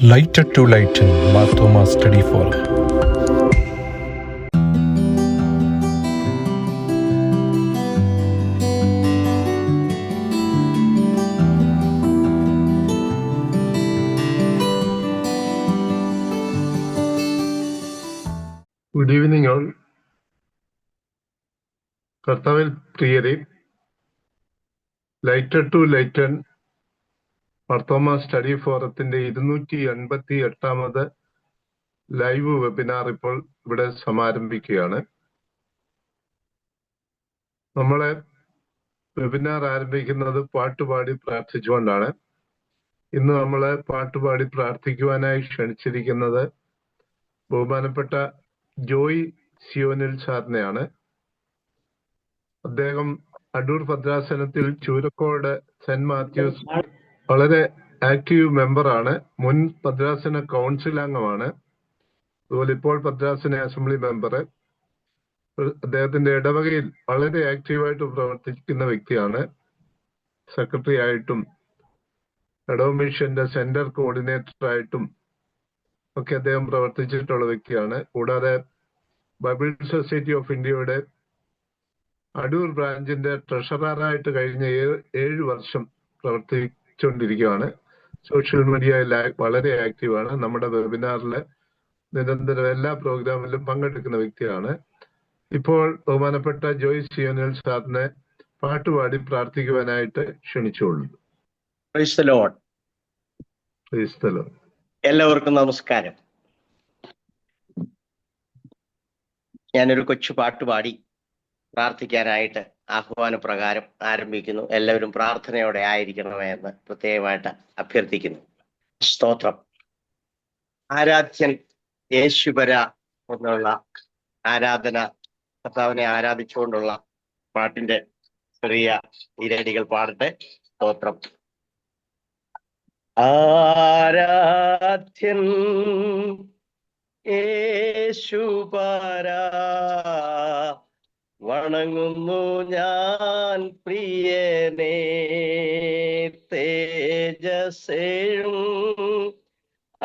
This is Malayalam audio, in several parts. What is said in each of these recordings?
Lighter to Lighten Marthoma Study Forum. Good evening all. കർത്താവിൽ പ്രിയരെ, light to lighten Marthoma study ഫോറത്തിന്റെ 288ാമത് ലൈവ് വെബിനാർ ഇപ്പോൾ ഇവിടെ സമാരംഭിക്കുകയാണ്. നമ്മളെ വെബിനാർ ആരംഭിക്കുന്നത് പാട്ടുപാടി പ്രാർത്ഥിച്ചുകൊണ്ടാണ്. ഇന്ന് നമ്മളെ പാട്ടുപാടി പ്രാർത്ഥിക്കുവാനായി ക്ഷണിച്ചിരിക്കുന്നത് ബഹുമാനപ്പെട്ട ജോയ് സിയോനിൽ സാറിനെയാണ്. അദ്ദേഹം അടൂർ ഭദ്രാസനത്തിൽ ചൂരക്കോട് സെന്റ് മാത്യൂസ് വളരെ ആക്റ്റീവ് മെമ്പറാണ്. മുൻ ഭദ്രാസന കൗൺസിൽ അംഗമാണ്. അതുപോലെ ഇപ്പോൾ ഭദ്രാസന അസംബ്ലി മെമ്പർ. അദ്ദേഹത്തിന്റെ ഇടവകയിൽ വളരെ ആക്റ്റീവായിട്ട് പ്രവർത്തിക്കുന്ന വ്യക്തിയാണ്. സെക്രട്ടറി ആയിട്ടും ഇടവ മിഷന്റെ സെന്റർ കോർഡിനേറ്റർ ആയിട്ടും ഒക്കെ അദ്ദേഹം പ്രവർത്തിച്ചിട്ടുള്ള വ്യക്തിയാണ്. കൂടാതെ ബൈബിൾ സൊസൈറ്റി ഓഫ് ഇന്ത്യയുടെ അടൂർ ബ്രാഞ്ചിന്റെ ട്രഷററായിട്ട് കഴിഞ്ഞ 7 വർഷം പ്രവർത്തിച്ചുകൊണ്ടിരിക്കുകയാണ്. സോഷ്യൽ മീഡിയയിൽ വളരെ ആക്റ്റീവാണ്. നമ്മുടെ വെബിനാറിൽ നിരന്തരം എല്ലാ പ്രോഗ്രാമിലും പങ്കെടുക്കുന്ന വ്യക്തിയാണ്. ഇപ്പോൾ ബഹുമാനപ്പെട്ട ജോയ് സിയോനിൽ സാറിനെ പാട്ടുപാടി പ്രാർത്ഥിക്കുവാനായിട്ട് ക്ഷണിച്ചുകൊള്ളുന്നു. Praise the Lord. എല്ലാവർക്കും നമസ്കാരം. ഞാനൊരു കൊച്ചു പാട്ടുപാടി പ്രാർത്ഥിക്കാനായിട്ട് ആഹ്വാനപ്രകാരം ആരംഭിക്കുന്നു. എല്ലാവരും പ്രാർത്ഥനയോടെ ആയിരിക്കണമെന്ന് പ്രത്യേകമായിട്ട് അഭ്യർത്ഥിക്കുന്നു. സ്തോത്രം. ആരാധ്യൻ യേശുപര എന്നുള്ള ആരാധന, കർത്താവിനെ ആരാധിച്ചുകൊണ്ടുള്ള പാട്ടിന്റെ ചെറിയ ഇരടികൾ പാടട്ടെ. സ്തോത്രം. ആരാധ്യൻ യേശുപര വണങ്ങുന്നു ഞാൻ പ്രിയനേ, തേജസ്സേഴും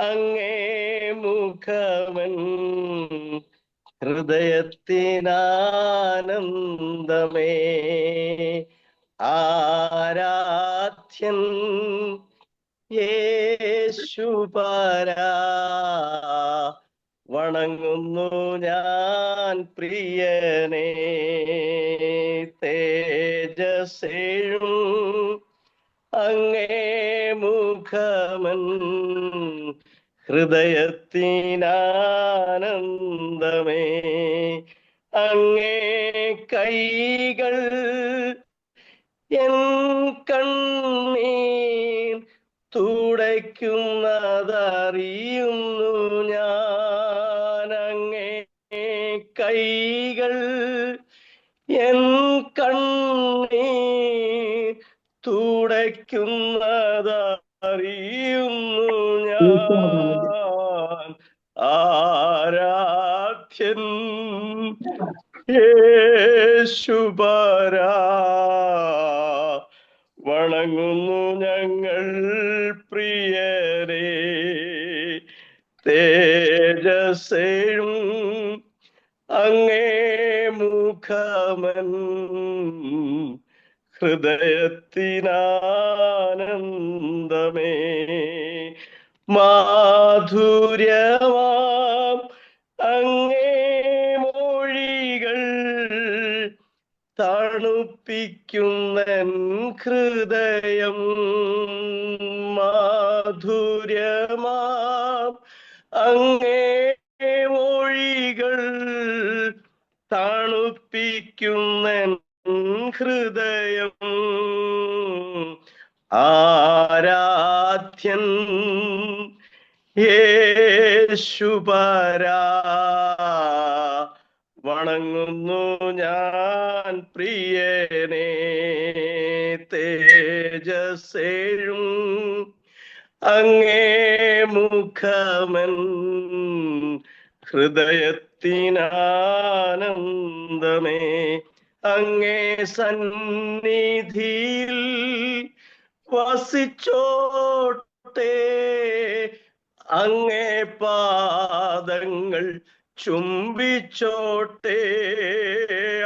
അങ്ങേ മുഖമൻ ഹൃദയത്തിനാനന്ദമേ. ആരാധ്യൻ യേശുപര വണങ്ങുന്നു ഞാൻ പ്രിയനേ, തേജസ്സേഴും അങ്ങേ മുഖമൻ ഹൃദയത്തിനാനന്ദമേ. അങ്ങേ കൈകൾ എൻ കണ്ണീർ തുടയ്ക്കുന്നതറിയുന്നു ഞാൻ. അങ്ങേ കൈകൾ എൻ കണ്ണീർ തുടയ്ക്കുന്നതറിയുന്നു ഞാൻ. ആരാധ്യൻ യേശുപര വണങ്ങുന്നു ഞങ്ങൾ പ്രിയരേ, തേജസ്സേഴും അങ്ങേ മുഖമൻ ഹൃദയത്തിനാനന്ദമേ. മാധുര്യമാം അങ്ങേ മൊഴികൾ തണുപ്പിക്കുന്നൻ ഹൃദയം. മാധുര്യമാം അങ്ങേ മൊഴികൾ തണുപ്പിക്കുന്നൻ ഹൃദയം. ആരാധ്യൻ യേശുപര വണങ്ങുന്നു ഞാൻ പ്രിയനേ, തേജസ്സേഴും അങ്ങേ മുഖമൻ ഹൃദയത്തിനാനന്ദമേ. അങ്ങേ സന്നിധിയിൽ വസിച്ചോട്ടെ അങ്ങേ പാദങ്ങൾ ചുംബിച്ചോട്ടെ.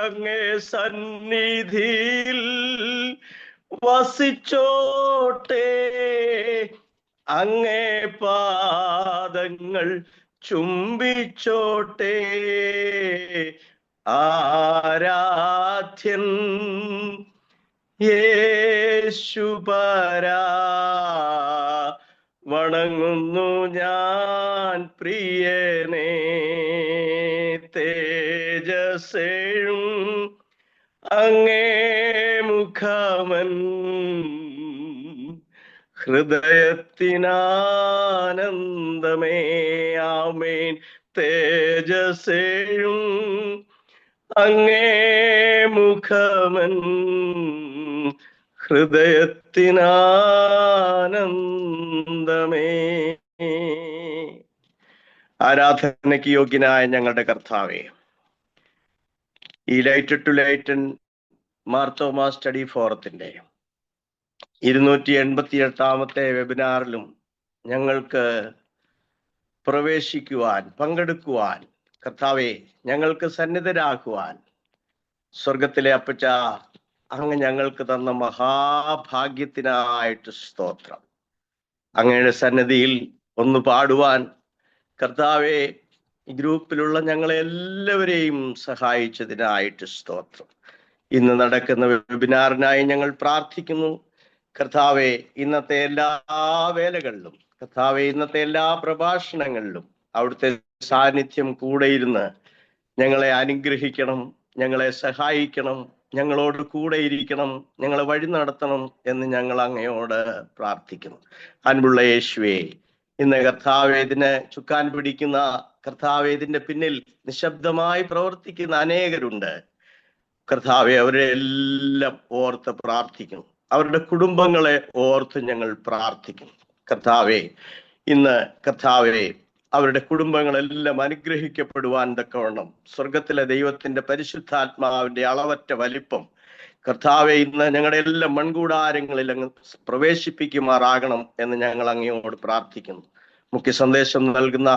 അങ്ങേ സന്നിധിയിൽ വസിച്ചോട്ടെ. അങ്ങേ പാദങ്ങൾ ചുംബിച്ചോട്ടെ. ആരാധ്യൻ യേശുപരാ, വണങ്ങുന്നു ഞാൻ പ്രിയനേ. തേജസ്സേഴും അങ്ങേ മുഖമൻ ഹൃദയത്തിനാനന്ദമേ. ആമേൻ. തേജസ്സേഴും അങ്ങേ മുഖമൻ ഹൃദയത്തിനാനന്ദമേ. ആരാധനയ്ക്ക് യോഗ്യനായ ഞങ്ങളുടെ കർത്താവേ, ഈ light to lighten Marthoma study ഫോറത്തിന്റെ 288 വെബിനാറിലും ഞങ്ങൾക്ക് പ്രവേശിക്കുവാൻ, പങ്കെടുക്കുവാൻ, കർത്താവെ ഞങ്ങൾക്ക് സന്നിധരാക്കുവാൻ സ്വർഗത്തിലെ അപ്പച്ച അങ്ങ് ഞങ്ങൾക്ക് തന്ന മഹാഭാഗ്യത്തിനായിട്ട് സ്തോത്രം. അങ്ങയുടെ സന്നിധിയിൽ ഒന്ന് പാടുവാൻ കർത്താവെ ഈ ഗ്രൂപ്പിലുള്ള ഞങ്ങളെല്ലാവരെയും സഹായിച്ചതിനായിട്ട് സ്തോത്രം. ഇന്ന് നടക്കുന്ന വെബിനാറിനായി ഞങ്ങൾ പ്രാർത്ഥിക്കുന്നു. കർത്താവെ ഇന്നത്തെ എല്ലാ വേലകളിലും, കർത്താവെ ഇന്നത്തെ എല്ലാ പ്രഭാഷണങ്ങളിലും അവിടുത്തെ സാന്നിധ്യം കൂടെ ഇരുന്ന് ഞങ്ങളെ അനുഗ്രഹിക്കണം, ഞങ്ങളെ സഹായിക്കണം, ഞങ്ങളോട് കൂടെ ഇരിക്കണം, ഞങ്ങളെ വഴി നടത്തണം എന്ന് ഞങ്ങൾ അങ്ങയോട് പ്രാർത്ഥിക്കുന്നു. അൻപുള്ള യേശുവേ, ഇന്ന് കർത്താവേ ഇതിന് ചുക്കാൻ പിടിക്കുന്ന, കർത്താവേ ഇതിന്റെ പിന്നിൽ നിശബ്ദമായി പ്രവർത്തിക്കുന്ന അനേകരുണ്ട്. കർത്താവെ അവരെ എല്ലാം ഓർത്ത് പ്രാർത്ഥിക്കുന്നു. അവരുടെ കുടുംബങ്ങളെ ഓർത്ത് ഞങ്ങൾ പ്രാർത്ഥിക്കുന്നു. കർത്താവെ ഇന്ന് കർത്താവെ അവരുടെ കുടുംബങ്ങളെല്ലാം അനുഗ്രഹിക്കപ്പെടുവാൻ തക്കവണ്ണം സ്വർഗത്തിലെ ദൈവത്തിന്റെ പരിശുദ്ധാത്മാവിന്റെ അളവറ്റ വലിപ്പം കർത്താവെ ഇന്ന് ഞങ്ങളുടെ എല്ലാ മൺകൂടാരങ്ങളിൽ അങ്ങ് പ്രവേശിപ്പിക്കുമാറാകണം എന്ന് ഞങ്ങൾ അങ്ങയോട് പ്രാർത്ഥിക്കുന്നു. മുഖ്യ സന്ദേശം നൽകുന്ന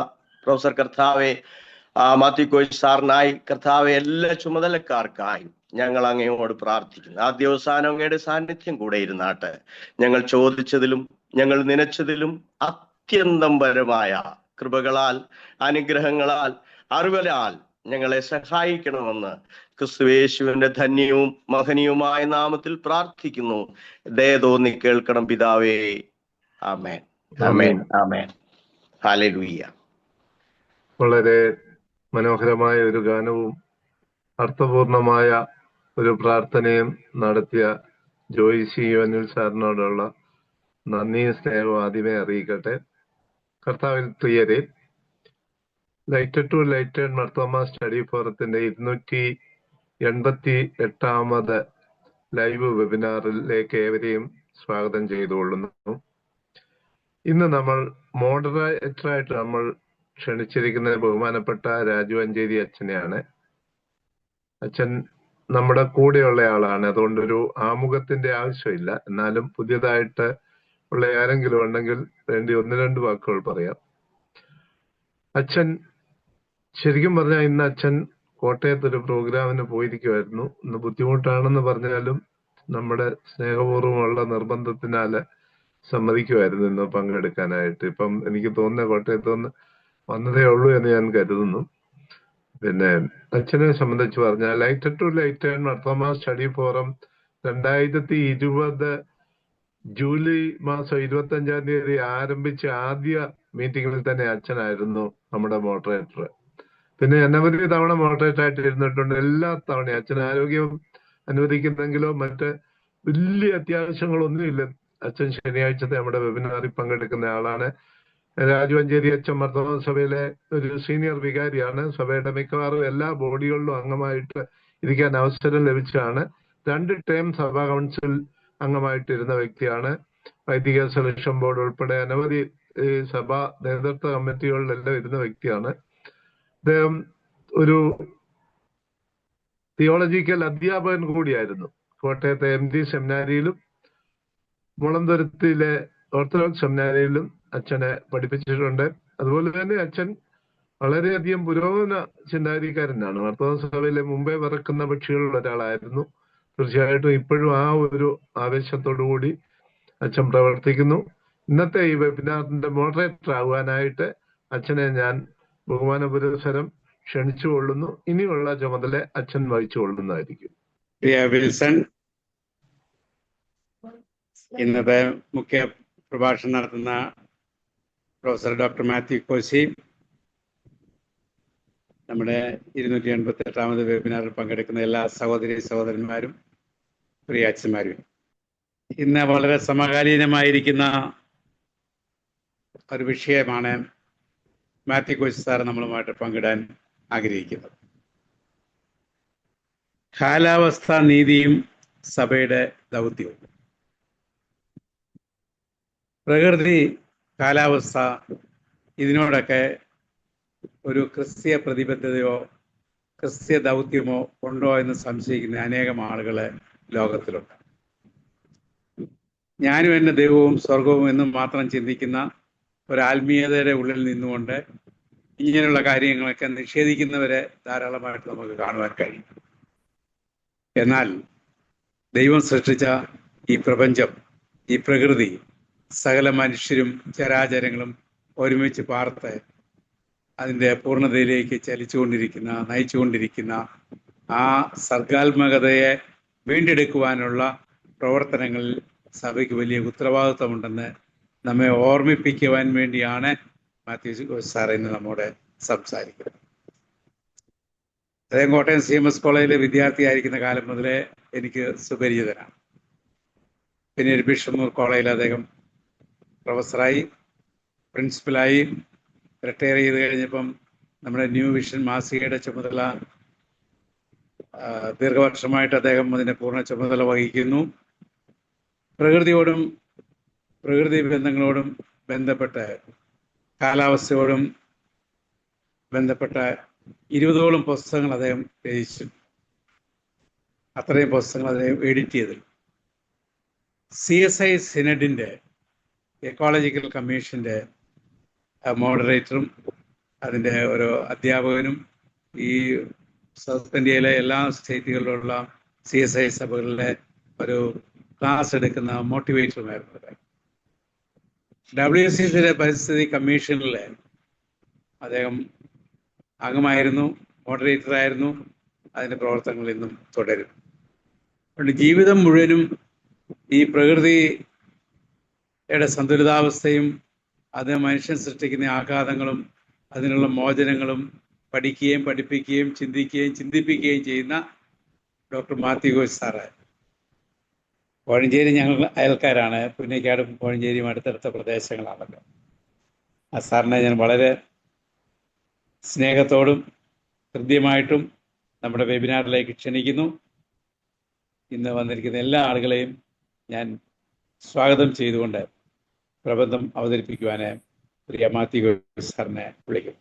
പ്രൊഫസർ കർത്താവെ മാത്യു കോച്ച് സാറിനായി, കർത്താവെ എല്ലാ ചുമതലക്കാർക്കായും ഞങ്ങൾ അങ്ങയോട് പ്രാർത്ഥിക്കുന്നു. ആദ്യവസാനം അങ്ങയുടെ സാന്നിധ്യം കൂടെ ഇരുന്നാട്ട് ഞങ്ങൾ ചോദിച്ചതിലും ഞങ്ങൾ നനച്ചതിലും അത്യന്തം പരമായ കൃപകളാൽ, അനുഗ്രഹങ്ങളാൽ, അറിവലാൽ ഞങ്ങളെ സഹായിക്കണമെന്ന് ക്രിസ്തുയേശുവിന്റെ ധന്യവും മഹനീയവുമായ നാമത്തിൽ പ്രാർത്ഥിക്കുന്നു. ദയ തോന്നി കേൾക്കണം പിതാവേ. ആമേൻ, ആമേൻ, ആമേൻ. ഹല്ലേലൂയ. വളരെ മനോഹരമായ ഒരു ഗാനവും അർത്ഥപൂർണമായ ഒരു പ്രാർത്ഥനയും നടത്തിയ ജോയി സി യുവനിൽ സാറിനോടുള്ള നന്ദിയും സ്നേഹവും ആദ്യമേ അറിയിക്കട്ടെ. കർത്താവിൽ പ്രിയരെ, light to light Marthoma study ഫോറത്തിന്റെ 288 ലൈവ് വെബിനാറിലേക്ക് ഏവരെയും സ്വാഗതം ചെയ്തുകൊള്ളുന്നു. ഇന്ന് നമ്മൾ മോഡറേറ്ററായിട്ട് നമ്മൾ ക്ഷണിച്ചിരിക്കുന്ന ബഹുമാനപ്പെട്ട രാജു അഞ്ചേരി അച്ഛനെയാണ്. അച്ഛൻ നമ്മുടെ കൂടെയുള്ള ആളാണ്, അതുകൊണ്ടൊരു ആമുഖത്തിന്റെ ആവശ്യമില്ല. എന്നാലും പുതിയതായിട്ട് ഉള്ള ആരെങ്കിലും ഉണ്ടെങ്കിൽ വേണ്ടി 1-2 വാക്കുകൾ പറയാം. അച്ഛൻ ശരിക്കും പറഞ്ഞാൽ ഇന്ന് അച്ഛൻ കോട്ടയത്ത് ഒരു പ്രോഗ്രാമിന് പോയിരിക്കുമായിരുന്നു. ഇന്ന് ബുദ്ധിമുട്ടാണെന്ന് പറഞ്ഞാലും നമ്മുടെ സ്നേഹപൂർവ്വമുള്ള നിർബന്ധത്തിനാല് സമ്മതിക്കുമായിരുന്നു ഇന്ന് പങ്കെടുക്കാനായിട്ട്. ഇപ്പം എനിക്ക് തോന്നുന്ന കോട്ടയത്ത് നിന്ന് വന്നതേ ഉള്ളൂ എന്ന് ഞാൻ കരുതുന്നു. പിന്നെ അച്ഛനെ സംബന്ധിച്ച് പറഞ്ഞാൽ light to light Marthoma study forum 2020 July മാസം 25-ാം തീയതി ആരംഭിച്ച ആദ്യ മീറ്റിംഗിൽ തന്നെ അച്ഛനായിരുന്നു നമ്മുടെ മോഡറേറ്റർ. പിന്നെ അനവധി തവണ മോഡറേറ്റർ ആയിട്ട് ഇരുന്നിട്ടുണ്ട്. എല്ലാ തവണയും അച്ഛൻ ആരോഗ്യം അനുവദിക്കുന്നെങ്കിലോ മറ്റ് വലിയ അത്യാവശ്യങ്ങളൊന്നുമില്ല. അച്ഛൻ ശനിയാഴ്ചത്തെ നമ്മുടെ വെബിനാറിൽ പങ്കെടുക്കുന്ന ആളാണ്. രാജു അഞ്ചേരി അച്ഛൻ മാർത്തോമാ സഭയിലെ ഒരു സീനിയർ വികാരിയാണ്. സഭയുടെ മിക്കവാറും എല്ലാ ബോഡികളിലും അംഗമായിട്ട് ഇരിക്കാൻ അവസരം ലഭിച്ചതാണ്. 2 ടേം സഭാ കൗൺസിൽ അംഗമായിട്ടിരുന്ന വ്യക്തിയാണ്. വൈദിക സെലക്ഷൻ ബോർഡ് ഉൾപ്പെടെ അനവധി സഭാ നേതൃത്വ കമ്മിറ്റികളിലെല്ലാം ഇരുന്ന വ്യക്തിയാണ്. അദ്ദേഹം ഒരു തിയോളജിക്കൽ അധ്യാപകൻ കൂടിയായിരുന്നു. കോട്ടയത്തെ MD സെമിനാരിയിലും മുളന്തുരുത്തിലെ ഓർത്തഡോക്സ് സെമിനാരിയിലും അച്ഛനെ പഠിപ്പിച്ചിട്ടുണ്ട്. അതുപോലെ തന്നെ അച്ഛൻ വളരെയധികം പുരോഗമന ചിന്താഗതിക്കാരനാണ്. മാർത്തോമാ സഭയിലെ മുമ്പേ വിറക്കുന്ന പക്ഷികളിൽ ഒരാളായിരുന്നു. തീർച്ചയായിട്ടും ഇപ്പോഴും ആ ഒരു ആവേശത്തോടു കൂടി അച്ഛൻ പ്രവർത്തിക്കുന്നു. ഇന്നത്തെ ഈ വെബിനാറിന്റെ മോഡറേറ്റർ ആകുവാനായിട്ട് അച്ഛനെ ഞാൻ ബഹുമാനപുരസരം ക്ഷണിച്ചുകൊള്ളുന്നു. ഇനിയുള്ള ചുമതല അച്ഛൻ വഹിച്ചുകൊള്ളുന്നതായിരിക്കും. പ്രിയ വിൽസൺ, ഇന്നത്തെ മുഖ്യ പ്രഭാഷണം നടത്തുന്ന പ്രൊഫസർ ഡോക്ടർ മാത്യു കോശി, നമ്മുടെ 288ാമത് വെബിനാറിൽ പങ്കെടുക്കുന്ന എല്ലാ സഹോദരി സഹോദരന്മാരും പ്രിയ അച്ഛന്മാരും, ഇന്ന് വളരെ സമകാലീനമായിരിക്കുന്ന ഒരു വിഷയമാണ് മാത്യു കോശി സാർ നമ്മളുമായിട്ട് പങ്കിടാൻ ആഗ്രഹിക്കുന്നത്. കാലാവസ്ഥാ നീതിയും സഭയുടെ ദൗത്യവും. പ്രകൃതി, കാലാവസ്ഥ, ഇതിനോടൊക്കെ ഒരു ക്രിസ്തീയ പ്രതിബദ്ധതയോ ക്രിസ്തീയ ദൗത്യമോ ഉണ്ടോ എന്ന് സംശയിക്കുന്ന അനേകം ആളുകൾ ലോകത്തിലുണ്ട്. ഞാനും എൻ്റെ ദൈവവും സ്വർഗവും എന്നും മാത്രം ചിന്തിക്കുന്ന ഒരു ആത്മീയതയുടെ ഉള്ളിൽ നിന്നുകൊണ്ട് ഇങ്ങനെയുള്ള കാര്യങ്ങളൊക്കെ നിഷേധിക്കുന്നവരെ ധാരാളമായിട്ട് നമുക്ക് കാണുവാൻ കഴിയും. എന്നാൽ ദൈവം സൃഷ്ടിച്ച ഈ പ്രപഞ്ചം, ഈ പ്രകൃതി, സകല മനുഷ്യരും ചരാചരങ്ങളും ഒരുമിച്ച് പാർത്ത് അതിൻ്റെ പൂർണ്ണതയിലേക്ക് നയിച്ചുകൊണ്ടിരിക്കുന്ന ആ സർഗാത്മകതയെ വീണ്ടെടുക്കുവാനുള്ള പ്രവർത്തനങ്ങളിൽ സഭയ്ക്ക് വലിയ ഉത്തരവാദിത്വമുണ്ടെന്ന് നമ്മെ ഓർമ്മിപ്പിക്കുവാൻ വേണ്ടിയാണ് മാത്യു സാർ ഇന്ന് നമ്മോട് സംസാരിക്കുന്നത്. അദ്ദേഹം കോട്ടയം CMS കോളേജിലെ വിദ്യാർത്ഥിയായിരിക്കുന്ന കാലം മുതലേ എനിക്ക് സുപരിചിതനാണ്. പിന്നീട് ബിഷമൂർ കോളേജിൽ അദ്ദേഹം പ്രൊഫസറായി, പ്രിൻസിപ്പലായി, റിട്ടയർ ചെയ്ത് കഴിഞ്ഞപ്പം നമ്മുടെ ന്യൂ വിഷൻ മാസികയുടെ ചുമതല ദീർഘവർഷമായിട്ട് അദ്ദേഹം അതിൻ്റെ പൂർണ്ണ ചുമതല വഹിക്കുന്നു. പ്രകൃതിയോടും പ്രകൃതി ബന്ധങ്ങളോടും ബന്ധപ്പെട്ട്, കാലാവസ്ഥയോടും ബന്ധപ്പെട്ട 20ഓളം പുസ്തകങ്ങൾ അദ്ദേഹം രചിച്ചു. അത്രയും പുസ്തകങ്ങൾ അദ്ദേഹം എഡിറ്റ് ചെയ്തു. CSI സിനഡിൻ്റെ എക്കോളജിക്കൽ കമ്മീഷൻ്റെ മോഡറേറ്ററും അതിൻ്റെ ഒരു അധ്യാപകനും ഈ സൗത്ത് ഇന്ത്യയിലെ എല്ലാ സ്റ്റേറ്റുകളിലുള്ള CSI സഭകളിലെ ഒരു ക്ലാസ് എടുക്കുന്ന മോട്ടിവേറ്ററുമായിരുന്നു. WCCയുടെ പരിസ്ഥിതി കമ്മീഷനിൽ അദ്ദേഹം അംഗമായിരുന്നു, മോഡറേറ്ററായിരുന്നു. അതിൻ്റെ പ്രവർത്തനങ്ങൾ ഇന്നും തുടരും. അതുകൊണ്ട് ജീവിതം മുഴുവനും ഈ പ്രകൃതിയുടെ സന്തുലിതാവസ്ഥയും അത് മനുഷ്യൻ സൃഷ്ടിക്കുന്ന ആഘാതങ്ങളും അതിനുള്ള മോചനങ്ങളും പഠിക്കുകയും പഠിപ്പിക്കുകയും ചിന്തിപ്പിക്കുകയും ചെയ്യുന്ന ഡോക്ടർ മാത്യു കോശി സാറ്. കോഴഞ്ചേരി ഞങ്ങൾ അയൽക്കാരാണ്. പുന്നേക്കാടും കോഴഞ്ചേരിയും അടുത്തടുത്ത പ്രദേശങ്ങളാണല്ലോ. ആ സാറിനെ ഞാൻ വളരെ സ്നേഹത്തോടും ഹൃദ്യമായിട്ടും നമ്മുടെ വെബിനാറിലേക്ക് ക്ഷണിക്കുന്നു. ഇന്ന് വന്നിരിക്കുന്ന എല്ലാ ആളുകളെയും ഞാൻ സ്വാഗതം ചെയ്തുകൊണ്ട് പ്രബന്ധം അവതരിപ്പിക്കുവാന് പ്രിയ മാത്യു കോശി സാറിനെ വിളിക്കും.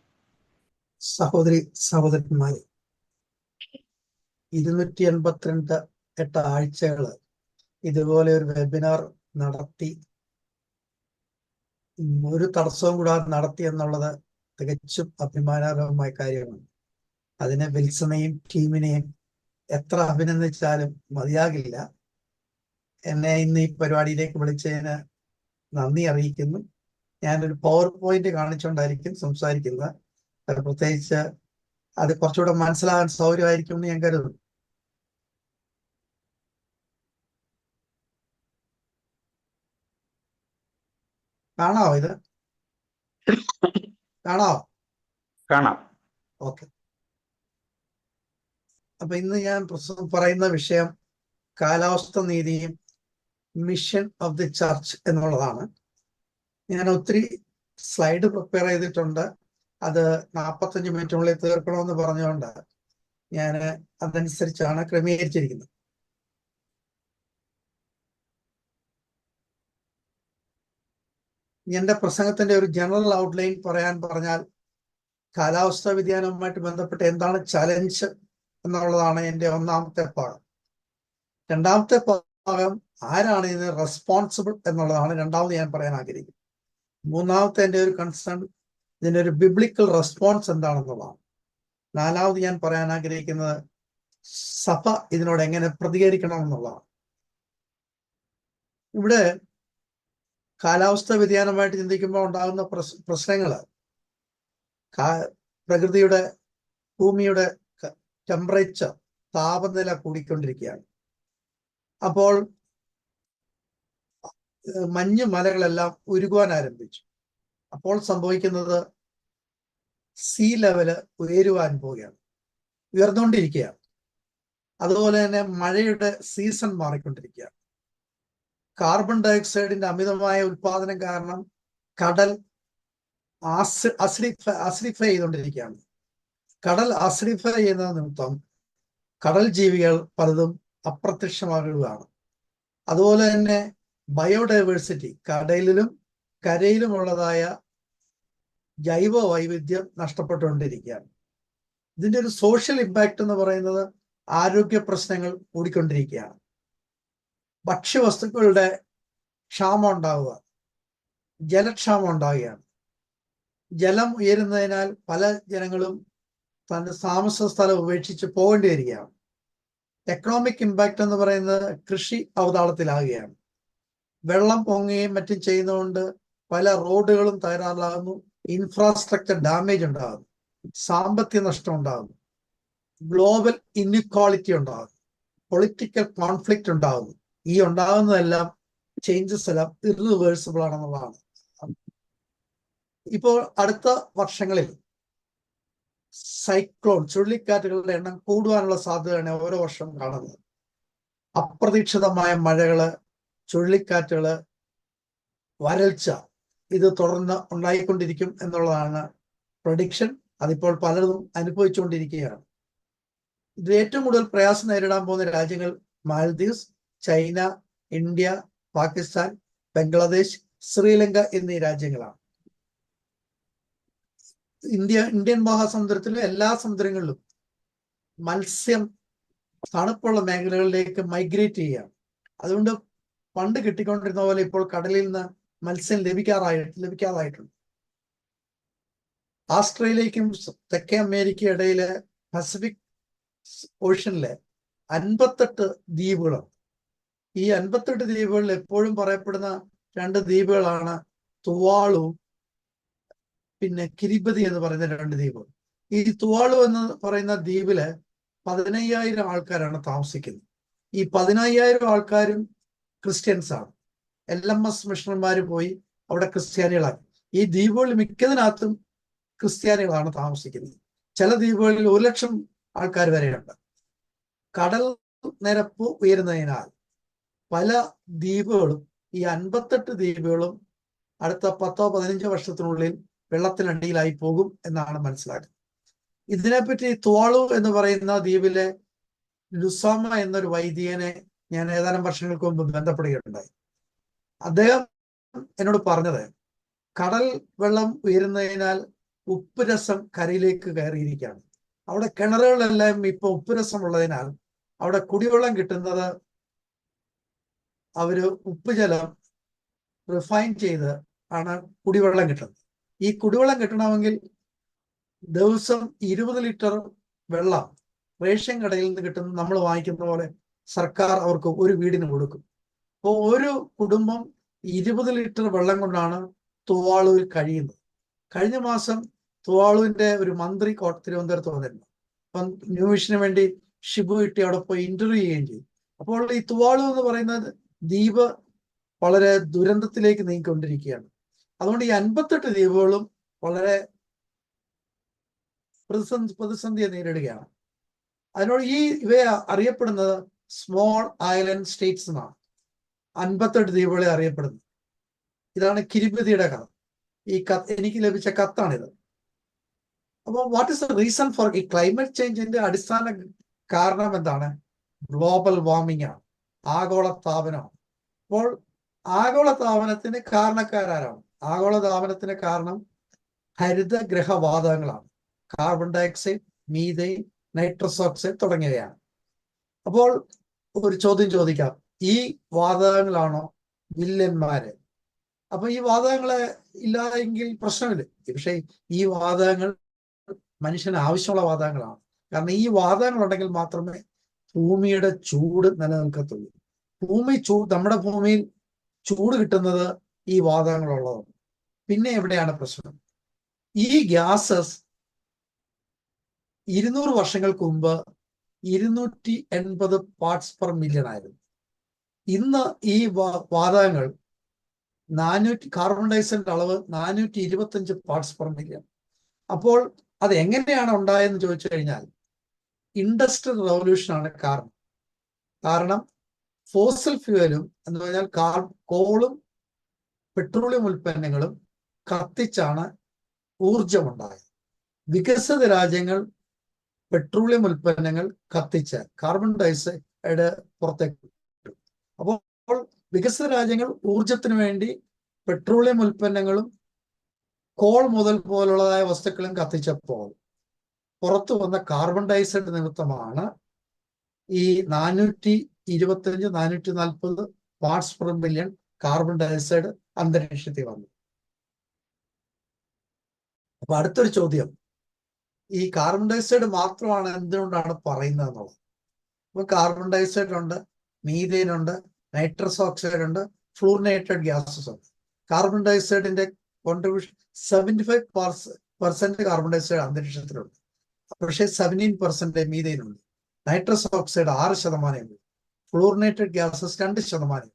സഹോദരി സഹോദരന്മാരെ, 288 ആഴ്ചകള് ഇതുപോലെ ഒരു വെബിനാർ നടത്തി, ഒരു തടസ്സവും കൂടാതെ നടത്തി എന്നുള്ളത് തികച്ചും അഭിമാനകരമായ കാര്യമാണ്. അതിനെ വിൽസണെയും ടീമിനെയും എത്ര അഭിനന്ദിച്ചാലും മതിയാകില്ല. എന്നെ ഇന്ന് ഈ പരിപാടിയിലേക്ക് വിളിച്ചതിന് നന്ദി അറിയിക്കുന്നു. ഞാനൊരു പവർ പോയിന്റ് കാണിച്ചുകൊണ്ടായിരിക്കും സംസാരിക്കുന്നത്. പ്രത്യേകിച്ച് അത് കുറച്ചുകൂടെ മനസ്സിലാകാൻ സൗകര്യമായിരിക്കും എന്ന് ഞാൻ കരുതുന്നു. കാണാവോ? ഇത് കാണാം? ഓക്കെ. അപ്പൊ ഇന്ന് ഞാൻ പറയുന്ന വിഷയം കാലാവസ്ഥ നീതിയും മിഷൻ ഓഫ് ദി ചർച്ച് എന്നുള്ളതാണ്. ഞാൻ ഒത്തിരി സ്ലൈഡ് പ്രിപ്പയർ ചെയ്തിട്ടുണ്ട്. അത് 45 മിനിറ്റിനുള്ളിൽ തീർക്കണമെന്ന് പറഞ്ഞുകൊണ്ട് ഞാൻ അതനുസരിച്ചാണ് ക്രമീകരിച്ചിരിക്കുന്നത്. എന്റെ പ്രസംഗത്തിന്റെ ഒരു ജനറൽ ഔട്ട്ലൈൻ പറയാൻ പറഞ്ഞാൽ, കാലാവസ്ഥാ വ്യതിയാനവുമായിട്ട് ബന്ധപ്പെട്ട് എന്താണ് ചലഞ്ച് എന്നുള്ളതാണ് എൻ്റെ ഒന്നാമത്തെ ഭാഗം. രണ്ടാമത്തെ ഭാഗം ആരാണ് ഇതിന് റെസ്പോൺസിബിൾ എന്നുള്ളതാണ് രണ്ടാമത് ഞാൻ പറയാൻ ആഗ്രഹിക്കുന്നത്. മൂന്നാമത്തെ എൻ്റെ ഒരു കൺസേൺ ഇതിൻ്റെ ഒരു ബിബ്ലിക്കൽ റെസ്പോൺസ് എന്താണെന്നുള്ളതാണ്. നാലാമത് ഞാൻ പറയാൻ ആഗ്രഹിക്കുന്നത് സഭ ഇതിനോട് എങ്ങനെ പ്രതികരിക്കണം എന്നുള്ളതാണ്. ഇവിടെ കാലാവസ്ഥ വ്യതിയാനമായിട്ട് ചിന്തിക്കുമ്പോൾ ഉണ്ടാകുന്ന പ്രശ്നങ്ങൾ, പ്രകൃതിയുടെ ഭൂമിയുടെ ടെമ്പറേച്ചർ, താപനില കൂടിക്കൊണ്ടിരിക്കുകയാണ്. അപ്പോൾ മഞ്ഞ് മലകളെല്ലാം ഉരുകുവാൻ ആരംഭിച്ചു. അപ്പോൾ സംഭവിക്കുന്നത് സീ ലെവല് ഉയരുവാൻ പോവുകയാണ്, ഉയർന്നുകൊണ്ടിരിക്കുകയാണ്. അതുപോലെ തന്നെ മഴയുടെ സീസൺ മാറിക്കൊണ്ടിരിക്കുകയാണ്. കാർബൺ ഡയോക്സൈഡിന്റെ അമിതമായ ഉൽപാദനം കാരണം കടൽ അസിഡിഫൈ ചെയ്തുകൊണ്ടിരിക്കുകയാണ്. കടൽ അസിഡിഫൈ ചെയ്യുന്ന നിമിത്തം കടൽ ജീവികൾ പലതും അപ്രത്യക്ഷമാകുകയാണ്. അതുപോലെ തന്നെ ബയോഡൈവേഴ്സിറ്റി, കടലിലും കരയിലുമുള്ളതായ ജൈവ വൈവിധ്യം നഷ്ടപ്പെട്ടുകൊണ്ടിരിക്കുകയാണ്. ഇതിൻ്റെ ഒരു സോഷ്യൽ ഇമ്പാക്റ്റ് എന്ന് പറയുന്നത് ആരോഗ്യ പ്രശ്നങ്ങൾ കൂടിക്കൊണ്ടിരിക്കുകയാണ്. ഭക്ഷ്യവസ്തുക്കളുടെ ക്ഷാമം ഉണ്ടാവുക, ജലക്ഷാമം ഉണ്ടാവുകയാണ്. ജലം ഉയരുന്നതിനാൽ പല ജനങ്ങളും തൻ്റെ താമസ സ്ഥലം ഉപേക്ഷിച്ച് പോകേണ്ടി വരികയാണ്. എക്കണോമിക് ഇമ്പാക്റ്റ് എന്ന് പറയുന്നത് കൃഷി അവതാളത്തിലാകുകയാണ്. വെള്ളം പൊങ്ങുകയും മറ്റും ചെയ്യുന്നതുകൊണ്ട് പല റോഡുകളും തകരാറിലാകുന്നു, ഇൻഫ്രാസ്ട്രക്ചർ ഡാമേജ് ഉണ്ടാകുന്നു, സാമ്പത്തിക നഷ്ടം ഉണ്ടാകുന്നു, ഗ്ലോബൽ ഇൻഇക്വാളിറ്റി ഉണ്ടാകുന്നു, പൊളിറ്റിക്കൽ കോൺഫ്ലിക്റ്റ് ഉണ്ടാകുന്നു. ഈ ഉണ്ടാകുന്നതെല്ലാം ചേഞ്ചസ് എല്ലാം ഇറിവേഴ്സിബിൾ ആണെന്നുള്ളതാണ്. ഇപ്പോൾ അടുത്ത വർഷങ്ങളിൽ സൈക്ലോൺ, ചുഴലിക്കാറ്റുകളുടെ എണ്ണം കൂടുവാനുള്ള സാധ്യതയാണ് ഓരോ വർഷം കാണുന്നത്. അപ്രതീക്ഷിതമായ മഴകള്, ചുഴലിക്കാറ്റുകള്, വരൾച്ച, ഇത് തുടർന്ന് ഉണ്ടായിക്കൊണ്ടിരിക്കും എന്നുള്ളതാണ് പ്രഡിക്ഷൻ. അതിപ്പോൾ പലതും അനുഭവിച്ചുകൊണ്ടിരിക്കുകയാണ്. ഇത് ഏറ്റവും കൂടുതൽ പ്രയാസം നേരിടാൻ പോകുന്ന രാജ്യങ്ങൾ മാൽദീവ്സ്, ചൈന, ഇന്ത്യ, പാകിസ്ഥാൻ, ബംഗ്ലാദേശ്, ശ്രീലങ്ക എന്നീ രാജ്യങ്ങളാണ്. ഇന്ത്യൻ മഹാസമുദ്രത്തിലെ എല്ലാ സമുദ്രങ്ങളിലും മത്സ്യം തണുപ്പുള്ള മേഖലകളിലേക്ക് മൈഗ്രേറ്റ് ചെയ്യുകയാണ്. അതുകൊണ്ട് പണ്ട് കിട്ടിക്കൊണ്ടിരുന്ന പോലെ ഇപ്പോൾ കടലിൽ നിന്ന് മത്സ്യം ലഭിക്കാതായിട്ടുണ്ട്. ആസ്ട്രേലിയക്കും തെക്കേ അമേരിക്ക ഇടയിലെ പസഫിക് ഓഷ്യനിലെ 58 ദ്വീപുകളുണ്ട്. ഈ 58 ദ്വീപുകളിൽ എപ്പോഴും പറയപ്പെടുന്ന 2 ദ്വീപുകളാണ് തുവാളു, പിന്നെ കിരിബതി എന്ന് പറയുന്ന 2 ദ്വീപുകൾ. ഈ തുവാളു എന്ന് പറയുന്ന ദ്വീപില് 15,000 ആൾക്കാരാണ് താമസിക്കുന്നത്. ഈ 15,000 ആൾക്കാരും ക്രിസ്ത്യൻസ് ആണ്. LMS മിഷണർമാർ പോയി അവിടെ ക്രിസ്ത്യാനികളാക്കി. ഈ ദ്വീപുകളിൽ മിക്കതിനകത്തും ക്രിസ്ത്യാനികളാണ് താമസിക്കുന്നത്. ചില ദ്വീപുകളിൽ 1,00,000 ആൾക്കാർ വരെയുണ്ട്. കടൽ നിരപ്പ് ഉയരുന്നതിനാൽ പല ദ്വീപുകളും, ഈ 58 ദ്വീപുകളും അടുത്ത 10-15 വർഷത്തിനുള്ളിൽ വെള്ളത്തിനടിയിലായി പോകും എന്നാണ് മനസ്സിലാക്കുന്നത്. ഇതിനെപ്പറ്റി തുവാളു എന്ന് പറയുന്ന ദ്വീപിലെ ലുസാമ എന്നൊരു വൈദികനെ ഞാൻ ഏതാനും വർഷങ്ങൾക്ക് മുമ്പ് ബന്ധപ്പെടുകയുണ്ടായി. അദ്ദേഹം എന്നോട് പറഞ്ഞത്, കടൽ വെള്ളം ഉയരുന്നതിനാൽ ഉപ്പ് രസം കരയിലേക്ക് കയറിയിരിക്കുകയാണ്. അവിടെ കിണറുകളെല്ലാം ഇപ്പൊ ഉപ്പ് രസം ഉള്ളതിനാൽ അവിടെ കുടിവെള്ളം കിട്ടുന്നത് അവര് ഉപ്പുജലം റിഫൈൻ ചെയ്ത് ആണ് കുടിവെള്ളം കിട്ടുന്നത്. ഈ കുടിവെള്ളം കിട്ടണമെങ്കിൽ ദിവസം 20 ലിറ്റർ വെള്ളം റേഷൻ കടയിൽ നിന്ന് കിട്ടുന്ന, നമ്മൾ വാങ്ങിക്കുന്ന പോലെ സർക്കാർ അവർക്ക് ഒരു വീടിന് കൊടുക്കും. അപ്പോൾ ഒരു കുടുംബം 20 ലിറ്റർ വെള്ളം കൊണ്ടാണ് തുവാളുവിൽ കഴിയുന്നത്. കഴിഞ്ഞ മാസം തുവാളുവിന്റെ ഒരു മന്ത്രി തിരുവനന്തപുരത്ത് വന്നിരുന്നു. അപ്പം ന്യൂ വിഷന് വേണ്ടി ഷിബു കിട്ടി അവിടെ പോയി ഇന്റർവ്യൂ ചെയ്യുകയും ചെയ്തു. അപ്പോൾ ഈ തുവാളു എന്ന് പറയുന്നത് ദ്വീപ് വളരെ ദുരന്തത്തിലേക്ക് നീങ്ങിക്കൊണ്ടിരിക്കുകയാണ്. അതുകൊണ്ട് ഈ 58 ദ്വീപുകളും വളരെ പ്രതിസന്ധിയെ നേരിടുകയാണ്. അതിനോട് ഇവയെ അറിയപ്പെടുന്നത് സ്മോൾ ഐലൻഡ് സ്റ്റേറ്റ്സ് എന്നാണ് 58 ദ്വീപുകളെ അറിയപ്പെടുന്നത്. ഇതാണ് കിരിബതിയുടെ കഥ. എനിക്ക് ലഭിച്ച കത്താണിത്. അപ്പോൾ what is the reason for ഈ ക്ലൈമറ്റ് ചേഞ്ചിന്റെ അടിസ്ഥാന കാരണം എന്താണ്? ഗ്ലോബൽ വാർമിംഗ് ആണ്, ആഗോളതാപനമാണ്. അപ്പോൾ ആഗോളതാപനത്തിന് കാരണക്കാരാണ്. ആഗോളതാപനത്തിന് കാരണം ഹരിതഗ്രഹവാതകങ്ങളാണ്. Carbon dioxide, methane, nitrous oxide തുടങ്ങിയവയാണ്. അപ്പോൾ ഒരു ചോദ്യം ചോദിക്കാം, ഈ വാതകങ്ങളാണോ വില്ലന്മാര്? അപ്പൊ ഈ വാതകങ്ങളെ ഇല്ല എങ്കിൽ പ്രശ്നമില്ല. പക്ഷേ ഈ വാതകങ്ങൾ മനുഷ്യന് ആവശ്യമുള്ള വാതകങ്ങളാണ്. കാരണം ഈ വാതകങ്ങൾ ഉണ്ടെങ്കിൽ മാത്രമേ ഭൂമിയുടെ ചൂട് നിലനിൽക്കത്തുള്ളൂ. നമ്മുടെ ഭൂമിയിൽ ചൂട് കിട്ടുന്നത് ഈ വാതകങ്ങളുള്ളതാണ്. പിന്നെ എവിടെയാണ് പ്രശ്നം? ഈ ഗ്യാസസ് 200 വർഷങ്ങൾക്ക് മുമ്പ് 280 പാർട്സ് പെർ മില്യൺ ആയിരുന്നു. ഇന്ന് ഈ വാതകങ്ങൾ കാർബൺ ഡയോക്സൈഡിന്റെ അളവ് 425 പാർട്സ് പെർ മില്യൺ. അപ്പോൾ അത് എങ്ങനെയാണ് ഉണ്ടായെന്ന് ചോദിച്ചു കഴിഞ്ഞാൽ ഇൻഡസ്ട്രിയൽ റവല്യൂഷനാണ് കാരണം ഫോസിൽ ഫ്യൂവലും എന്ന് പറഞ്ഞാൽ കോളും പെട്രോളിയം ഉൽപ്പന്നങ്ങളും കത്തിച്ചാണ് ഊർജമുണ്ടായത്. വികസിത രാജ്യങ്ങൾ പെട്രോളിയം ഉൽപ്പന്നങ്ങൾ കത്തിച്ച് കാർബൺ ഡയോക്സൈഡ് പുറത്തേക്ക് വിട്ടു. അപ്പോൾ വികസിത രാജ്യങ്ങൾ ഊർജത്തിന് വേണ്ടി പെട്രോളിയം ഉൽപ്പന്നങ്ങളും കോൾ മുതൽ പോലുള്ളതായ വസ്തുക്കളും കത്തിച്ചപ്പോൾ പുറത്തു വന്ന കാർബൺ ഡയോക്സൈഡ് നിമിത്തമാണ് ഈ 425-440 parts per million carbon dioxide അന്തരീക്ഷത്തിൽ വന്നു. അപ്പൊ അടുത്തൊരു ചോദ്യം, ഈ കാർബൺ ഡയോക്സൈഡ് മാത്രമാണ് എന്തുകൊണ്ടാണ് പറയുന്നത് എന്നുള്ളത്. അപ്പൊ കാർബൺ ഡയോക്സൈഡ് ഉണ്ട്, മീഥേൻ ഉണ്ട്, നൈട്രസ് ഓക്സൈഡ് ഉണ്ട്, ഫ്ലൂറിനേറ്റഡ് ഗ്യാസസ് ഉണ്ട്. കാർബൺ ഡയോക്സൈഡിന്റെ കോൺട്രിബ്യൂഷൻ 75% കാർബൺ ഡയോക്സൈഡ് അന്തരീക്ഷത്തിലുണ്ട്. പക്ഷേ 17% മീഥേനുണ്ട്. Nitrous oxide 6%, fluorinated gases 2%.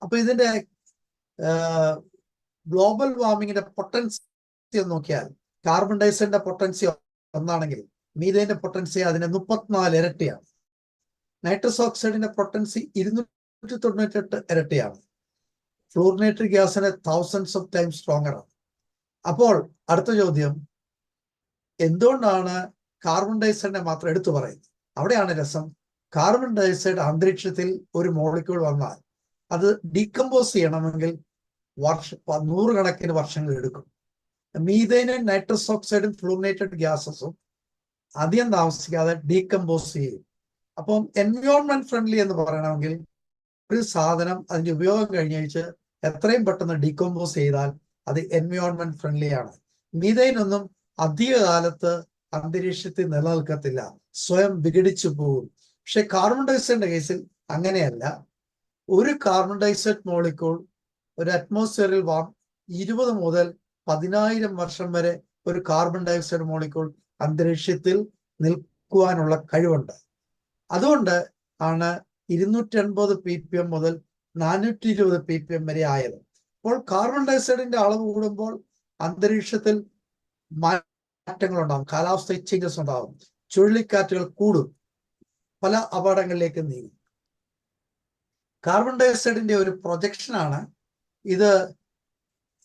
അപ്പൊ ഇതിന്റെ ഗ്ലോബൽ വാർമിങ്ങിന്റെ പൊട്ടൻസി നോക്കിയാൽ കാർബൺ ഡയോക്സൈഡിന്റെ പൊട്ടൻസി ഒന്നാണെങ്കിൽ മീഥേന്റെ പൊട്ടൻസി അതിന്റെ 34 ഇരട്ടിയാണ്. നൈട്രസ് ഓക്സൈഡിന്റെ പൊട്ടൻസി 298 ഇരട്ടിയാണ്. ഫ്ലൂറിനേറ്റഡ് ഗ്യാസിന് thousands of times സ്ട്രോങ്ങർ ആണ്. അപ്പോൾ അടുത്ത ചോദ്യം, എന്തുകൊണ്ടാണ് കാർബൺ ഡയോക്സൈഡിനെ മാത്രം എടുത്തു പറയുന്നത്? അവിടെയാണ് രസം. കാർബൺ ഡയോക്സൈഡ് അന്തരീക്ഷത്തിൽ ഒരു മോളിക്യൂൾ വന്നാൽ അത് ഡീകമ്പോസ് ചെയ്യണമെങ്കിൽ നൂറുകണക്കിന് വർഷങ്ങൾ എടുക്കും. മീഥേനും നൈട്രസ് ഓക്സൈഡും ഫ്ലൂറിനേറ്റഡ് ഗ്യാസസും അധികം താമസിക്കാതെ ഡീകമ്പോസ് ചെയ്യും. അപ്പം എൻവയോൺമെന്റ് ഫ്രണ്ട്ലി എന്ന് പറയണമെങ്കിൽ ഒരു സാധനം അതിന്റെ ഉപയോഗം കഴിഞ്ഞ് എത്രയും പെട്ടെന്ന് ഡീകമ്പോസ് ചെയ്താൽ അത് എൻവയോൺമെന്റ് ഫ്രണ്ട്ലി ആണ്. മീഥേൻ ഒന്നും അധിക കാലത്ത് അന്തരീക്ഷത്തിൽ നിലനിൽക്കത്തില്ല, സ്വയം വിഘടിച്ചു പോകും. പക്ഷെ കാർബൺ ഡയോക്സൈഡിന്റെ കേസിൽ അങ്ങനെയല്ല. ഒരു കാർബൺ ഡയോക്സൈഡ് മോളിക്യൂൾ ഒരു അറ്റ്മോസ്ഫിയറിൽ 20 മുതൽ 10,000 വർഷം വരെ ഒരു കാർബൺ ഡയോക്സൈഡ് മോളിക്യൂൾ അന്തരീക്ഷത്തിൽ നിൽക്കുവാനുള്ള കഴിവുണ്ട്. അതുകൊണ്ട് ആണ് 280 ppm മുതൽ 420 ppm വരെ ആയത്. അപ്പോൾ കാർബൺ ഡയോക്സൈഡിന്റെ അളവ് കൂടുമ്പോൾ അന്തരീക്ഷത്തിൽ മാറ്റങ്ങൾ ഉണ്ടാകും, കാലാവസ്ഥ ചേഞ്ചസ് ഉണ്ടാകും, ചുഴലിക്കാറ്റുകൾ കൂടും, പല അപകടങ്ങളിലേക്ക് നീങ്ങും. കാർബൺ ഡയോക്സൈഡിന്റെ ഒരു പ്രൊജക്ഷനാണ് ഇത്,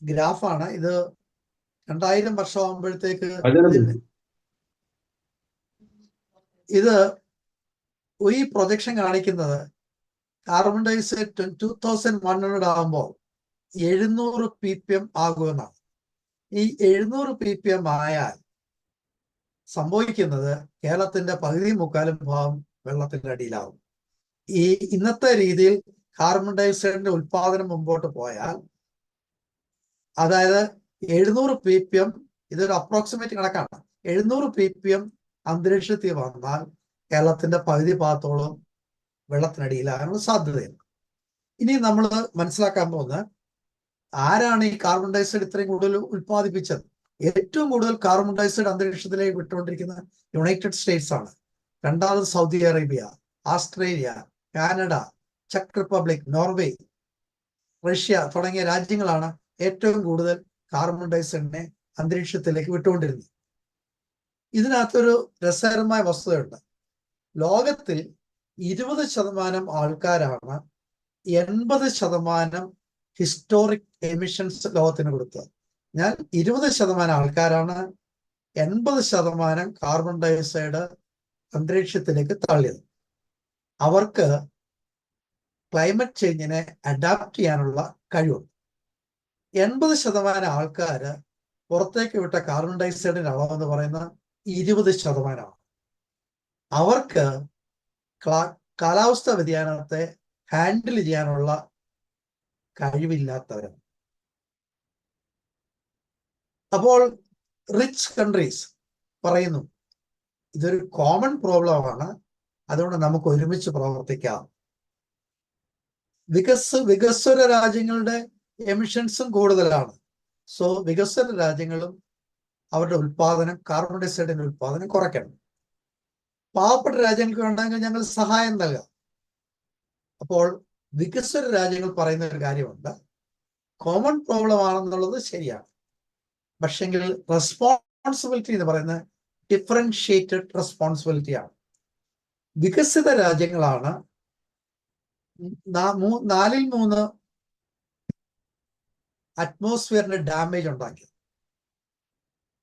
ഗ്രാഫാണ് ഇത്. 2000 വർഷം ആകുമ്പോഴത്തേക്ക് ഇത് ഈ പ്രൊജക്ഷൻ കാണിക്കുന്നത് കാർബൺ ഡയോക്സൈഡ് 2100 ആകുമ്പോൾ 700 ppm ആകുമെന്നാണ്. ഈ 700 ppm ആയാൽ സംഭവിക്കുന്നത് കേരളത്തിന്റെ പകുതി മുക്കാലും ഭാഗം വെള്ളത്തിന്റെ അടിയിലാവും. ഈ ഇന്നത്തെ രീതിയിൽ കാർബൺ ഡയോക്സൈഡിന്റെ ഉൽപാദനം മുമ്പോട്ട് പോയാൽ, അതായത് 700 ppm, ഇതൊരു അപ്രോക്സിമേറ്റ് കണക്കാണ്, 700 ppm അന്തരീക്ഷത്തിൽ വന്നാൽ കേരളത്തിന്റെ പകുതി ഭാഗത്തോളം വെള്ളത്തിനടിയിലാകാനുള്ള സാധ്യതയുണ്ട്. ഇനി നമ്മൾ മനസ്സിലാക്കാൻ പോകുന്നത്, ആരാണ് ഈ കാർബൺ ഡയോക്സൈഡ് ഇത്രയും കൂടുതൽ ഉൽപ്പാദിപ്പിച്ചത്? ഏറ്റവും കൂടുതൽ കാർബൺ ഡയോക്സൈഡ് അന്തരീക്ഷത്തിലേക്ക് വിട്ടുകൊണ്ടിരിക്കുന്നത് യുണൈറ്റഡ് സ്റ്റേറ്റ്സ് ആണ്. രണ്ടാമത് Saudi Arabia, Australia, Canada, check republic, Norway, Russia തുടങ്ങിയ രാജ്യങ്ങളാണ് ഏറ്റവും കൂടുതൽ കാർബൺ ഡയോക്സൈഡിനെ അന്തരീക്ഷത്തിലേക്ക് വിട്ടുകൊണ്ടിരുന്നത്. ഇതിനകത്തൊരു രസകരമായ വസ്തുതയുണ്ട്. ലോകത്തിൽ 20% ആൾക്കാരാണ് 80% ഹിസ്റ്റോറിക് എമിഷൻസ് ലോകത്തിന് കൊടുത്തത്. ഞാൻ 20% ആൾക്കാരാണ് 80% കാർബൺ ഡയോക്സൈഡ് അന്തരീക്ഷത്തിലേക്ക് തള്ളിയത്. അവർക്ക് ക്ലൈമറ്റ് ചേഞ്ചിനെ അഡാപ്റ്റ് ചെയ്യാനുള്ള കഴിവുണ്ട്. 80% ആൾക്കാര് പുറത്തേക്ക് വിട്ട കാർബൺ ഡയോക്സൈഡിന്റെ അളവെന്ന് പറയുന്നത് 20%. അവർക്ക് കാലാവസ്ഥാ വ്യതിയാനത്തെ ഹാൻഡിൽ ചെയ്യാനുള്ള കഴിവില്ലാത്തവരാണ്. അപ്പോൾ റിച്ച് കൺട്രീസ് പറയുന്നു ഇതൊരു കോമൺ പ്രോബ്ലമാണ്, അതുകൊണ്ട് നമുക്ക് ഒരുമിച്ച് പ്രവർത്തിക്കാം. വികസ്വര രാജ്യങ്ങളുടെ എമിഷൻസും കൂടുതലാണ്. സോ വികസ്വര രാജ്യങ്ങളും അവരുടെ ഉൽപാദനം, കാർബൺ ഡയോക്സൈഡിന്റെ ഉൽപാദനം കുറയ്ക്കണം. പാവപ്പെട്ട രാജ്യങ്ങൾക്ക് വേണമെങ്കിൽ ഞങ്ങൾ സഹായം നൽകാം. അപ്പോൾ വികസ്വര രാജ്യങ്ങൾ പറയുന്ന ഒരു കാര്യമുണ്ട്, കോമൺ പ്രോബ്ലം ആണെന്നുള്ളത് ശരിയാണ്, പക്ഷെങ്കിൽ റെസ്പോൺസിബിലിറ്റി എന്ന് പറയുന്നത് ഡിഫറൻഷിയേറ്റഡ് റെസ്പോൺസിബിലിറ്റി ആണ്. വികസിത രാജ്യങ്ങളാണ് 3/4 അറ്റ്മോസ്ഫിയറിന് ഡാമേജ് ഉണ്ടാക്കിയത്.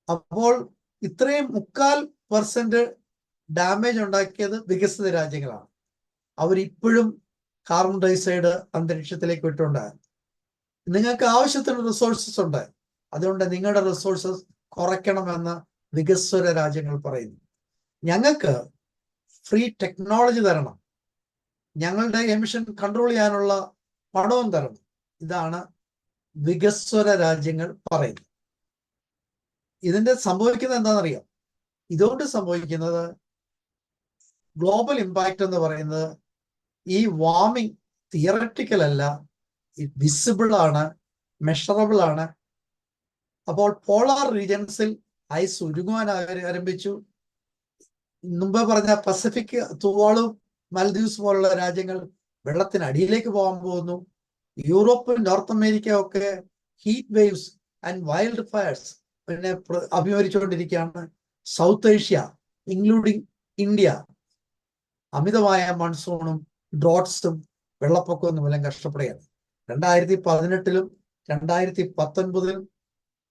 അപ്പോൾ ഇത്രയും 3/4% ഡാമേജ് ഉണ്ടാക്കിയത് വികസിത രാജ്യങ്ങളാണ്. അവരിപ്പോഴും കാർബൺ ഡയോക്സൈഡ് അന്തരീക്ഷത്തിലേക്ക് വിട്ടുണ്ടായിരുന്നു. നിങ്ങൾക്ക് ആവശ്യത്തിന് റിസോഴ്സസ് ഉണ്ട്, അതുകൊണ്ട് നിങ്ങളുടെ റിസോഴ്സസ് കുറയ്ക്കണമെന്ന് വികസ്വര രാജ്യങ്ങൾ പറയുന്നു. ഞങ്ങൾക്ക് ഫ്രീ ടെക്നോളജി തരണം, ഞങ്ങളുടെ എമിഷൻ കൺട്രോൾ ചെയ്യാനുള്ള പണവും തരണം. ഇതാണ് വികസ്വര രാജ്യങ്ങൾ പറയുന്നത്. ഇതിന്റെ സംഭവിക്കുന്നത് എന്താണെന്നറിയാം? ഇതുകൊണ്ട് സംഭവിക്കുന്നത് ഗ്ലോബൽ ഇമ്പാക്റ്റ് എന്ന് പറയുന്നത് ഈ വാർമിംഗ് തിയററ്റിക്കൽ അല്ല, വിസിബിൾ ആണ്, മെഷറബിൾ ആണ്. അപ്പോൾ പോളാർ റീജൻസിൽ ഐസ് ഉരുകുവാൻ ആരംഭിച്ചു. മുമ്പ് പറഞ്ഞ പസഫിക് തുവാളും മാൽദീവ്സ് പോലുള്ള രാജ്യങ്ങൾ വെള്ളത്തിനടിയിലേക്ക് പോകാൻ പോകുന്നു. യൂറോപ്പ്, നോർത്ത് അമേരിക്ക ഒക്കെ heat waves and wild fires പിന്നെ അഭിമുഖീകരിച്ചുകൊണ്ടിരിക്കുകയാണ്. സൗത്ത് ഏഷ്യ ഇൻക്ലൂഡിങ് ഇന്ത്യ അമിതമായ മൺസൂണും ഡ്രോട്ട്സും വെള്ളപ്പൊക്കവും മൂലം കഷ്ടപ്പെടുകയാണ്. 2018-ലും 2019-ലും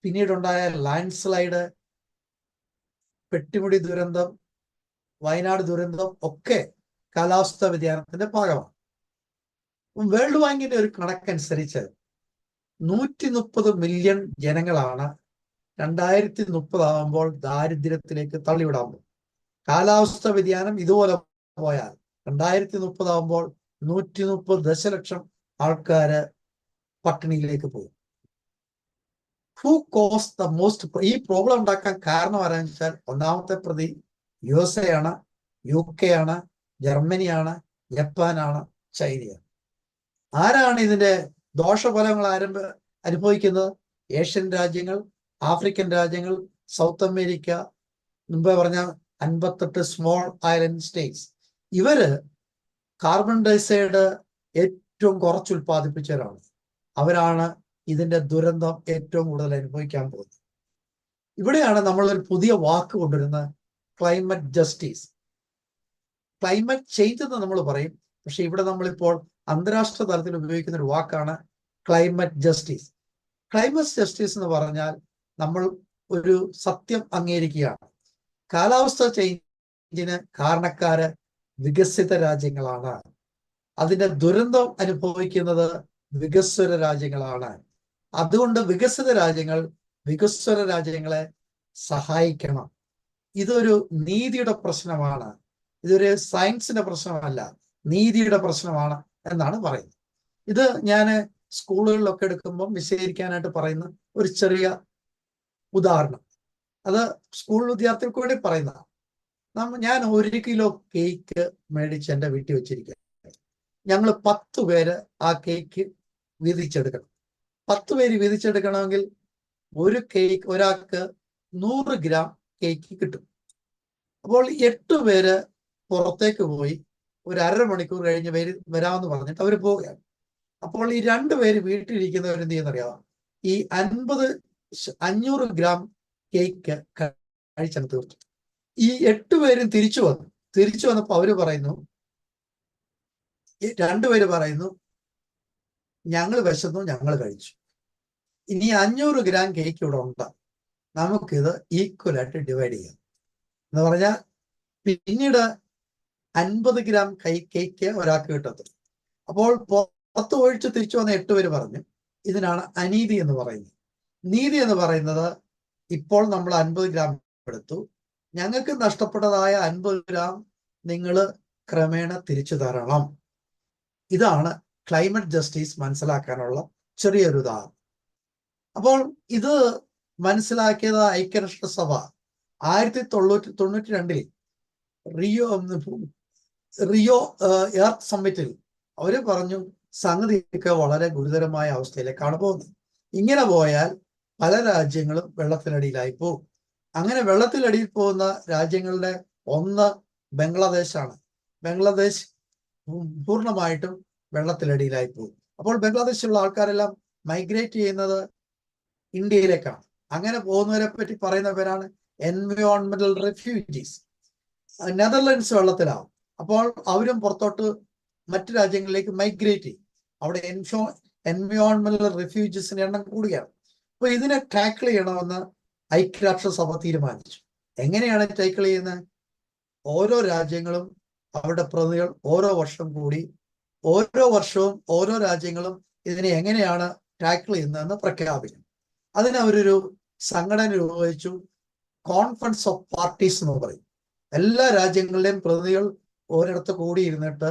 പിന്നീടുണ്ടായ ലാൻഡ് സ്ലൈഡ്, പെട്ടിമുടി ദുരന്തം, വയനാട് ദുരന്തം ഒക്കെ കാലാവസ്ഥാ വ്യതിയാനത്തിന്റെ ഭാഗമാണ്. വേൾഡ് ബാങ്കിന്റെ ഒരു കണക്കനുസരിച്ച് 130 മില്യൺ ജനങ്ങളാണ് 2030 ആകുമ്പോൾ ദാരിദ്ര്യത്തിലേക്ക് തള്ളിവിടാൻ പോകും. കാലാവസ്ഥാ വ്യതിയാനം ഇതുപോലെ പോയാൽ 2030 ആകുമ്പോൾ 130 ദശലക്ഷം ആൾക്കാര് പട്ടിണിയിലേക്ക് പോകും. Who cause the most? ഈ പ്രോബ്ലം ഉണ്ടാക്കാൻ കാരണം ആരാന്ന് വെച്ചാൽ ഒന്നാമത്തെ പ്രതി USA ആണ്, UK ആണ്, ജർമ്മനിയാണ്, ജപ്പാനാണ്, ചൈനയാണ്. ആരാണ് ഇതിന്റെ ദോഷഫലങ്ങൾ അനുഭവിക്കുന്നത്? ഏഷ്യൻ രാജ്യങ്ങൾ, ആഫ്രിക്കൻ രാജ്യങ്ങൾ, സൗത്ത് അമേരിക്ക, മുമ്പേ പറഞ്ഞ 58 സ്മോൾ ഐലൻഡ് സ്റ്റേറ്റ്സ്. ഇവര് കാർബൺ ഡയോക്സൈഡ് ഏറ്റവും കുറച്ച് ഉൽപ്പാദിപ്പിച്ചവരാണ്. അവരാണ് ഇതിന്റെ ദുരന്തം ഏറ്റവും കൂടുതൽ അനുഭവിക്കാൻ പോകുന്നത്. ഇവിടെയാണ് നമ്മൾ ഒരു പുതിയ വാക്ക് കൊണ്ടുവരുന്നത്, ക്ലൈമറ്റ് ജസ്റ്റിസ്. ക്ലൈമറ്റ് ചേഞ്ച് എന്ന് നമ്മൾ പറയും, പക്ഷെ ഇവിടെ നമ്മളിപ്പോൾ അന്താരാഷ്ട്ര തലത്തിൽ ഉപയോഗിക്കുന്ന ഒരു വാക്കാണ് ക്ലൈമറ്റ് ജസ്റ്റിസ്. ക്ലൈമറ്റ് ജസ്റ്റിസ് എന്ന് പറഞ്ഞാൽ നമ്മൾ ഒരു സത്യം അംഗീകരിക്കുകയാണ്. കാലാവസ്ഥ ചേഞ്ചിന് കാരണക്കാര് വികസിത രാജ്യങ്ങളാണ്. അതിന്റെ ദുരന്തം അനുഭവിക്കുന്നത് വികസ്വര രാജ്യങ്ങളാണ്. അതുകൊണ്ട് വികസിത രാജ്യങ്ങൾ വികസ്വര രാജ്യങ്ങളെ സഹായിക്കണം. ഇതൊരു നീതിയുടെ പ്രശ്നമാണ്, ഇതൊരു സയൻസിന്റെ പ്രശ്നമല്ല, നീതിയുടെ പ്രശ്നമാണ് എന്നാണ് പറയുന്നത്. ഇത് ഞാൻ സ്കൂളുകളിലൊക്കെ എടുക്കുമ്പോൾ വിശദീകരിക്കാനായിട്ട് പറയുന്ന ഒരു ചെറിയ ഉദാഹരണം. അത് സ്കൂൾ വിദ്യാർത്ഥികൾക്ക് വേണ്ടി പറയുന്നതാണ്. ഞാൻ 1 കിലോ കേക്ക് മേടിച്ച് എൻ്റെ വീട്ടിൽ വെച്ചിരിക്കുക. ഞങ്ങൾ 10 പേര് ആ കേക്ക് വീതിച്ചെടുക്കണം. 10 പേര് വീതിച്ചെടുക്കണമെങ്കിൽ ഒരാൾക്ക് 100 ഗ്രാം കേക്ക് കിട്ടും. അപ്പോൾ 8 പേര് പുറത്തേക്ക് പോയി ഒരു 1/2 മണിക്കൂർ കഴിഞ്ഞ് വരാമെന്ന് പറഞ്ഞിട്ട് അവർ പോവുകയാണ്. അപ്പോൾ ഈ 2 പേര് വീട്ടിലിരിക്കുന്നവർ എന്ത് ചെയ്യുന്നറിയാം? ഈ 500 ഗ്രാം കേക്ക് കഴിച്ചങ്ങ് തീർത്തു. ഈ 8 പേരും തിരിച്ചു വന്നപ്പോൾ അവര് പറയുന്നു, 2 പേര് പറയുന്നു, ഞങ്ങൾ വിശന്നു, ഞങ്ങൾ കഴിച്ചു, ഇനി 500 ഗ്രാം കേക്ക് ഇവിടെ ഉണ്ട്, നമുക്കിത് ഈക്വലായിട്ട് ഡിവൈഡ് ചെയ്യാം എന്ന് പറഞ്ഞാൽ പിന്നീട് 50 ഗ്രാം കേക്ക് ഒരാൾക്ക് കിട്ടത്തുള്ളൂ. അപ്പോൾ പുറത്ത് ഒഴിച്ച് തിരിച്ചു വന്ന 8 പേര് പറഞ്ഞു, ഇതിനാണ് അനീതി എന്ന് പറയുന്നത്. നീതി എന്ന് പറയുന്നത്, ഇപ്പോൾ നമ്മൾ 50 ഗ്രാം എടുത്തു, ഞങ്ങൾക്ക് നഷ്ടപ്പെട്ടതായ 50 ഗ്രാം നിങ്ങൾ ക്രമേണ തിരിച്ചു തരണം. ഇതാണ് ക്ലൈമറ്റ് ജസ്റ്റിസ് മനസ്സിലാക്കാനുള്ള ചെറിയൊരു ഉദാഹരണം. അപ്പോൾ ഇത് മനസ്സിലാക്കിയത് ഐക്യരാഷ്ട്രസഭ 1992 റിയോ എർത്ത് സമ്മിറ്റിൽ അവര് പറഞ്ഞു സംഗതിയൊക്കെ വളരെ ഗുരുതരമായ അവസ്ഥയിലേക്കാണ് പോകുന്നത്. ഇങ്ങനെ പോയാൽ പല രാജ്യങ്ങളും വെള്ളത്തിനടിയിലായി പോകും. അങ്ങനെ വെള്ളത്തിനടിയിൽ പോകുന്ന രാജ്യങ്ങളുടെ ഒന്ന് ബംഗ്ലാദേശാണ്. ബംഗ്ലാദേശ് പൂർണ്ണമായിട്ടും വെള്ളത്തിനടിയിലായി പോകും. അപ്പോൾ ബംഗ്ലാദേശിലുള്ള ആൾക്കാരെല്ലാം മൈഗ്രേറ്റ് ചെയ്യുന്നത് ഇന്ത്യയിലേക്കാണ്. അങ്ങനെ പോകുന്നവരെ പറ്റി പറയുന്ന പേരാണ് എൻവയോൺമെന്റൽ റെഫ്യൂജീസ്. നെതർലൻഡ്സ് വെള്ളത്തിലാവും. അപ്പോൾ അവരും പുറത്തോട്ട് മറ്റു രാജ്യങ്ങളിലേക്ക് മൈഗ്രേറ്റ് ചെയ്യും. അവിടെ എൻവയോൺമെന്റൽ റെഫ്യൂജീസിന്റെ എണ്ണം കൂടുകയാണ്. അപ്പൊ ഇതിനെ ടാക്കിൾ ചെയ്യണമെന്ന് ഐക്യരാഷ്ട്രസഭ തീരുമാനിച്ചു. എങ്ങനെയാണ് ടാക്കിൾ ചെയ്യുന്നത്? ഓരോ രാജ്യങ്ങളും അവരുടെ പ്രതിനിധികൾ ഓരോ വർഷം കൂടി ഓരോ വർഷവും ഓരോ രാജ്യങ്ങളും ഇതിനെ എങ്ങനെയാണ് ടാക്കിൾ ചെയ്യുന്നതെന്ന് പ്രഖ്യാപിക്കും. അതിന് അവരൊരു സംഘടന രൂപീകരിച്ചു. കോൺഫറൻസ് ഓഫ് പാർട്ടീസ് എന്ന് പറയും. എല്ലാ രാജ്യങ്ങളുടെയും പ്രതിനിധികൾ ഒരിടത്ത് കൂടിയിരുന്നിട്ട്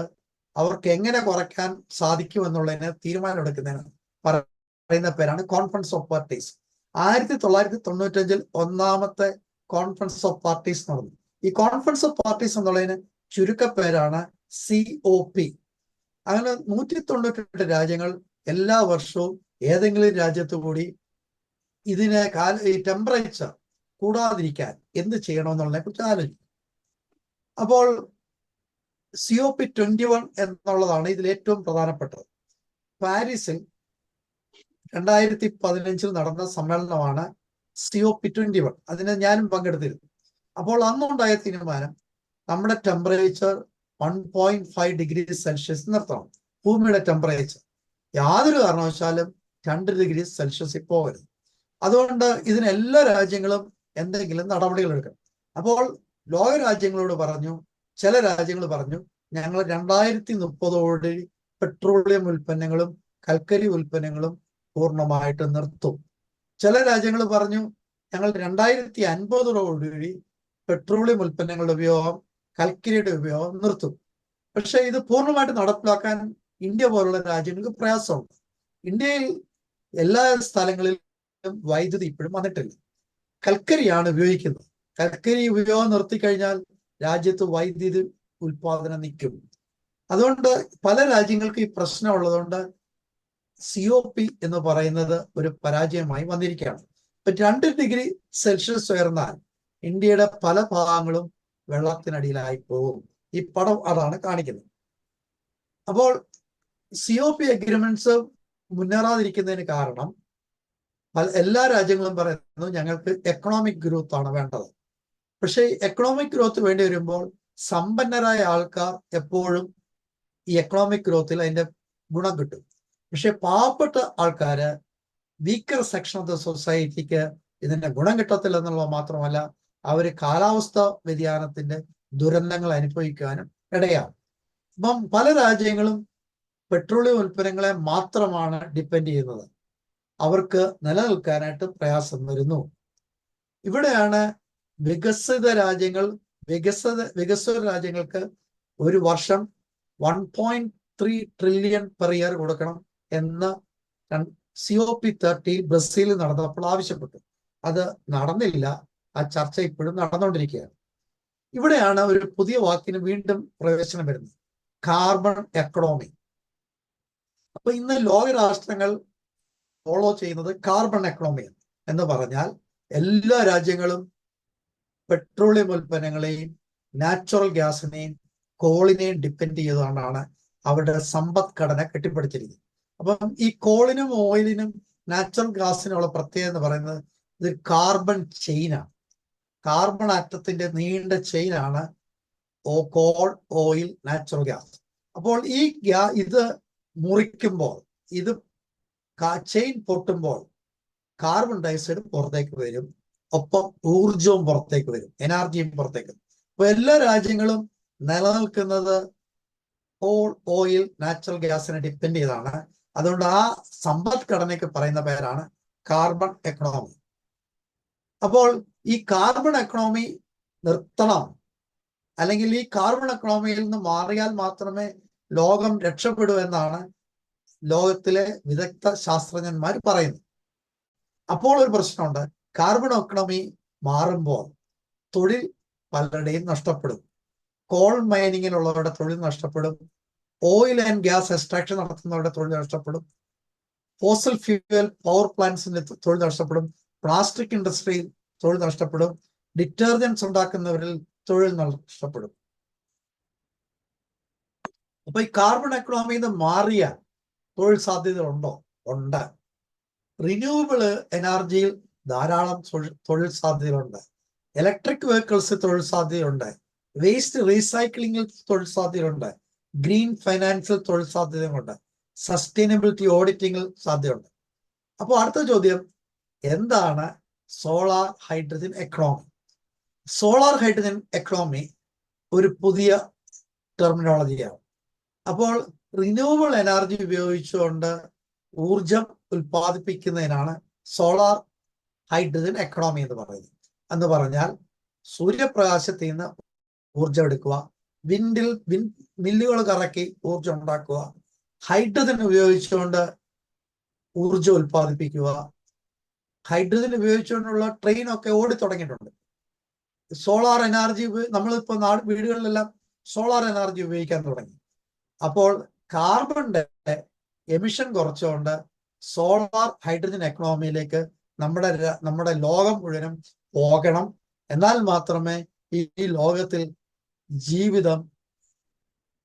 അവർക്ക് എങ്ങനെ കുറയ്ക്കാൻ സാധിക്കുമെന്നുള്ളതിന് തീരുമാനമെടുക്കുന്നതിന് പറയുന്ന പേരാണ് കോൺഫറൻസ് ഓഫ് പാർട്ടീസ്. 1995 ഒന്നാമത്തെ കോൺഫറൻസ് ഓഫ് പാർട്ടീസ് നടന്നു. ഈ കോൺഫറൻസ് ഓഫ് പാർട്ടീസ് എന്നുള്ളതിന് ചുരുക്കപ്പേരാണ് COP. അങ്ങനെ 198 രാജ്യങ്ങൾ എല്ലാ വർഷവും ഏതെങ്കിലും രാജ്യത്തു കൂടി ഇതിനെ ഈ ടെമ്പറേച്ചർ കൂടാതിരിക്കാൻ എന്ത് ചെയ്യണമെന്നുള്ളതിനെ കുറിച്ച് ആലോചിക്കും. അപ്പോൾ COP21 എന്നുള്ളതാണ് ഇതിൽ ഏറ്റവും പ്രധാനപ്പെട്ടത്. പാരീസിൽ 2015 നടന്ന സമ്മേളനമാണ് COP21. അതിന് ഞാനും പങ്കെടുത്തിരുന്നു. അപ്പോൾ അന്നുണ്ടായ തീരുമാനം നമ്മുടെ ടെമ്പറേച്ചർ 1.5 ഡിഗ്രി സെൽഷ്യസ് നിർത്തണം. ഭൂമിയുടെ ടെമ്പറേച്ചർ യാതൊരു കാരണവശാലും 2 ഡിഗ്രി സെൽഷ്യസിൽ പോകരുത്. അതുകൊണ്ട് ഇതിന് എല്ലാ രാജ്യങ്ങളും എന്തെങ്കിലും നടപടികൾ എടുക്കണം. അപ്പോൾ ലോക രാജ്യങ്ങളോട് പറഞ്ഞു, ചില രാജ്യങ്ങൾ പറഞ്ഞു ഞങ്ങൾ 2030 പെട്രോളിയം ഉൽപ്പന്നങ്ങളും കൽക്കരി ഉൽപ്പന്നങ്ങളും പൂർണ്ണമായിട്ട് നിർത്തും. ചില രാജ്യങ്ങൾ പറഞ്ഞു ഞങ്ങൾ 2050 പെട്രോളിയം ഉൽപ്പന്നങ്ങളുടെ ഉപയോഗം കൽക്കരിയുടെ ഉപയോഗം നിർത്തും. പക്ഷെ ഇത് പൂർണ്ണമായിട്ട് നടപ്പിലാക്കാൻ ഇന്ത്യ പോലുള്ള രാജ്യങ്ങൾക്ക് പ്രയാസമുണ്ട്. ഇന്ത്യയിൽ എല്ലാ സ്ഥലങ്ങളിലും വൈദ്യുതി ഇപ്പോഴും വന്നിട്ടില്ല. കൽക്കരിയാണ് ഉപയോഗിക്കുന്നത്. കൽക്കരി ഉപയോഗം നിർത്തിക്കഴിഞ്ഞാൽ രാജ്യത്ത് വൈദ്യുതി ഉൽപാദനം നിൽക്കും. അതുകൊണ്ട് പല രാജ്യങ്ങൾക്ക് ഈ പ്രശ്നം ഉള്ളതുകൊണ്ട് COP എന്ന് പറയുന്നത് ഒരു പരാജയമായി വന്നിരിക്കുകയാണ്. ഇപ്പൊ 2 ഡിഗ്രി സെൽഷ്യസ് ഉയർന്നാൽ ഇന്ത്യയുടെ പല ഭാഗങ്ങളും വെള്ളത്തിനടിയിലായി പോകും. ഈ പടം അതാണ് കാണിക്കുന്നത്. അപ്പോൾ COP അഗ്രിമെന്റ്സ് മുന്നേറാതിരിക്കുന്നതിന് കാരണം എല്ലാ രാജ്യങ്ങളും പറയുന്നു ഞങ്ങൾക്ക് എക്കണോമിക് ഗ്രോത്ത് ആണ് വേണ്ടത്. പക്ഷേ എക്കണോമിക് ഗ്രോത്ത് വേണ്ടി വരുമ്പോൾ സമ്പന്നരായ ആൾക്കാർ എപ്പോഴും ഈ എക്കണോമിക് ഗ്രോത്തിൽ അതിന്റെ ഗുണം കിട്ടും. പക്ഷെ പാവപ്പെട്ട ആൾക്കാര്, വീക്കർ സെക്ഷൻ ഓഫ് ദ സൊസൈറ്റിക്ക് ഇതിന്റെ ഗുണം കിട്ടത്തില്ല എന്നുള്ളത് മാത്രമല്ല, അവര് കാലാവസ്ഥ വ്യതിയാനത്തിന്റെ ദുരന്തങ്ങൾ അനുഭവിക്കാനും ഇടയാകും. അപ്പം പല രാജ്യങ്ങളും പെട്രോളിയം ഉൽപ്പന്നങ്ങളെ മാത്രമാണ് ഡിപ്പെൻഡ് ചെയ്യുന്നത്. അവർക്ക് നിലനിൽക്കാനായിട്ട് പ്രയാസം വരുന്നു. ഇവിടെയാണ് വികസിത രാജ്യങ്ങൾക്ക് ഒരു വർഷം 1.3 ട്രില്യൺ പെർ ഇയർ കൊടുക്കണം എന്ന് COP30 ബ്രസീലിൽ നടന്നപ്പോൾ ആവശ്യപ്പെട്ടു. അത് നടന്നില്ല. ആ ചർച്ച ഇപ്പോഴും നടന്നുകൊണ്ടിരിക്കുകയാണ്. ഇവിടെയാണ് ഒരു പുതിയ വാക്കിന് വീണ്ടും പ്രവേശനം വരുന്നത്, കാർബൺ എക്കണോമി. അപ്പൊ ഇന്ന് ലോകരാഷ്ട്രങ്ങൾ ഫോളോ ചെയ്യുന്നത് കാർബൺ എക്കണോമി എന്ന് പറഞ്ഞാൽ എല്ലാ രാജ്യങ്ങളും പെട്രോളിയം ഉൽപ്പന്നങ്ങളെയും നാച്ചുറൽ ഗ്യാസിനെയും കോളിനെയും ഡിപ്പെൻഡ് ചെയ്തുകൊണ്ടാണ് അവരുടെ സമ്പദ്ഘടന കെട്ടിപ്പടുത്തിരിക്കുന്നത്. അപ്പം ഈ കോളിനും ഓയിലിനും നാച്ചുറൽ ഗ്യാസിനുള്ള പ്രത്യേകത എന്ന് പറയുന്നത് ഇത് കാർബൺ ചെയിനാണ്. കാർബൺ ആറ്റത്തിന്റെ നീണ്ട ചെയിനാണ് കോൾ, ഓയിൽ, നാച്ചുറൽ ഗ്യാസ്. അപ്പോൾ ഇത് മുറിക്കുമ്പോൾ, ഇത് ചെയിൻ പൊട്ടുമ്പോൾ കാർബൺ ഡയോക്സൈഡ് പുറത്തേക്ക് വരും, ഒപ്പം ഊർജവും പുറത്തേക്ക് വരും, എനർജിയും പുറത്തേക്ക് വരും. അപ്പൊ എല്ലാ രാജ്യങ്ങളും നിലനിൽക്കുന്നത് കോൾ, ഓയിൽ, നാച്ചുറൽ ഗ്യാസിനെ ഡിപ്പെൻഡ് ചെയ്താണ്. അതുകൊണ്ട് ആ സമ്പദ്ഘടനയ്ക്ക് പറയുന്ന പേരാണ് കാർബൺ എക്കണോമി. അപ്പോൾ ഈ കാർബൺ എക്കണോമി നിർത്തണം, അല്ലെങ്കിൽ ഈ കാർബൺ എക്കണോമിയിൽ നിന്ന് മാറിയാൽ മാത്രമേ ലോകം രക്ഷപ്പെടൂ എന്നാണ് ലോകത്തിലെ വിദഗ്ധ ശാസ്ത്രജ്ഞന്മാർ പറയുന്നത്. അപ്പോൾ ഒരു പ്രശ്നമുണ്ട്, കാർബൺ എക്കണോമി മാറുമ്പോൾ തൊഴിൽ പലരുടെയും നഷ്ടപ്പെടും. കോൾ മൈനിങ്ങിലുള്ളവരുടെ തൊഴിൽ നഷ്ടപ്പെടും. ഓയിൽ ആൻഡ് ഗ്യാസ് എക്സ്ട്രാക്ഷൻ നടത്തുന്നവരുടെ തൊഴിൽ നഷ്ടപ്പെടും. ഫോസൽ ഫ്യൂവൽ പവർ പ്ലാന്റ്സിന്റെ തൊഴിൽ നഷ്ടപ്പെടും. പ്ലാസ്റ്റിക് ഇൻഡസ്ട്രിയിൽ തൊഴിൽ നഷ്ടപ്പെടും. ഡിറ്റർജൻസ് ഉണ്ടാക്കുന്നവരിൽ തൊഴിൽ നഷ്ടപ്പെടും. അപ്പൊ ഈ കാർബൺ എക്കണോമിയിൽ നിന്ന് മാറിയ തൊഴിൽ സാധ്യതകളുണ്ടോ? ഉണ്ട്. റിന്യൂവബിൾ എനർജിയിൽ ധാരാളം തൊഴിൽ സാധ്യതകളുണ്ട്. ഇലക്ട്രിക് വെഹിക്കിൾസ് തൊഴിൽ സാധ്യതയുണ്ട്. വേസ്റ്റ് റീസൈക്ലിംഗിൽ തൊഴിൽ സാധ്യതയുണ്ട്. ഗ്രീൻ ഫൈനാൻസിൽ തൊഴിൽ സാധ്യതകളുണ്ട്. സസ്റ്റൈനബിലിറ്റി ഓഡിറ്റിംഗിൽ സാധ്യതയുണ്ട്. അപ്പോൾ അടുത്ത ചോദ്യം, എന്താണ് solar hydrogen economy? Solar hydrogen economy ഒരു പുതിയ ടെർമിനോളജിയാണ്. അപ്പോൾ റിന്യൂവബിൾ എനർജി ഉപയോഗിച്ചുകൊണ്ട് ഊർജം ഉൽപ്പാദിപ്പിക്കുന്നതിനാണ് സോളാർ ഹൈഡ്രജൻ എക്കണോമി എന്ന് പറയുന്നത്. എന്ന് പറഞ്ഞാൽ സൂര്യപ്രകാശത്തിൽ നിന്ന് ഊർജം എടുക്കുക, മില്ലുകൾ കറക്കി ഊർജം ഉണ്ടാക്കുക, ഹൈഡ്രജൻ ഉപയോഗിച്ചുകൊണ്ട് ഊർജം ഉൽപ്പാദിപ്പിക്കുക. ഹൈഡ്രജൻ ഉപയോഗിച്ചുകൊണ്ടുള്ള ട്രെയിനൊക്കെ ഓടി തുടങ്ങിയിട്ടുണ്ട്. സോളാർ എനർജി നമ്മളിപ്പോൾ വീടുകളിലെല്ലാം സോളാർ എനർജി ഉപയോഗിക്കാൻ തുടങ്ങി. അപ്പോൾ കാർബണിന്റെ എമിഷൻ കുറച്ചുകൊണ്ട് സോളാർ ഹൈഡ്രജൻ എക്കണോമിയിലേക്ക് നമ്മുടെ ലോകം മുഴുവനും പോകണം. എന്നാൽ മാത്രമേ ഈ ലോകത്തിൽ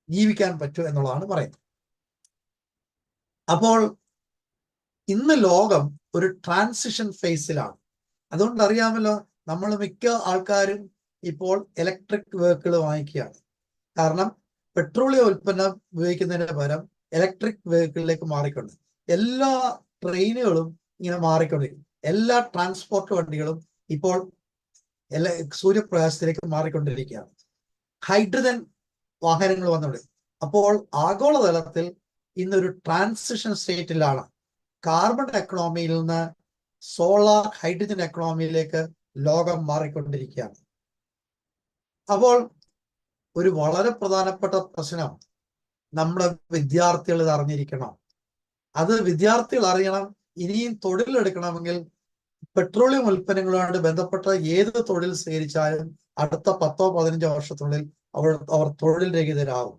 ജീവിക്കാൻ പറ്റൂ എന്നുള്ളതാണ് പറയുന്നത്. അപ്പോൾ ഇന്ന് ലോകം ഒരു ട്രാൻസിഷൻ ഫേസിലാണ്. അതുകൊണ്ട് അറിയാമല്ലോ, നമ്മൾ മിക്ക ആൾക്കാരും ഇപ്പോൾ ഇലക്ട്രിക് വെഹിക്കിൾ വാങ്ങിക്കുകയാണ്. കാരണം പെട്രോളിയം ഉൽപ്പന്നം ഉപയോഗിക്കുന്നതിന് പകരം ഇലക്ട്രിക് വെഹിക്കിളിലേക്ക് മാറിക്കൊണ്ട് എല്ലാ ട്രെയിനുകളും ഇങ്ങനെ മാറിക്കൊണ്ടിരിക്കും. എല്ലാ ട്രാൻസ്പോർട്ട് വണ്ടികളും ഇപ്പോൾ സൂര്യപ്രകാശത്തിലേക്ക് മാറിക്കൊണ്ടിരിക്കുകയാണ്. ഹൈഡ്രജൻ വാഹനങ്ങൾ വന്നുകൊണ്ട് അപ്പോൾ ആഗോളതലത്തിൽ ഇന്നൊരു ട്രാൻസിഷൻ സ്റ്റേറ്റിലാണ്. കാർബൺ എക്കണോമിയിൽ നിന്ന് സോളാർ ഹൈഡ്രജൻ എക്കണോമിയിലേക്ക് ലോകം മാറിക്കൊണ്ടിരിക്കുകയാണ്. അപ്പോൾ ഒരു വളരെ പ്രധാനപ്പെട്ട പ്രശ്നം നമ്മുടെ വിദ്യാർത്ഥികൾ ഇത് അറിഞ്ഞിരിക്കണം. അത് വിദ്യാർത്ഥികൾ അറിയണം. ഇനിയും തൊഴിലെടുക്കണമെങ്കിൽ പെട്രോളിയം ഉൽപ്പന്നങ്ങളുമായിട്ട് ബന്ധപ്പെട്ട ഏത് തൊഴിൽ സ്വീകരിച്ചാലും അടുത്ത 10-15 വർഷത്തിനുള്ളിൽ അവർ തൊഴിൽ രഹിതരാകും.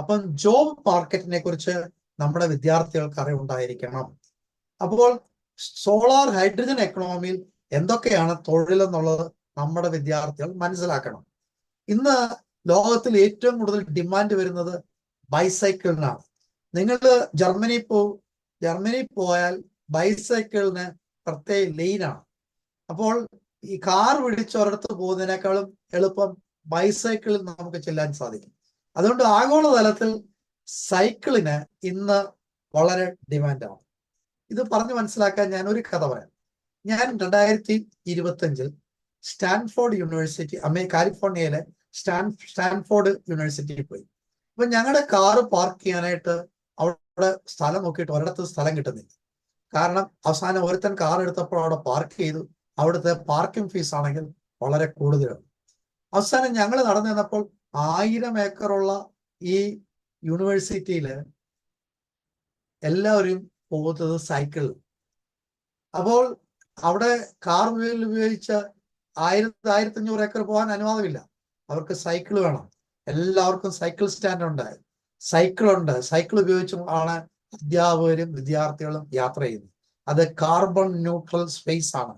അപ്പം ജോബ് മാർക്കറ്റിനെ കുറിച്ച് നമ്മുടെ വിദ്യാർത്ഥികൾക്ക് അറിവുണ്ടായിരിക്കണം. അപ്പോൾ സോളാർ ഹൈഡ്രജൻ എക്കണോമിയിൽ എന്തൊക്കെയാണ് തൊഴിലെന്നുള്ളത് നമ്മുടെ വിദ്യാർത്ഥികൾ മനസ്സിലാക്കണം. ഇന്ന് ലോകത്തിൽ ഏറ്റവും കൂടുതൽ ഡിമാൻഡ് വരുന്നത് ബൈസൈക്കിളിനാണ്. നിങ്ങൾ ജർമ്മനി പോയാൽ ബൈസൈക്കിളിന് പ്രത്യേക ലെയിനാണ്. അപ്പോൾ ഈ കാർ പിടിച്ച് ഒരിടത്ത് പോകുന്നതിനേക്കാളും എളുപ്പം ബൈസൈക്കിളിൽ നമുക്ക് ചെല്ലാൻ സാധിക്കും. അതുകൊണ്ട് ആഗോളതലത്തിൽ സൈക്കിളിന് ഇന്ന് വളരെ ഡിമാൻഡാണ്. ഇത് പറഞ്ഞു മനസ്സിലാക്കാൻ ഞാൻ ഒരു കഥ പറയാം. ഞാൻ 2025 സ്റ്റാൻഫോർഡ് യൂണിവേഴ്സിറ്റി, കാലിഫോർണിയയിലെ സ്റ്റാൻഫോർഡ് യൂണിവേഴ്സിറ്റിയിൽ പോയി. അപ്പൊ ഞങ്ങളുടെ കാറ് പാർക്ക് ചെയ്യാനായിട്ട് അവിടെ സ്ഥലം നോക്കിയിട്ട് ഒരിടത്ത് സ്ഥലം കിട്ടുന്നില്ല. കാരണം അവസാനം ഒരുത്തൻ കാർ എടുത്തപ്പോൾ അവിടെ പാർക്ക് ചെയ്തു. അവിടുത്തെ പാർക്കിംഗ് ഫീസ് ആണെങ്കിൽ വളരെ കൂടുതലാണ്. അവസാനം ഞങ്ങൾ നടന്നു ചെന്നപ്പോൾ 1000 ഏക്കറുള്ള ഈ യൂണിവേഴ്സിറ്റിയില് എല്ലാവരും പോകുന്നത് സൈക്കിളിൽ. അപ്പോൾ അവിടെ കാർ ഉപയോഗിച്ച് 1000-1500 ഏക്കർ പോകാൻ അനുവാദമില്ല. അവർക്ക് സൈക്കിൾ വേണം. എല്ലാവർക്കും സൈക്കിൾ സ്റ്റാൻഡ് ഉണ്ട്, സൈക്കിളുണ്ട്. സൈക്കിൾ ഉപയോഗിച്ചും ആണ് അധ്യാപകരും വിദ്യാർത്ഥികളും യാത്ര ചെയ്യുന്നത്. അത് കാർബൺ ന്യൂട്രൽ സ്പേസ് ആണ്.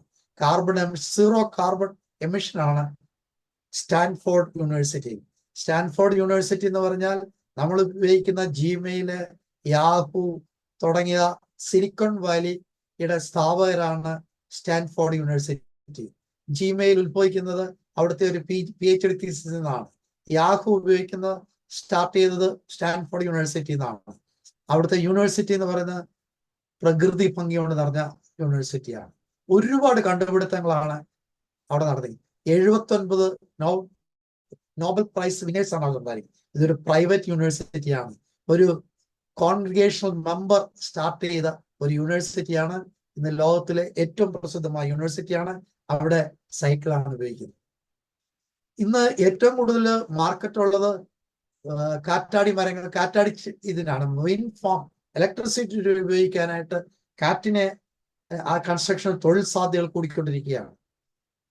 സീറോ കാർബൺ എമിഷൻ ആണ് സ്റ്റാൻഫോർഡ് യൂണിവേഴ്സിറ്റി. സ്റ്റാൻഫോർഡ് യൂണിവേഴ്സിറ്റി എന്ന് പറഞ്ഞാൽ നമ്മൾ ഉപയോഗിക്കുന്ന ജിമെയില്, യാഹു തുടങ്ങിയ സിലിക്കോൺ വാലിയുടെ സ്ഥാപകരാണ് സ്റ്റാൻഫോർഡ് യൂണിവേഴ്സിറ്റി. ജിമെയിൽ ഉത്ഭവിക്കുന്നത് അവിടുത്തെ ഒരു PhD തീസിസിൽ നിന്നാണ്. യാഹു സ്റ്റാർട്ട് ചെയ്തത് സ്റ്റാൻഫോർഡ് യൂണിവേഴ്സിറ്റി എന്നാണ്. അവിടുത്തെ യൂണിവേഴ്സിറ്റി എന്ന് പറയുന്നത് പ്രകൃതി ഭംഗി കൊണ്ട് നിറഞ്ഞ യൂണിവേഴ്സിറ്റിയാണ്. ഒരുപാട് കണ്ടുപിടുത്തങ്ങളാണ് അവിടെ നടന്നത്. 79 നോബൽ പ്രൈസ് വിന്നേഴ്സ് ആണ് അവിടെ ഉണ്ടായിരിക്കും. ഇതൊരു പ്രൈവറ്റ് യൂണിവേഴ്സിറ്റിയാണ്. ഒരു കോൺഗ്രിഗേഷണൽ മെമ്പർ സ്റ്റാർട്ട് ചെയ്ത ഒരു യൂണിവേഴ്സിറ്റിയാണ്. ഇന്ന് ലോകത്തിലെ ഏറ്റവും പ്രസിദ്ധമായ യൂണിവേഴ്സിറ്റിയാണ്. അവിടെ സൈക്കിളാണ് ഉപയോഗിക്കുന്നത്. ഇന്ന് ഏറ്റവും കൂടുതൽ മാർക്കറ്റ് ഉള്ളത് കാറ്റാടി മരങ്ങൾ, കാറ്റാടി ഇതിനാണ്. വിൻഡ് ഫാം, ഇലക്ട്രിസിറ്റി ഉപയോഗിക്കാനായിട്ട് കാറ്റിനെ ആ കൺസ്ട്രക്ഷൻ തൊഴിൽ സാധ്യതകൾ കൂടിക്കൊണ്ടിരിക്കുകയാണ്.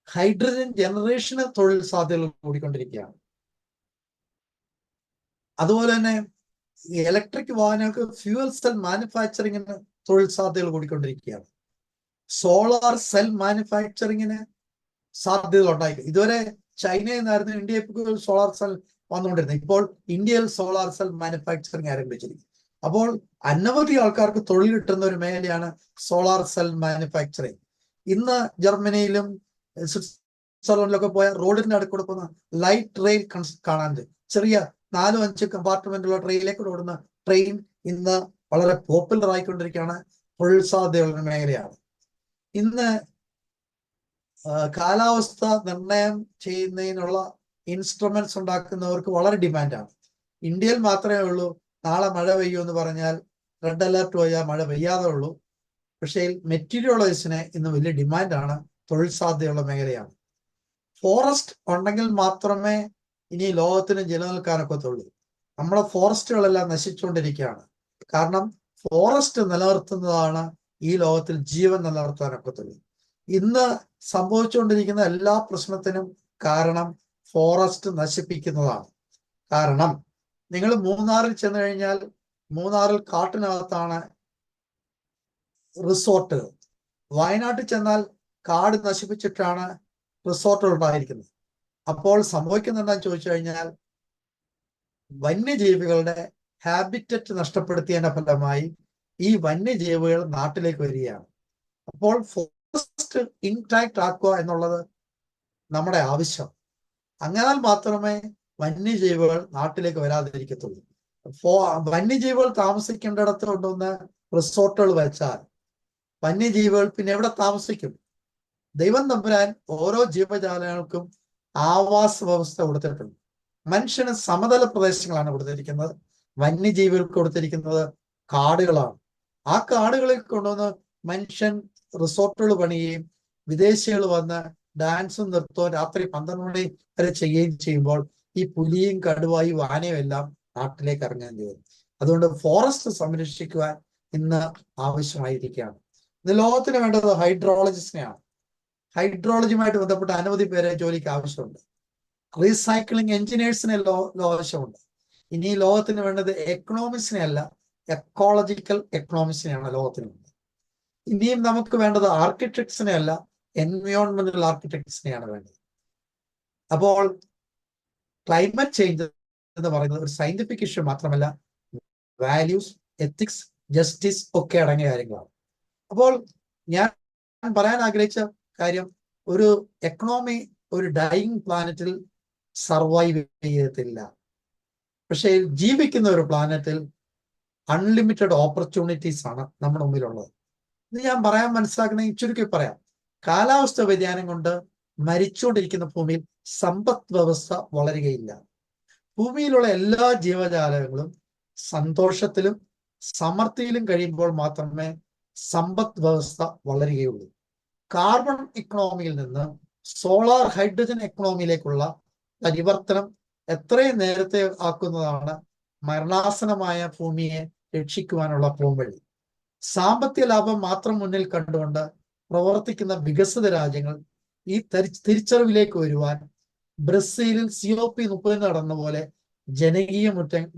ഹൈഡ്രജൻ ജനറേഷന് തൊഴിൽ സാധ്യതകൾ കൂടിക്കൊണ്ടിരിക്കുകയാണ്. അതുപോലെ തന്നെ ഇലക്ട്രിക് വാഹനങ്ങൾക്ക് ഫ്യൂവൽ സെൽ മാനുഫാക്ചറിങ്ങിന് തൊഴിൽ സാധ്യതകൾ കൂടിക്കൊണ്ടിരിക്കുകയാണ്. സോളാർ സെൽ മാനുഫാക്ചറിങ്ങിന് സാധ്യതകൾ ഉണ്ടായിരിക്കും. ഇതുവരെ ചൈനയിൽ നിന്നായിരുന്നു ഇന്ത്യയിൽ സോളാർ സെൽ വന്നുകൊണ്ടിരുന്നത്. ഇപ്പോൾ ഇന്ത്യയിൽ സോളാർ സെൽ മാനുഫാക്ചറിങ് ആരംഭിച്ചിരിക്കും. അപ്പോൾ അനവധി ആൾക്കാർക്ക് തൊഴിൽ കിട്ടുന്ന ഒരു മേഖലയാണ് സോളാർ സെൽ മാനുഫാക്ചറിങ്. ഇന്ന് ജർമ്മനിയിലും സ്വിറ്റ്സർലൻഡിലൊക്കെ പോയ റോഡിന്റെ അടുത്ത് കൊടുക്കുന്ന ലൈറ്റ് റെയിൽ കാണാൻ, ചെറിയ 4-5 കമ്പാർട്ട്മെന്റുള്ള ട്രെയിനിലേക്ക് ഓടുന്ന ട്രെയിൻ ഇന്ന് വളരെ പോപ്പുലർ ആയിക്കൊണ്ടിരിക്കുകയാണ്. തൊഴിൽ സാധ്യതയുള്ള മേഖലയാണ്. ഇന്ന് കാലാവസ്ഥ നിർണയം ചെയ്യുന്നതിനുള്ള ഇൻസ്ട്രുമെന്റ്സ് ഉണ്ടാക്കുന്നവർക്ക് വളരെ ഡിമാൻഡാണ്. ഇന്ത്യയിൽ മാത്രമേ ഉള്ളൂ നാളെ മഴ പെയ്യുമെന്ന് പറഞ്ഞാൽ റെഡ് അലർട്ട് പോയാൽ മഴ പെയ്യാതെ ഉള്ളൂ. പക്ഷേ മെറ്റീരിയോളജിസ്റ്റിന് ഇന്ന് വലിയ ഡിമാൻഡാണ്, തൊഴിൽ സാധ്യതയുള്ള മേഖലയാണ്. ഫോറസ്റ്റ് ഉണ്ടെങ്കിൽ മാത്രമേ ഇനി ലോകത്തിന് നിലനിൽക്കാനൊക്കത്തുള്ളൂ. നമ്മുടെ ഫോറസ്റ്റുകളെല്ലാം നശിച്ചുകൊണ്ടിരിക്കുകയാണ്. കാരണം ഫോറസ്റ്റ് നിലനിർത്തുന്നതാണ് ഈ ലോകത്തിൽ ജീവൻ നിലനിർത്താനൊക്കത്തുള്ളൂ. ഇന്ന് സംഭവിച്ചുകൊണ്ടിരിക്കുന്ന എല്ലാ പ്രശ്നത്തിനും കാരണം ഫോറസ്റ്റ് നശിപ്പിക്കുന്നതാണ്. കാരണം നിങ്ങൾ മൂന്നാറിൽ ചെന്ന് കഴിഞ്ഞാൽ മൂന്നാറിൽ കാട്ടിനകത്താണ് റിസോർട്ടുകൾ. വയനാട്ടിൽ ചെന്നാൽ കാട് നശിപ്പിച്ചിട്ടാണ് റിസോർട്ടുകൾ ഉണ്ടായിരിക്കുന്നത്. അപ്പോൾ സംഭവിക്കുന്ന എന്താണെന്ന് ചോദിച്ചു കഴിഞ്ഞാൽ വന്യജീവികളുടെ ഹാബിറ്ററ്റ് നഷ്ടപ്പെടുത്തിയതിന്റെ ഫലമായി ഈ വന്യജീവികൾ നാട്ടിലേക്ക് വരികയാണ്. അപ്പോൾ ഫോറസ്റ്റ് ഇൻടാക്ട് ആക്കുക എന്നുള്ളത് നമ്മുടെ ആവശ്യം. അങ്ങനെ മാത്രമേ വന്യജീവികൾ നാട്ടിലേക്ക് വരാതിരിക്കത്തുള്ളൂ. വന്യജീവികൾ താമസിക്കേണ്ടിടത്ത് കൊണ്ടുവന്ന് റിസോർട്ടുകൾ വെച്ചാൽ വന്യജീവികൾ പിന്നെ എവിടെ താമസിക്കും? ദൈവം തമ്പുരാൻ ഓരോ ജീവജാലങ്ങൾക്കും ആവാസ വ്യവസ്ഥ കൊടുത്തിട്ടുണ്ട്. മനുഷ്യന് സമതല പ്രദേശങ്ങളാണ് കൊടുത്തിരിക്കുന്നത്, വന്യജീവികൾക്ക് കൊടുത്തിരിക്കുന്നത് കാടുകളാണ്. ആ കാടുകളിൽ കൊണ്ടുവന്ന് മനുഷ്യൻ റിസോർട്ടുകൾ പണിയുകയും വിദേശികൾ വന്ന് ഡാൻസും നൃത്തവും രാത്രി 12 മണി വരെ ചെയ്യുകയും ചെയ്യുമ്പോൾ ഈ പുലിയും കടുവായും ആനയും എല്ലാം നാട്ടിലേക്ക് ഇറങ്ങാൻ ചെയ്യും. അതുകൊണ്ട് ഫോറസ്റ്റ് സംരക്ഷിക്കുവാൻ ഇന്ന് ആവശ്യമായിരിക്കുകയാണ്. ഇന്ന് ലോകത്തിന് വേണ്ടത് ഹൈഡ്രോളജിസ്റ്റിനെയാണ്. ഹൈഡ്രോളജിയുമായിട്ട് ബന്ധപ്പെട്ട അനവധി പേരെ ജോലിക്ക് ആവശ്യമുണ്ട്. റീസൈക്ലിംഗ് എഞ്ചിനീയേഴ്സിനെ ആവശ്യമുണ്ട്. ഇനി ലോകത്തിന് വേണ്ടത് എക്കണോമിക്സിനെ അല്ല, എക്കോളജിക്കൽ എക്കണോമിക്സിനെയാണ് ലോകത്തിന് വേണ്ടത്. ഇനിയും നമുക്ക് വേണ്ടത് ആർക്കിടെക്ട്സിനെ അല്ല, എൻവയോൺമെന്റൽ ആർക്കിടെക്ട്സിനെയാണ് വേണ്ടത്. അപ്പോൾ ക്ലൈമറ്റ് ചേഞ്ച് എന്ന് പറയുന്നത് ഒരു സയന്റിഫിക് ഇഷ്യൂ മാത്രമല്ല, വാല്യൂസ്, എത്തിക്സ്, ജസ്റ്റിസ് ഒക്കെ അടങ്ങിയ കാര്യങ്ങളാണ്. അപ്പോൾ ഞാൻ പറയാൻ ആഗ്രഹിച്ച കാര്യം, ഒരു എക്കണോമി ഒരു ഡൈയിങ് പ്ലാനറ്റിൽ സർവൈവ് ചെയ്യത്തില്ല. പക്ഷേ ജീവിക്കുന്ന ഒരു പ്ലാനറ്റിൽ അൺലിമിറ്റഡ് ഓപ്പർച്യൂണിറ്റീസ് ആണ് നമ്മുടെ മുമ്പിലുള്ളത്. ഇത് ഞാൻ പറയാൻ മനസ്സിലാക്കണമെങ്കിൽ ചുരുക്കി പറയാം. കാലാവസ്ഥ വ്യതിയാനം കൊണ്ട് മരിച്ചുകൊണ്ടിരിക്കുന്ന ഭൂമിയിൽ സമ്പദ് വ്യവസ്ഥ വളരുകയില്ല. ഭൂമിയിലുള്ള എല്ലാ ജീവജാലങ്ങളും സന്തോഷത്തിലും സമൃദ്ധിയിലും കഴിയുമ്പോൾ മാത്രമേ സമ്പദ് വ്യവസ്ഥ വളരുകയുള്ളൂ. കാർബൺ ഇക്കണോമിയിൽ നിന്ന് സോളാർ ഹൈഡ്രജൻ എക്കണോമിയിലേക്കുള്ള പരിവർത്തനം എത്രയും നേരത്തെ ആക്കുന്നതാണ് മരണാസന്നമായ ഭൂമിയെ രക്ഷിക്കുവാനുള്ള പോംവഴി. സാമ്പത്തിക ലാഭം മാത്രം മുന്നിൽ കണ്ടുകൊണ്ട് പ്രവർത്തിക്കുന്ന വികസിത രാജ്യങ്ങൾ ഈ തിരിച്ചറിവിലേക്ക് വരുവാൻ ബ്രസീലിൽ COP30 നടന്ന പോലെ ജനകീയ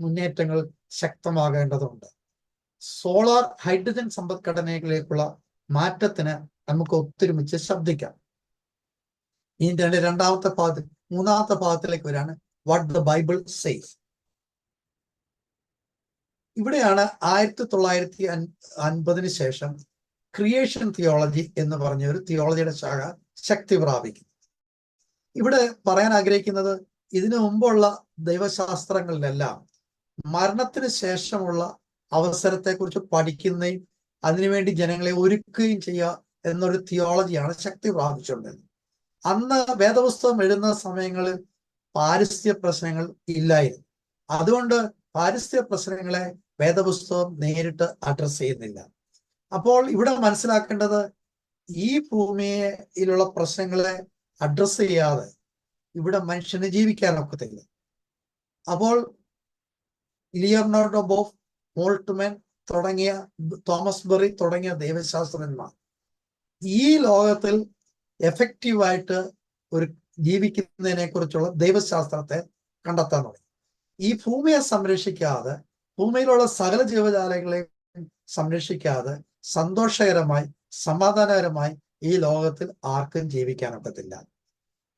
മുന്നേറ്റങ്ങൾ ശക്തമാകേണ്ടതുണ്ട്. സോളാർ ഹൈഡ്രജൻ സമ്പദ്ഘടനയിലേക്കുള്ള മാറ്റത്തിന് നമുക്ക് ഒത്തൊരുമിച്ച് ശബ്ദിക്കാം. ഇതിന്റെ മൂന്നാമത്തെ ഭാഗത്തിലേക്ക് വരാണ് വാട്ട് ദ ബൈബിൾ സേസ്. ഇവിടെയാണ് 1950 ശേഷം ക്രിയേഷൻ തിയോളജി എന്ന് പറഞ്ഞ ഒരു തിയോളജിയുടെ ശാഖ ശക്തി പ്രാപിക്കും. ഇവിടെ പറയാൻ ആഗ്രഹിക്കുന്നത്, ഇതിനു മുമ്പുള്ള ദൈവശാസ്ത്രങ്ങളിലെല്ലാം മരണത്തിന് ശേഷമുള്ള അവസരത്തെക്കുറിച്ച് പഠിക്കുകയും അതിനുവേണ്ടി ജനങ്ങളെ ഒരുക്കുകയും ചെയ്യുക എന്നൊരു തിയോളജിയാണ് ശക്തി പ്രാപിച്ചുകൊണ്ടിരുന്നത്. അന്ന് വേദപുസ്തകം എഴുതുന്ന സമയങ്ങളിൽ പാരിസ്ഥിതിക പ്രശ്നങ്ങൾ ഇല്ലായിരുന്നു. അതുകൊണ്ട് പാരിസ്ഥിതിക പ്രശ്നങ്ങളെ വേദപുസ്തകം നേരിട്ട് അഡ്രസ് ചെയ്യുന്നില്ല. അപ്പോൾ ഇവിടെ മനസ്സിലാക്കേണ്ടത്, ഈ ഭൂമിയിലുള്ള പ്രശ്നങ്ങളെ അഡ്രസ് ചെയ്യാതെ ഇവിടെ മനുഷ്യന് ജീവിക്കാനൊക്കത്തില്ല. അപ്പോൾ ലിയർനാർഡോ ബോഫ്, മോൾട്ട്മാൻ തുടങ്ങിയ തോമസ് ബെറി തുടങ്ങിയ ദൈവശാസ്ത്രജ്ഞന്മാർ ഈ ലോകത്തിൽ എഫക്റ്റീവായിട്ട് ഒരു ജീവിക്കുന്നതിനെ കുറിച്ചുള്ള ദൈവശാസ്ത്രത്തെ കണ്ടെത്താൻ തുടങ്ങി. ഈ ഭൂമിയെ സംരക്ഷിക്കാതെ, ഭൂമിയിലുള്ള സകല ജീവജാലങ്ങളെയും സംരക്ഷിക്കാതെ സന്തോഷകരമായി സമാധാനകരമായി ഈ ലോകത്തിൽ ആർക്കും ജീവിക്കാനൊക്കത്തില്ല.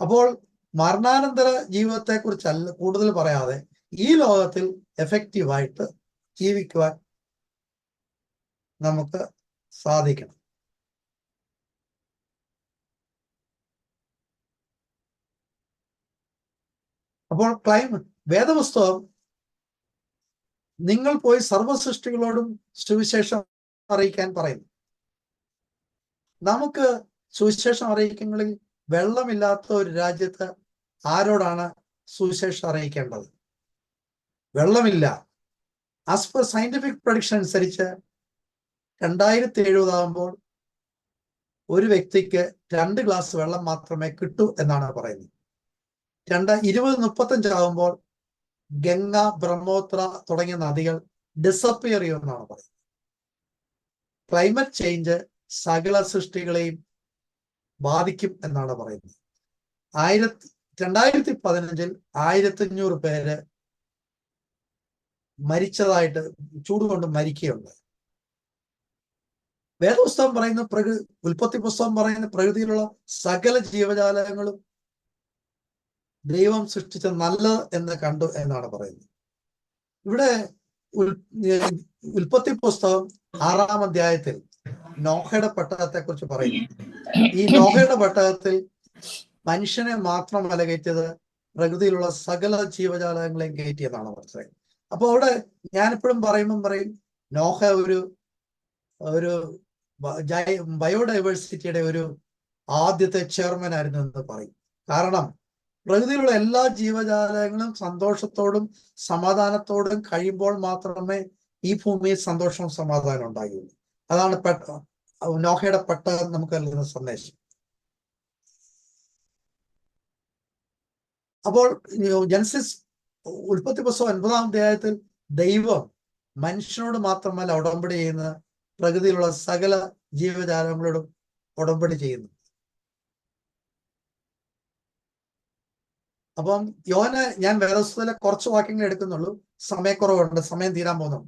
അപ്പോൾ മരണാനന്തര ജീവിതത്തെ കുറിച്ചല്ല കൂടുതൽ പറയാതെ ഈ ലോകത്തിൽ എഫക്റ്റീവായിട്ട് ജീവിക്കുവാൻ നമുക്ക് സാധിക്കണം. അപ്പോൾ വേദപുസ്തകം നിങ്ങൾ പോയി സർവ്വസൃഷ്ടികളോടും സുവിശേഷം അറിയിക്കാൻ പറയുന്നു. നമുക്ക് സുവിശേഷം അറിയിക്കുന്നതിൽ വെള്ളമില്ലാത്ത ഒരു രാജ്യത്ത് ആരോടാണ് സുവിശേഷം അറിയിക്കേണ്ടത്? വെള്ളമില്ല. ആസ് പെർ സയന്റിഫിക് പ്രൊഡിക്ഷൻ അനുസരിച്ച് 2070 ആകുമ്പോൾ ഒരു വ്യക്തിക്ക് 2 ഗ്ലാസ് വെള്ളം മാത്രമേ കിട്ടൂ എന്നാണ് പറയുന്നത്. 2035 ആകുമ്പോൾ ഗംഗ, ബ്രഹ്മോത്ര തുടങ്ങിയ നദികൾ ഡിസപ്പിയർ ചെയ്യുമെന്നാണ് പറയുന്നത്. ക്ലൈമറ്റ് ചേഞ്ച് സകല സൃഷ്ടികളെയും ബാധിക്കും എന്നാണ് പറയുന്നത്. 2015 1500 പേര് മരിച്ചതായിട്ട് ചൂട് കൊണ്ട് മരിക്കുകയുണ്ട്. വേദപുസ്തകം പറയുന്ന ഉൽപ്പത്തി പുസ്തകം പറയുന്ന പ്രകൃതിയിലുള്ള സകല ജീവജാലങ്ങളും ദൈവം സൃഷ്ടിച്ച നല്ലത് എന്ന് കണ്ടു എന്നാണ് പറയുന്നത്. ഇവിടെ ഉൽപ്പത്തി പുസ്തകം 6-ാം അധ്യായത്തിൽ നോഹയുടെ പെട്ടകത്തെ കുറിച്ച് പറയുന്നു. ഈ നോഹയുടെ പെട്ടകത്തിൽ മനുഷ്യനെ മാത്രമല്ല കയറ്റിയത്, പ്രകൃതിയിലുള്ള സകല ജീവജാലങ്ങളെയും കയറ്റിയെന്നാണ് മനസ്സിലായത്. അപ്പൊ അവിടെ ഞാനിപ്പോഴും പറയും നോഹ ഒരു ബയോഡൈവേഴ്സിറ്റിയുടെ ഒരു ആദ്യത്തെ ചെയർമാൻ ആയിരുന്നു എന്ന് പറയും. കാരണം പ്രകൃതിയിലുള്ള എല്ലാ ജീവജാലങ്ങളും സന്തോഷത്തോടും സമാധാനത്തോടും കഴിയുമ്പോൾ മാത്രമേ ഈ ഭൂമിയിൽ സന്തോഷവും സമാധാനം ഉണ്ടാകുകയുള്ളൂ. അതാണ് നോഹയുടെ പെട്ടകം നമുക്ക് നൽകുന്ന സന്ദേശം. അപ്പോൾ ജനസിസ് ഉൽപ്പത്തി പുസ്തകം 9-ാം അധ്യായത്തിൽ ദൈവം മനുഷ്യനോട് മാത്രമല്ല ഉടമ്പടി ചെയ്യുന്ന പ്രകൃതിയിലുള്ള സകല ജീവജാലങ്ങളോടും ഉടമ്പടി ചെയ്യുന്നു. അപ്പം ഞാൻ വേദപുസ്തകത്തിലെ കുറച്ച് വാക്യങ്ങൾ എടുക്കുന്നുള്ളൂ, സമയക്കുറവുണ്ട്, സമയം തീരാൻ പോകുന്നു.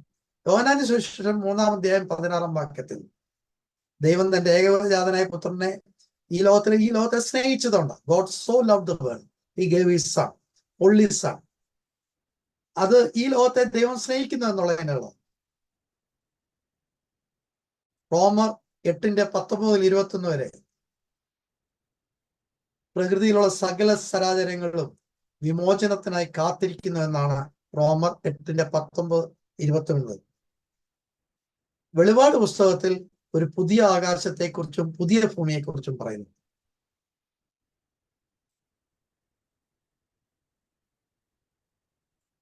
യോഹന്നാന്റെ സുവിശേഷം 3-ാം അധ്യായം 16-ാം വാക്യത്തിൽ ദൈവം തന്റെ ഏകജാതനായ പുത്രനെ ഈ ലോകത്തെ സ്നേഹിച്ചതുകൊണ്ട്, God so love the world he gave his son, only son. അത് ഈ ലോകത്തെ ദൈവം സ്നേഹിക്കുന്നു എന്നുള്ളതിനുള്ള റോമർ 8:19-21 വരെ പ്രകൃതിയിലുള്ള സകല സരാചരങ്ങളും വിമോചനത്തിനായി കാത്തിരിക്കുന്നു എന്നാണ് റോമർ 8:19-21. വെളിപാട് പുസ്തകത്തിൽ ഒരു പുതിയ ആകാശത്തെക്കുറിച്ചും പുതിയ ഭൂമിയെക്കുറിച്ചും പറയുന്നു.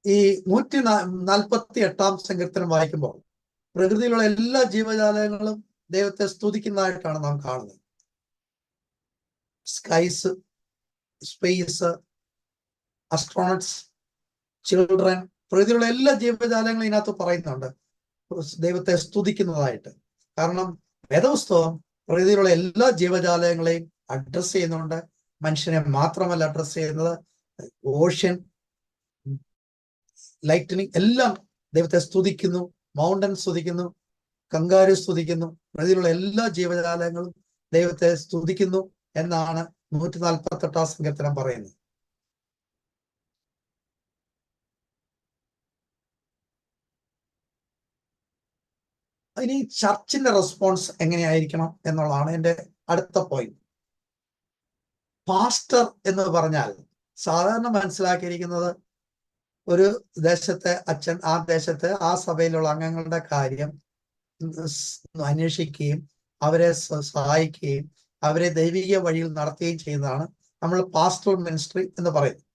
ഈ 148-ാം സങ്കീർത്തനം വായിക്കുമ്പോൾ പ്രകൃതിയിലുള്ള എല്ലാ ജീവജാലങ്ങളും ദൈവത്തെ സ്തുതിക്കുന്നതായിട്ടാണ് നാം കാണുന്നത്. സ്കൈസ്, സ്പേസ്, അസ്ട്രോണറ്റ്സ്, ചിൽഡ്രൻ, പ്രകൃതിയിലുള്ള എല്ലാ ജീവജാലങ്ങളും ഇതിനകത്ത് പറയുന്നുണ്ട് ദൈവത്തെ സ്തുതിക്കുന്നതായിട്ട്. കാരണം വേദപുസ്തകം പ്രകൃതിയിലുള്ള എല്ലാ ജീവജാലങ്ങളെയും അഡ്രസ് ചെയ്യുന്നുണ്ട്. മനുഷ്യനെ മാത്രമല്ല അഡ്രസ് ചെയ്യുന്നത്, ഓഷ്യൻ, ലൈറ്റനിങ് എല്ലാം ദൈവത്തെ സ്തുതിക്കുന്നു. മൗണ്ടൻ സ്തുതിക്കുന്നു, കങ്കാരു സ്തുതിക്കുന്നു, പ്രകൃതിയിലുള്ള എല്ലാ ജീവജാലങ്ങളും ദൈവത്തെ സ്തുതിക്കുന്നു എന്നാണ് 148-ാം സങ്കീർത്തനം പറയുന്നത്. ഇനി ചർച്ചിന്റെ റെസ്പോൺസ് എങ്ങനെയായിരിക്കണം എന്നുള്ളതാണ് എൻ്റെ അടുത്ത പോയിന്റ്. പാസ്റ്റർ എന്ന് പറഞ്ഞാൽ സാധാരണ മനസ്സിലാക്കിയിരിക്കുന്നത് ഒരു ദേശത്തെ അച്ഛൻ ആ ദേശത്തെ ആ സഭയിലുള്ള അംഗങ്ങളുടെ കാര്യം അന്വേഷിക്കുകയും അവരെ സഹായിക്കുകയും അവരെ ദൈവിക വഴിയിൽ നടത്തുകയും ചെയ്യുന്നതാണ് നമ്മൾ പാസ്റ്ററൽ മിനിസ്ട്രി എന്ന് പറയുന്നത്.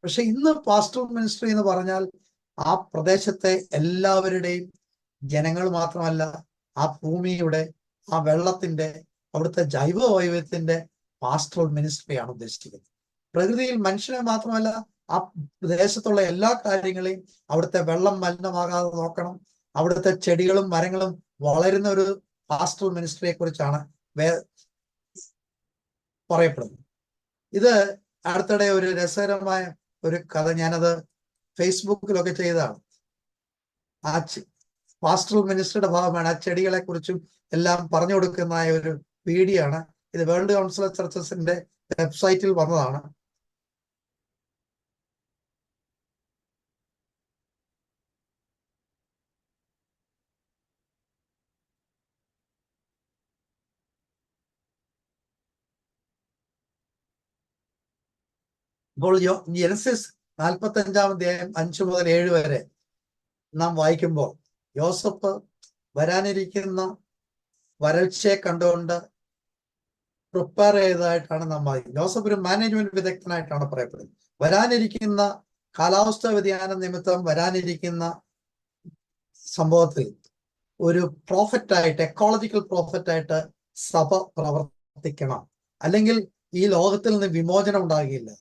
പക്ഷെ ഇന്ന് പാസ്റ്ററൽ മിനിസ്ട്രി എന്ന് പറഞ്ഞാൽ ആ പ്രദേശത്തെ എല്ലാവരുടെയും, ജനങ്ങൾ മാത്രമല്ല, ആ ഭൂമിയുടെ, ആ വെള്ളത്തിന്റെ, അവിടുത്തെ ജൈവ വൈവിധ്യത്തിന്റെ പാസ്റ്ററൽ മിനിസ്ട്രിയാണ് ഉദ്ദേശിക്കുന്നത്. പ്രകൃതിയിൽ മനുഷ്യനെ മാത്രമല്ല, ആ പ്രദേശത്തുള്ള എല്ലാ കാര്യങ്ങളെയും, അവിടുത്തെ വെള്ളം മലിനമാകാതെ നോക്കണം, അവിടുത്തെ ചെടികളും മരങ്ങളും വളരുന്ന ഒരു പാസ്റ്ററൽ മിനിസ്ട്രിയെ കുറിച്ചാണ് പറയപ്പെടുന്നു. ഇത് അടുത്തിടെ ഒരു രസകരമായ ഒരു കഥ, ഞാനത് ഫേസ്ബുക്കിലൊക്കെ ചെയ്തതാണ്. ആ പാസ്റ്ററൽ മിനിസ്റ്ററുടെ ഭാഗമാണ് ആ ചെടികളെ കുറിച്ചും എല്ലാം പറഞ്ഞു കൊടുക്കുന്ന ഒരു വീഡിയോ ആണ് ഇത്. വേൾഡ് കൗൺസിൽ ഓഫ് ചർച്ചസിന്റെ വെബ്സൈറ്റിൽ വന്നതാണ്. ഇപ്പോൾ ജെനസിസ് 45-ാം അധ്യായം 5 മുതൽ 7 വരെ നാം വായിക്കുമ്പോൾ യോസഫ് വരാനിരിക്കുന്ന വരൾച്ചയെ കണ്ടുകൊണ്ട് പ്രിപ്പയർ ചെയ്തതായിട്ടാണ് നാം വായിക്കുന്നത്. യോസഫ് ഒരു മാനേജ്മെന്റ് വിദഗ്ധനായിട്ടാണ് പറയപ്പെടുന്നത്. വരാനിരിക്കുന്ന കാലാവസ്ഥാ വ്യതിയാന നിമിത്തം വരാനിരിക്കുന്ന സംഭവത്തിൽ ഒരു പ്രോഫറ്റായിട്ട്, എക്കോളജിക്കൽ പ്രോഫറ്റായിട്ട് സഭ പ്രവർത്തിക്കണം, അല്ലെങ്കിൽ ഈ ലോകത്തിൽ നിന്ന് വിമോചനം ഉണ്ടാകുകയില്ല.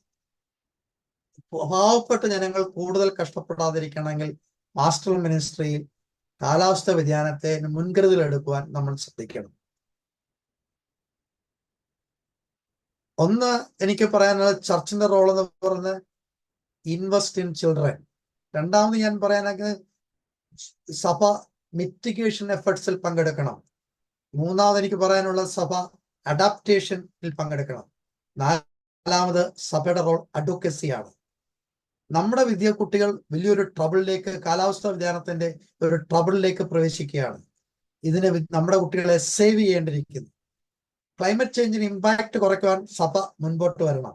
പാവപ്പെട്ട ജനങ്ങൾ കൂടുതൽ കഷ്ടപ്പെടാതിരിക്കണമെങ്കിൽ പാസ്റ്ററൽ മിനിസ്ട്രിയിൽ കാലാവസ്ഥ വ്യതിയാനത്തെ മുൻകരുതൽ എടുക്കുവാൻ നമ്മൾ ശ്രദ്ധിക്കണം. ഒന്ന് എനിക്ക് പറയാനുള്ളത് ചർച്ചിന്റെ റോൾ എന്ന് പറയുന്നത് ഇൻവെസ്റ്റ് ഇൻ ചിൽഡ്രൻ. രണ്ടാമത് ഞാൻ പറയാനാക്കുന്നത് സഭ മിറ്റിഗേഷൻ എഫേർട്സിൽ പങ്കെടുക്കണം. മൂന്നാമത് എനിക്ക് പറയാനുള്ള സഭ അഡാപ്റ്റേഷനിൽ പങ്കെടുക്കണം. നാലാമത് സഭയുടെ റോൾ അഡ്വക്കസിയാണ്. നമ്മുടെ കുട്ടികൾ വലിയൊരു ട്രബിളിലേക്ക്, കാലാവസ്ഥാ വ്യതിയാനത്തിന്റെ ഒരു ട്രബിളിലേക്ക് പ്രവേശിക്കുകയാണ്. ഇതിന് നമ്മുടെ കുട്ടികളെ സേവ് ചെയ്യേണ്ടിയിരിക്കുന്നു. ക്ലൈമറ്റ് ചേഞ്ചിന് ഇമ്പാക്ട് കുറയ്ക്കുവാൻ സഭ മുൻപോട്ട് വരണം.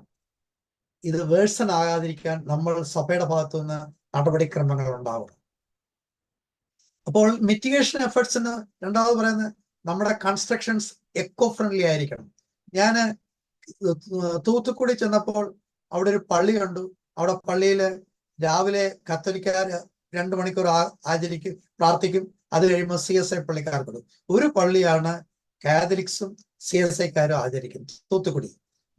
ഇത് വേഴ്സൺ ആകാതിരിക്കാൻ നമ്മൾ സഭയുടെ ഭാഗത്തു നിന്ന് നടപടിക്രമങ്ങൾ ഉണ്ടാവണം. അപ്പോൾ മിറ്റിഗേഷൻ എഫേർട്സിന് രണ്ടാമത് പറയുന്നത് നമ്മുടെ കൺസ്ട്രക്ഷൻസ് എക്കോ ഫ്രണ്ട്ലി ആയിരിക്കണം. ഞാൻ തൂത്തുക്കുടി ചെന്നപ്പോൾ അവിടെ ഒരു പള്ളി കണ്ടു. അവിടെ പള്ളിയിൽ രാവിലെ കത്തോലിക്കാർ 2 മണിക്കൂർ പ്രാർത്ഥിക്കും. അത് കഴിയുമ്പോൾ CSI പള്ളിക്കാർ കൊടുക്കും. ഒരു പള്ളിയാണ് കാത്തലിക്സും CSIക്കാരും ആചരിക്കുന്നത്, തൂത്തുക്കുടി.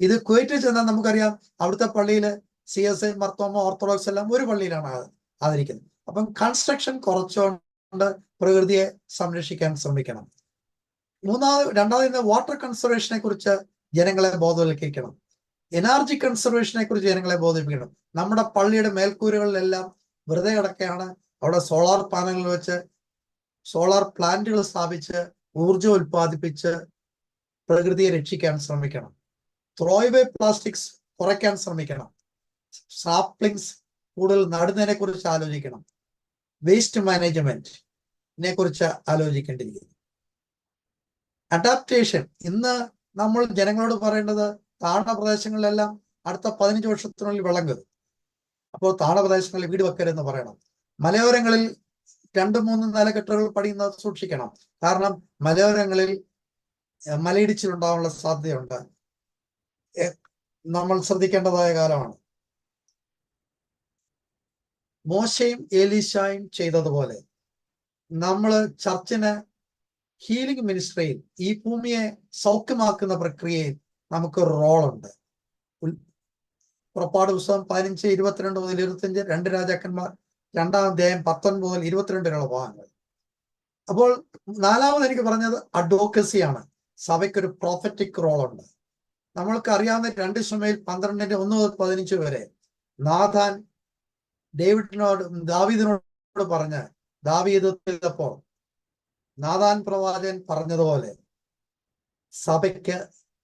ഇത് കുവൈറ്റിൽ ചെന്നാൽ നമുക്കറിയാം, അവിടുത്തെ പള്ളിയിൽ CSI, മർത്തോമ, ഓർത്തഡോക്സ് എല്ലാം ഒരു പള്ളിയിലാണ് ആദരിക്കുന്നത്. അപ്പം കൺസ്ട്രക്ഷൻ കുറച്ചുകൊണ്ട് പ്രകൃതിയെ സംരക്ഷിക്കാൻ ശ്രമിക്കണം. രണ്ടാമത് വാട്ടർ കൺസർവേഷനെ കുറിച്ച് ജനങ്ങളെ ബോധവൽക്കരിക്കണം. എനർജി കൺസർവേഷനെ കുറിച്ച് ജനങ്ങളെ ബോധിപ്പിക്കണം. നമ്മുടെ പള്ളിയുടെ മേൽക്കൂരകളിലെല്ലാം വെറുതെ കിടക്കുകയാണ്. അവിടെ സോളാർ പാനലുകൾ വെച്ച് സോളാർ പ്ലാന്റുകൾ സ്ഥാപിച്ച് ഊർജം ഉൽപ്പാദിപ്പിച്ച് പ്രകൃതിയെ രക്ഷിക്കാൻ ശ്രമിക്കണം. ത്രോവേ പ്ലാസ്റ്റിക്സ് കുറയ്ക്കാൻ ശ്രമിക്കണം. സാപ്ലിങ്സ് കൂടുതൽ നടുന്നതിനെ കുറിച്ച് ആലോചിക്കണം. വേസ്റ്റ് മാനേജ്മെന്റിനെ കുറിച്ച് ആലോചിക്കേണ്ടിയിരിക്കുന്നു. അഡാപ്റ്റേഷൻ, ഇന്ന് നമ്മൾ ജനങ്ങളോട് പറയേണ്ടത് താഴ്ന്ന പ്രദേശങ്ങളിലെല്ലാം അടുത്ത 15 വർഷത്തിനുള്ളിൽ വെള്ളം കയറും. അപ്പോൾ താഴ്ന്ന പ്രദേശങ്ങളിൽ വീട് വെക്കരുതെന്ന് പറയണം. മലയോരങ്ങളിൽ 2-3 നിലകെട്ടുകൾ പണിയുന്നത് സൂക്ഷിക്കണം. കാരണം മലയോരങ്ങളിൽ മലയിടിച്ചിലുണ്ടാവാനുള്ള സാധ്യതയുണ്ട്. നമ്മൾ ശ്രദ്ധിക്കേണ്ടതായ കാലമാണ്. മോശയും ഏലീശായും ചെയ്തതുപോലെ നമ്മൾ ചർച്ചിന് ഹീലിംഗ് മിനിസ്ട്രിയിൽ, ഈ ഭൂമിയെ സൗഖ്യമാക്കുന്ന പ്രക്രിയയിൽ നമുക്കൊരു റോളുണ്ട്. പുറപ്പാട് പുസ്തകം 15, 22 മുതൽ 25, 2 രാജാക്കന്മാർ 2-ാം അധ്യായം 19 മുതൽ 22 വരെയുള്ള ഭാഗങ്ങൾ. അപ്പോൾ നാലാമത് എനിക്ക് പറഞ്ഞത് അഡ്വക്കസിയാണ്. സഭയ്ക്കൊരു പ്രോഫറ്റിക് റോളുണ്ട്. നമ്മൾക്ക് അറിയാവുന്ന 2 ശമൂവേൽ 12-ന്റെ 1 മുതൽ 15 വരെ നാഥാൻ ദാവീദിനോട് പറഞ്ഞ്, ദാവീദ് ചെയ്തപ്പോൾ നാഥാൻ പ്രവാചകൻ പറഞ്ഞതുപോലെ സഭയ്ക്ക്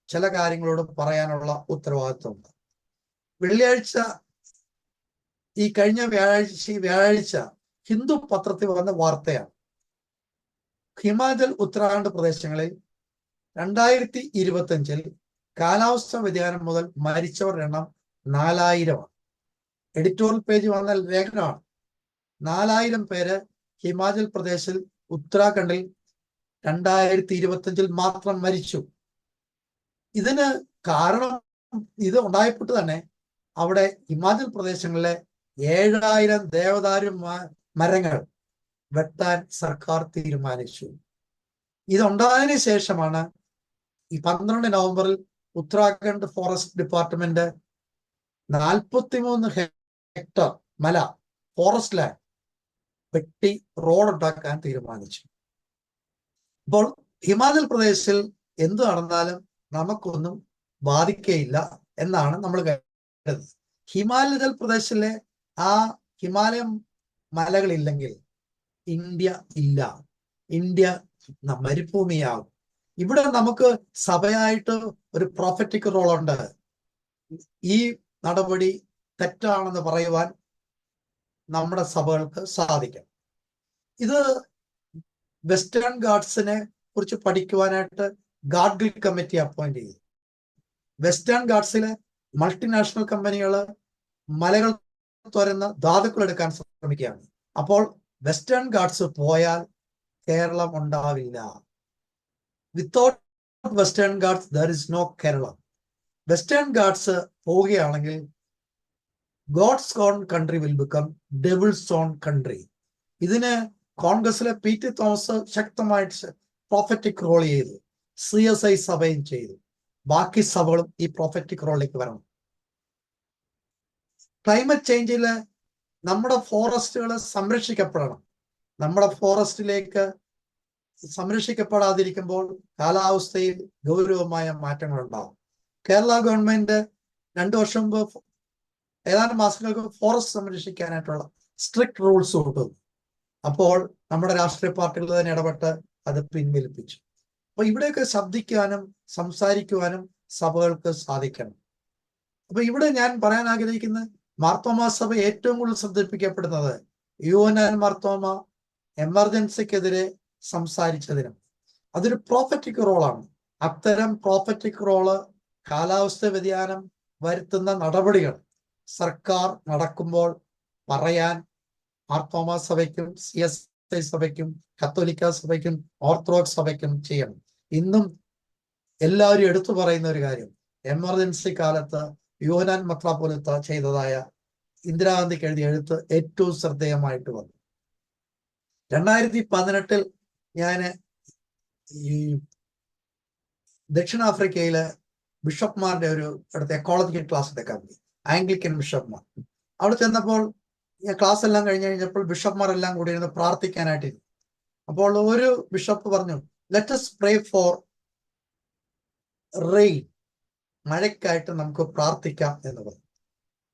ചില കാര്യങ്ങളോട് പറയാനുള്ള ഉത്തരവാദിത്വമുണ്ട്. ഈ കഴിഞ്ഞ വ്യാഴാഴ്ച ഹിന്ദു പത്രത്തിൽ വന്ന വാർത്തയാണ്. ഹിമാചൽ, ഉത്തരാഖണ്ഡ് പ്രദേശങ്ങളിൽ 2025 കാലാവസ്ഥാ വ്യതിയാനം മുതൽ മരിച്ചവരുടെ എണ്ണം 4000 ആണ്. എഡിറ്റോറിയൽ പേജ് വന്ന ലേഖനമാണ്. 4000 പേര് ഹിമാചൽ പ്രദേശിൽ, ഉത്തരാഖണ്ഡിൽ 2025 മാത്രം മരിച്ചു. ഇതിന് കാരണം ഇത് ഉണ്ടായപ്പോൾ തന്നെ അവിടെ ഹിമാചൽ പ്രദേശങ്ങളിലെ 7000 ദേവദാരു മരങ്ങൾ വെട്ടാൻ സർക്കാർ തീരുമാനിച്ചു. ഇതുണ്ടായതിനു ശേഷമാണ് ഈ 12 നവംബറിൽ ഉത്തരാഖണ്ഡ് ഫോറസ്റ്റ് ഡിപ്പാർട്ട്മെന്റ് 43 ഹെക്ടർ മല, ഫോറസ്റ്റ് ലാൻഡ് വെട്ടി റോഡ് ഉണ്ടാക്കാൻ തീരുമാനിച്ചു. അപ്പോൾ ഹിമാചൽ പ്രദേശിൽ എന്ത് നടന്നാലും നമുക്കൊന്നും ബാധിക്കുകയില്ല എന്നാണ് നമ്മൾ കരുതുന്നത്. ഹിമാലയ പ്രദേശിലെ ആ ഹിമാലയം മലകളില്ലെങ്കിൽ ഇന്ത്യ ഇല്ല. ഇന്ത്യ മരുഭൂമിയാകും. ഇവിടെ നമുക്ക് സഭയായിട്ട് ഒരു പ്രോഫറ്റിക് റോളുണ്ട്. ഈ നടപടി തെറ്റാണെന്ന് പറയുവാൻ നമ്മുടെ സഭകൾക്ക് സാധിക്കും. ഇത് വെസ്റ്റേൺ ഗാർഡ്സിനെ കുറിച്ച് പഠിക്കുവാനായിട്ട് ഗാഡ്ഗിൽ കമ്മിറ്റി അപ്പോയിന്റ് ചെയ്തു. വെസ്റ്റേൺ ഗാർഡ്സിലെ മൾട്ടിനാഷണൽ കമ്പനികൾ മലകൾ തുരന്ന് ധാതുക്കൾ എടുക്കാൻ ശ്രമിക്കുകയാണ്. അപ്പോൾ വെസ്റ്റേൺ ഗാർഡ്സ് പോയാൽ കേരളം ഉണ്ടാവില്ല. Without Western guards there is no Keralam. Western guards പോവുകയാണെങ്കിൽ God's own country will become devil's own country. ഇതിന് കോൺഗ്രസിലെ പി.ടി. തോമസ് ശക്തമായിട്ട് പ്രോഫറ്റിക് റോൾ ചെയ്തു. CSI സഭയും ചെയ്തു. ബാക്കി സഭകളും ഈ പ്രോഫറ്റിക് റോളിലേക്ക് വരണം. ക്ലൈമറ്റ് ചേഞ്ചിൽ നമ്മുടെ ഫോറസ്റ്റുകൾ സംരക്ഷിക്കപ്പെടണം. നമ്മുടെ ഫോറസ്റ്റിലേക്ക് സംരക്ഷിക്കപ്പെടാതിരിക്കുമ്പോൾ കാലാവസ്ഥയിൽ ഗൗരവമായ മാറ്റങ്ങൾ ഉണ്ടാകും. കേരള ഗവൺമെന്റ് 2 വർഷം മുമ്പ് ഏതാനും മാസങ്ങൾക്ക് ഫോറസ്റ്റ് സംരക്ഷിക്കാനായിട്ടുള്ള സ്ട്രിക്റ്റ് റൂൾസ് കൊണ്ടുവന്നു. അപ്പോൾ നമ്മുടെ രാഷ്ട്രീയ പാർട്ടികൾ തന്നെ ഇടപെട്ട് അത് പിൻവലിപ്പിച്ചു. അപ്പൊ ഇവിടെയൊക്കെ ശബ്ദിക്കാനും സംസാരിക്കുവാനും സഭകൾക്ക് സാധിക്കണം. അപ്പൊ ഇവിടെ ഞാൻ പറയാൻ ആഗ്രഹിക്കുന്ന മാർത്തോമാ സഭ ഏറ്റവും കൂടുതൽ ശ്രദ്ധിപ്പിക്കപ്പെടുന്നത് യോഹന്നാൻ മാർത്തോമ എമർജൻസിക്കെതിരെ സംസാരിച്ചതിനും അതൊരു പ്രോഫറ്റിക് റോളാണ്. അത്തരം പ്രോഫറ്റിക് റോള് കാലാവസ്ഥ വ്യതിയാനം വരുത്തുന്ന നടപടികൾ സർക്കാർ നടക്കുമ്പോൾ പറയാൻ മാർത്തോമാ സഭയ്ക്കും CSI സഭയ്ക്കും കത്തോലിക്ക സഭയ്ക്കും ഓർത്തഡോക്സ് സഭയ്ക്കും ചെയ്യണം. ഇന്നും എല്ലാവരും എടുത്തു പറയുന്ന ഒരു കാര്യം, എമർജൻസി കാലത്ത് യോഹന്നാൻ മെത്രാപ്പോലീത്ത ചെയ്തതായ ഇന്ദിരാഗാന്ധിക്ക് എഴുതിയ എഴുത്ത് ഏറ്റവും ശ്രദ്ധേയമായിട്ട് വന്നു. 2018 ഞാൻ ഈ ദക്ഷിണാഫ്രിക്കയിലെ ബിഷപ്പ്മാരുടെ ഒരു അടുത്ത എക്കോളജിക്കൽ ക്ലാസ് എടുക്കാൻ പോയി. ആംഗ്ലിക്കൻ ബിഷപ്പ്മാർ. അവിടെ ചെന്നപ്പോൾ ക്ലാസ് എല്ലാം കഴിഞ്ഞപ്പോൾ ബിഷപ്പ്മാരെല്ലാം കൂടി ഇരുന്ന് പ്രാർത്ഥിക്കാനായിട്ടിരുന്നു. അപ്പോൾ ഒരു ബിഷപ്പ് പറഞ്ഞു, let us pray for rain, മഴയ്ക്കായിട്ട് നമുക്ക് പ്രാർത്ഥിക്കാം എന്ന് പറഞ്ഞു.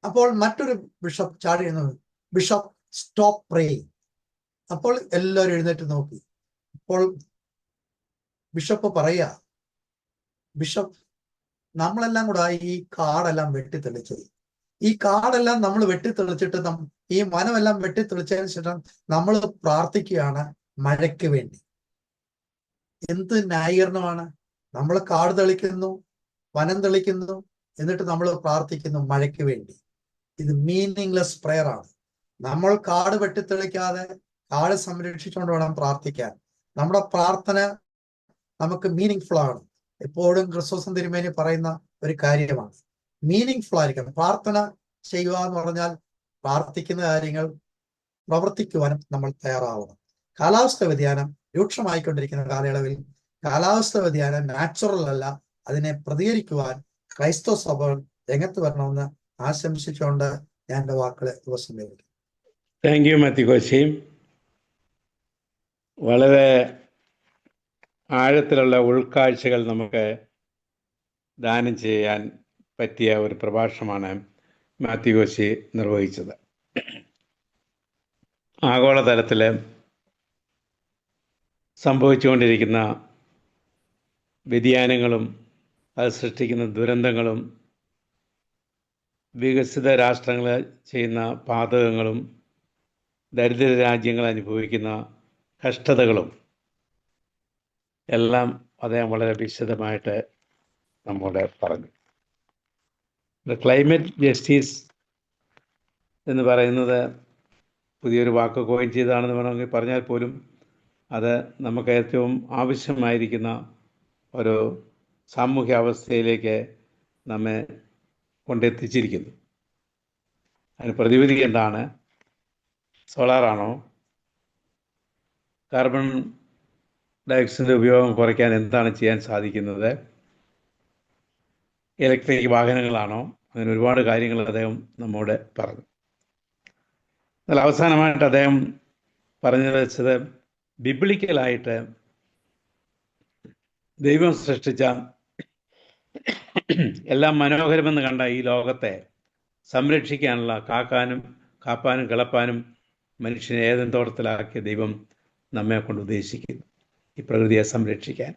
അപ്പോൾ മറ്റൊരു ബിഷപ്പ് ചാടി എഴുന്നു, ബിഷപ്പ് സ്റ്റോപ്പ് പ്രേയിങ്. അപ്പോൾ എല്ലാവരും എഴുന്നേറ്റ് നോക്കി. അപ്പോൾ ബിഷപ്പ് പറയാ, ബിഷപ്പ് നമ്മളെല്ലാം കൂടെ ഈ കാടെല്ലാം വെട്ടിത്തെളിച്ചത്, ഈ കാടെല്ലാം നമ്മൾ വെട്ടിത്തെളിച്ചിട്ട് ഈ വനമെല്ലാം വെട്ടിത്തെളിച്ചതിന് ശേഷം നമ്മൾ പ്രാർത്ഥിക്കുകയാണ് മഴയ്ക്ക് വേണ്ടി. എന്ത് ന്യായീകരണമാണ്? നമ്മൾ കാട് തെളിക്കുന്നു, വനം തെളിക്കുന്നു, എന്നിട്ട് നമ്മൾ പ്രാർത്ഥിക്കുന്നു മഴയ്ക്ക് വേണ്ടി. ഇത് മീനിങ്ലെസ് പ്രെയർ ആണ്. നമ്മൾ കാട് വെട്ടിത്തെളിക്കാതെ കാട് സംരക്ഷിച്ചുകൊണ്ട് വേണം പ്രാർത്ഥിക്കാൻ. നമ്മുടെ പ്രാർത്ഥന നമുക്ക് മീനിങ് ഫുൾ ആണ്. എപ്പോഴും ക്രിസ്തുസൻ തിരുമേനി പറയുന്ന ഒരു കാര്യമാണ്, മീനിങ് ഫുൾ ആയിരിക്കണം. പ്രാർത്ഥന ചെയ്യുക എന്ന് പറഞ്ഞാൽ പ്രാർത്ഥിക്കുന്ന കാര്യങ്ങൾ പ്രവർത്തിക്കുവാനും നമ്മൾ തയ്യാറാവണം. കാലാവസ്ഥ വ്യതിയാനം രൂക്ഷമായിക്കൊണ്ടിരിക്കുന്ന കാലയളവിൽ കാലാവസ്ഥ വ്യതിയാനം നാച്ചുറൽ അല്ല, അതിനെ പ്രതികരിക്കുവാൻ ക്രൈസ്തവ സഭകൾ രംഗത്ത് വരണമെന്ന് ആശംസിച്ചുകൊണ്ട് ഞാൻ എൻ്റെ വാക്കുകളെ ഉപസംഹരിക്കും. Thank you Mathew Koshy. വളരെ ആഴത്തിലുള്ള ഉൾക്കാഴ്ചകൾ നമുക്ക് ദാനം ചെയ്യാൻ പറ്റിയ ഒരു പ്രഭാഷണമാണ് മാത്യു കോശി നിർവഹിച്ചത്. ആഗോളതലത്തിൽ സംഭവിച്ചുകൊണ്ടിരിക്കുന്ന വ്യതിയാനങ്ങളും അത് സൃഷ്ടിക്കുന്ന ദുരന്തങ്ങളും വികസിത രാഷ്ട്രങ്ങൾ ചെയ്യുന്ന പാതകങ്ങളും ദരിദ്ര രാജ്യങ്ങൾ അനുഭവിക്കുന്ന കഷ്ടതകളും എല്ലാം അദ്ദേഹം വളരെ വിശദമായിട്ട് നമ്മോട് പറഞ്ഞു. ക്ലൈമറ്റ് ജസ്റ്റിസ് എന്ന് പറയുന്നത് പുതിയൊരു വാക്ക് കോയിൻ ചെയ്താണെന്ന് വേണമെങ്കിൽ പറഞ്ഞാൽ പോലും അത് നമുക്ക് ഏറ്റവും ആവശ്യമായിരിക്കുന്ന ഒരു സാമൂഹ്യ അവസ്ഥയിലേക്ക് നമ്മെ കൊണ്ടെത്തിച്ചിരിക്കുന്നു. അതിന് പ്രതിവിധി എന്താണ്? സോളാറാണോ? കാർബൺ ഡയോക്സൈഡിൻ്റെ ഉപയോഗം കുറയ്ക്കാൻ എന്താണ് ചെയ്യാൻ സാധിക്കുന്നത്? ഇലക്ട്രിക് വാഹനങ്ങളാണോ? അങ്ങനെ ഒരുപാട് കാര്യങ്ങൾ അദ്ദേഹം നമ്മോട് പറഞ്ഞു. എന്നാൽ അവസാനമായിട്ട് അദ്ദേഹം പറഞ്ഞു വെച്ചത് ബിബ്ലിക്കലായിട്ട് ദൈവം സൃഷ്ടിച്ച എല്ലാം മനോഹരമെന്ന് കണ്ട ഈ ലോകത്തെ സംരക്ഷിക്കാനുള്ള കാപ്പാനും കിളപ്പാനും മനുഷ്യനെ ഏതെൻ തോട്ടത്തിലാക്കിയ ദൈവം നമ്മെ കൊണ്ട് ഉദ്ദേശിക്കുന്നു ഈ പ്രകൃതിയെ സംരക്ഷിക്കാൻ.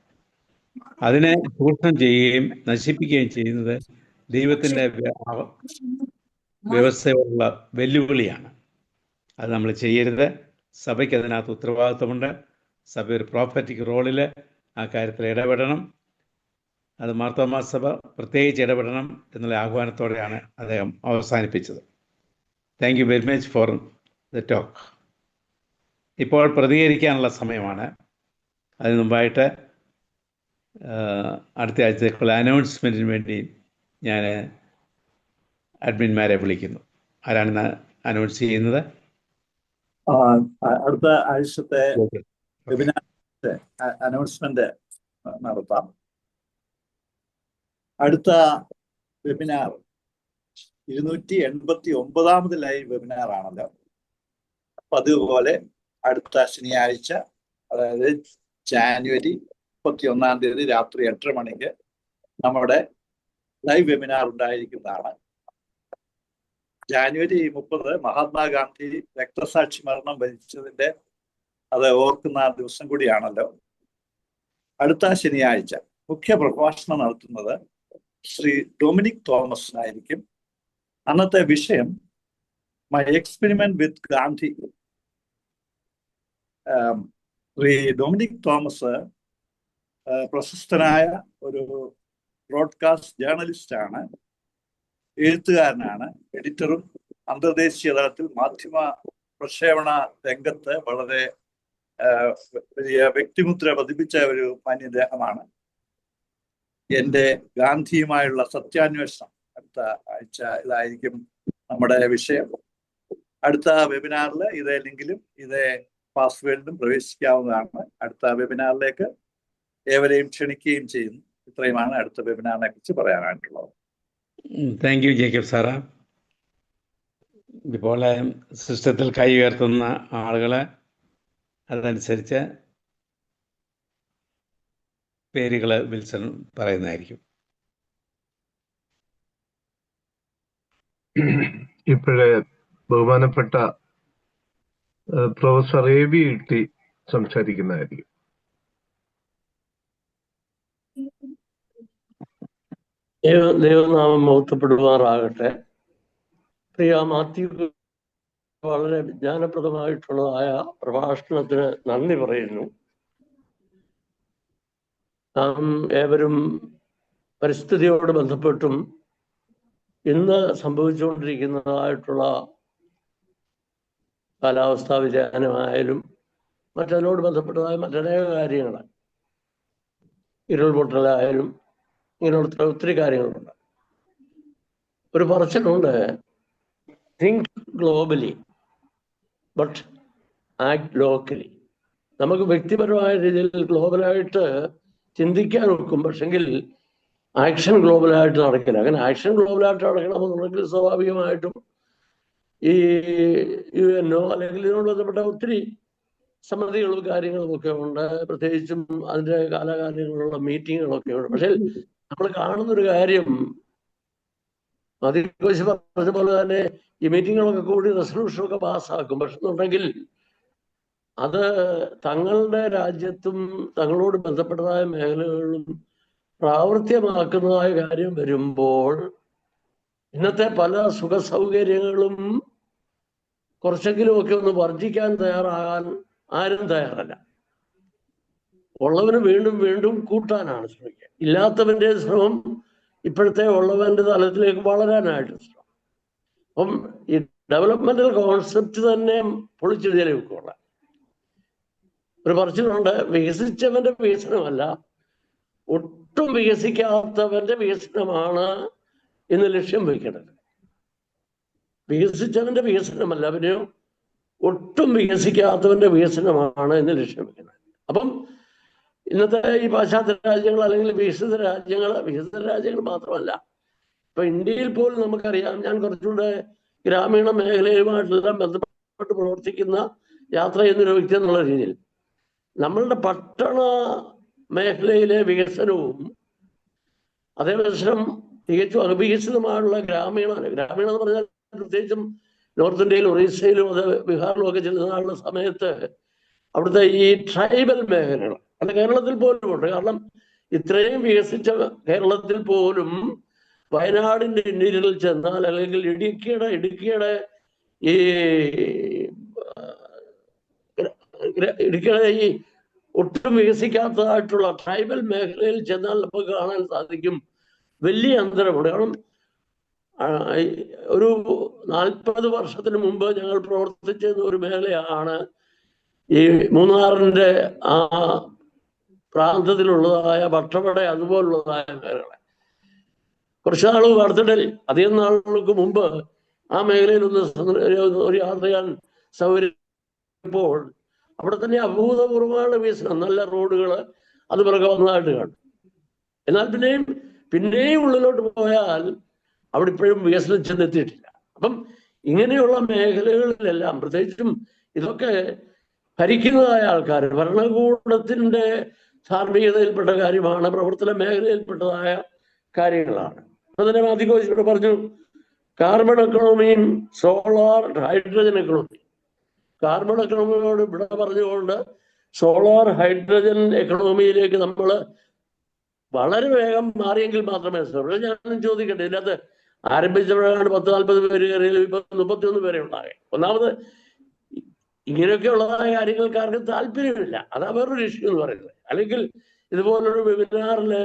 അതിനെ ചൂഷണം ചെയ്യുകയും നശിപ്പിക്കുകയും ചെയ്യുന്നത് ദൈവത്തിൻ്റെ വ്യവസ്ഥയുള്ള വെല്ലുവിളിയാണ്. അത് നമ്മൾ ചെയ്യരുത്. സഭയ്ക്ക് അതിനകത്ത് ഉത്തരവാദിത്വമുണ്ട്. സഭ ഒരു പ്രോഫറ്റിക് റോളിൽ ആ കാര്യത്തിൽ ഇടപെടണം. അത് മാർത്തോമാ സഭ പ്രത്യേകിച്ച് ഇടപെടണം എന്നുള്ള ആഹ്വാനത്തോടെയാണ് അദ്ദേഹം അവസാനിപ്പിച്ചത്. Thank you very much for the talk. ഇപ്പോൾ പ്രതികരിക്കാനുള്ള സമയമാണ്. അതിന് മുമ്പായിട്ട് അടുത്ത ആഴ്ചത്തേക്കുള്ള അനൗൺസ്മെൻറ്റിന് വേണ്ടി ഞാൻ അഡ്മിന്മാരെ വിളിക്കുന്നു. ആരാണ് അനൗൺസ് ചെയ്യുന്നത്? അടുത്ത ആഴ്ചത്തെ വെബിനാറിന്റെ അനൗൺസ്മെന്റ് നടത്താം. അടുത്ത വെബിനാർ 289 ലൈവ് വെബിനാർ ആണല്ലോ. അപ്പൊ അതുപോലെ അടുത്ത ശനിയാഴ്ച, അതായത് ജാനുവരി 31 രാത്രി 8:30 മണിക്ക് നമ്മുടെ ലൈവ് വെബിനാർ ഉണ്ടായിരിക്കുന്നതാണ്. ജാനുവരി 30 മഹാത്മാഗാന്ധി രക്തസാക്ഷി മരണം വരിച്ചതിന്റെ അത് ഓർക്കുന്ന ദിവസം കൂടിയാണല്ലോ. അടുത്ത ശനിയാഴ്ച മുഖ്യ പ്രഭാഷണം നടത്തുന്നത് ശ്രീ ഡൊമിനിക് തോമസ് ആയിരിക്കും. അന്നത്തെ വിഷയം my experiment with Gandhi. Shri Dominic Thomas പ്രശസ്തനായ ഒരു ബ്രോഡ്കാസ്റ്റ് ജേർണലിസ്റ്റ് ആണ്, എഴുത്തുകാരനാണ്, എഡിറ്ററും അന്തർദേശീയ തലത്തിൽ മാധ്യമ പ്രക്ഷേപണ രംഗത്ത് വളരെ വലിയ വ്യക്തിമുദ്ര പതിപ്പിച്ച ഒരു മാന്യദേഹമാണ്. എൻ്റെ ഗാന്ധിയുമായുള്ള സത്യാന്വേഷണം അടുത്ത ആഴ്ച ഇതായിരിക്കും നമ്മുടെ വിഷയം. അടുത്ത വെബിനാറിൽ ഇതേ ലിങ്കിലും ഇതേ പാസ്വേഡിലും പ്രവേശിക്കാവുന്നതാണ്. അടുത്ത വെബിനാറിലേക്ക് ഏവരെയും ക്ഷണിക്കുകയും ചെയ്യുന്നു. ഇത്രയുമാണ് അടുത്ത വെബിനാറിനെ കുറിച്ച് പറയാനായിട്ടുള്ളത്. Thank you Jacob sir. ഇപ്പോൾ സിസ്റ്റത്തിൽ കൈ ഉയർത്തുന്ന ആളുകൾ അതനുസരിച്ച് പേരുകൾ വിൽസൺ പറയുന്നതായിരിക്കും. ഇപ്പോഴേ ബഹുമാനപ്പെട്ട പ്രൊഫസർ എ.ബി. ഇട്ടി സംസാരിക്കുന്നതായിരിക്കും. ദൈവനാമം മഹത്വപ്പെടുമാറാകട്ടെ. പ്രിയ മാത്യു, വളരെ വിജ്ഞാനപ്രദമായിട്ടുള്ളതായ പ്രഭാഷണത്തിന് നന്ദി പറയുന്നു. നാം ഏവരും പരിസ്ഥിതിയോട് ബന്ധപ്പെട്ടും ഇന്ന് സംഭവിച്ചുകൊണ്ടിരിക്കുന്നതായിട്ടുള്ള കാലാവസ്ഥാ വ്യതിയാനമായാലും മറ്റതിനോട് ബന്ധപ്പെട്ടതായ മറ്റനേക കാര്യങ്ങൾ, ഇരുൾപൊട്ടലായാലും ഇങ്ങനെയുള്ള ഒത്തിരി കാര്യങ്ങളുണ്ട്. ഒരു പറച്ചിലുണ്ട്, think globally but act locally. നമുക്ക് വ്യക്തിപരമായ രീതിയിൽ ഗ്ലോബലായിട്ട് ചിന്തിക്കാൻ ഒക്കും, പക്ഷെങ്കിൽ ആക്ഷൻ ഗ്ലോബലായിട്ട് നടക്കില്ല. അങ്ങനെ ആക്ഷൻ ഗ്ലോബലായിട്ട് നടക്കണമെന്നുണ്ടെങ്കിൽ സ്വാഭാവികമായിട്ടും ഈ UN അല്ലെങ്കിൽ ഇതിനോട് ബന്ധപ്പെട്ട ഒത്തിരി സമിതികളും കാര്യങ്ങളും ഒക്കെ ഉണ്ട്. പ്രത്യേകിച്ചും അതിൻ്റെ കാലാകാലങ്ങളിലുള്ള മീറ്റിങ്ങുകളൊക്കെ ഉണ്ട്. പക്ഷേ നമ്മൾ കാണുന്നൊരു കാര്യം, മതികോശി പറഞ്ഞ പോലെ തന്നെ ഈ മീറ്റിങ്ങുകളൊക്കെ കൂടി റെസൊല്യൂഷനൊക്കെ പാസ്സാക്കും. പക്ഷെ എന്നുണ്ടെങ്കിൽ അത് തങ്ങളുടെ രാജ്യത്തും തങ്ങളോട് ബന്ധപ്പെട്ടതായ മേഖലകളിലും പ്രാവർത്തികമാക്കുന്നതായ കാര്യം വരുമ്പോൾ ഇന്നത്തെ പല സുഖ സൗകര്യങ്ങളും കുറച്ചെങ്കിലും ഒക്കെ ഒന്ന് വർദ്ധിക്കാൻ തയ്യാറാകാൻ ആരും തയ്യാറല്ല. ഉള്ളവന് വീണ്ടും വീണ്ടും കൂട്ടാനാണ് ശ്രമിക്കുക. ഇല്ലാത്തവൻ്റെ ശ്രമം ഇപ്പോഴത്തെ ഉള്ളവൻ്റെ തലത്തിലേക്ക് വളരാനായിട്ട് ശ്രമം. അപ്പം ഈ ഡെവലപ്മെന്റൽ കോൺസെപ്റ്റ് തന്നെ പൊളിച്ചെഴുതിയാലേ വെക്കുള്ള ഒരു പറച്ചിലുണ്ട്, വികസിച്ചവന്റെ വികസനമല്ല, ഒട്ടും വികസിക്കാത്തവന്റെ വികസനമാണ് ഇന്ന് ലക്ഷ്യം വയ്ക്കേണ്ടത്. വികസിച്ചവന്റെ വികസനമല്ല, പിന്നെ ഒട്ടും വികസിക്കാത്തവന്റെ വികസനമാണ് ഇന്ന് ലക്ഷ്യം വയ്ക്കുന്നത്. അപ്പം ഇന്നത്തെ ഈ പാശ്ചാത്യ രാജ്യങ്ങൾ അല്ലെങ്കിൽ വികസിത രാജ്യങ്ങൾ മാത്രമല്ല, ഇപ്പൊ ഇന്ത്യയിൽ പോലും നമുക്കറിയാം, ഞാൻ കുറച്ചുകൂടെ ഗ്രാമീണ മേഖലയുമായിട്ടെല്ലാം ബന്ധപ്പെട്ട് പ്രവർത്തിക്കുന്ന യാത്ര ചെയ്യുന്നൊരു വ്യക്തി എന്നുള്ള രീതിയിൽ നമ്മളുടെ പട്ടണ മേഖലയിലെ വികസനവും അതേ പ്രശ്നം തികച്ചും അവികസിതമായുള്ള ഗ്രാമീണം എന്ന് പറഞ്ഞാൽ പ്രത്യേകിച്ചും നോർത്ത് ഇന്ത്യയിലും ഒറീസയിലും അത് ബീഹാറിലും ഒക്കെ ചെല്ലുന്ന സമയത്ത് അവിടുത്തെ ഈ ട്രൈബൽ മേഖലകൾ അത് കേരളത്തിൽ പോലും ഉണ്ട്. കാരണം ഇത്രയും വികസിച്ച കേരളത്തിൽ പോലും വയനാടിന്റെ ഇന്ത്യയിൽ ചെന്നാൽ അല്ലെങ്കിൽ ഇടുക്കിയുടെ ഈ ഇടുക്കിയുടെ ഈ ഒട്ടും വികസിക്കാത്തതായിട്ടുള്ള ട്രൈബൽ മേഖലയിൽ ചെന്നാൽ നമുക്ക് കാണാൻ സാധിക്കും വലിയ അന്തരമുണ്ട്. കാരണം ഒരു 40 വർഷത്തിന് മുമ്പ് ഞങ്ങൾ പ്രവർത്തിച്ചിരുന്ന ഒരു മേഖലയാണ് ഈ മൂന്നാറിന്റെ ആ പ്രാന്തത്തിലുള്ളതായ വട്ടവട അതുപോലുള്ളതായ മേഖലകൾ. കുറച്ചു നാൾ അടുത്തിടയിൽ അധികം നാളുകൾക്ക് മുമ്പ് ആ മേഖലയിൽ ഒരു യാത്ര ചെയ്യാൻ സൗകര്യപ്പോൾ അവിടെ തന്നെ അഭൂതപൂർവമായ വികസനം, നല്ല റോഡുകൾ അതുപോലെ വന്നതായിട്ട് കാണും. എന്നാൽ പിന്നെയും ഉള്ളിലോട്ട് പോയാൽ അവിടെ ഇപ്പോഴും വികസനം ചെന്നെത്തിയിട്ടില്ല. അപ്പം ഇങ്ങനെയുള്ള മേഖലകളിലെല്ലാം പ്രത്യേകിച്ചും ഇതൊക്കെ ഭരിക്കുന്നതായ ആൾക്കാർ ഭരണകൂടത്തിന്റെ ധാർമ്മികതയിൽപ്പെട്ട കാര്യമാണ്, പ്രവർത്തന മേഖലയിൽപ്പെട്ടതായ കാര്യങ്ങളാണ്. അപ്പൊ തന്നെ മാതികോശിയോട് പറഞ്ഞു കാർബൺ എക്കണോമിയും സോളാർ ഹൈഡ്രജൻ എക്കണോമി. കാർബൺ എക്കണോമിയോട് ഇവിടെ പറഞ്ഞുകൊണ്ട് സോളാർ ഹൈഡ്രജൻ എക്കണോമിയിലേക്ക് നമ്മൾ വളരെ വേഗം മാറിയെങ്കിൽ മാത്രമേ പക്ഷേ ഞാൻ ചോദിക്കട്ടെ, ഇതിനകത്ത് ആരംഭിച്ചപ്പോഴാണ് 10-40 പേര് കയറിയാൽ ഇപ്പൊ 31 പേരെ ഉണ്ടാകെ. ഒന്നാമത് ഇങ്ങനെയൊക്കെയുള്ളതായ കാര്യങ്ങൾക്ക് ആർക്കും താല്പര്യമില്ല. അതാ വേറൊരു ഇഷ്യൂ എന്ന് പറയുന്നത്. അല്ലെങ്കിൽ ഇതുപോലൊരു വെബിനാറില്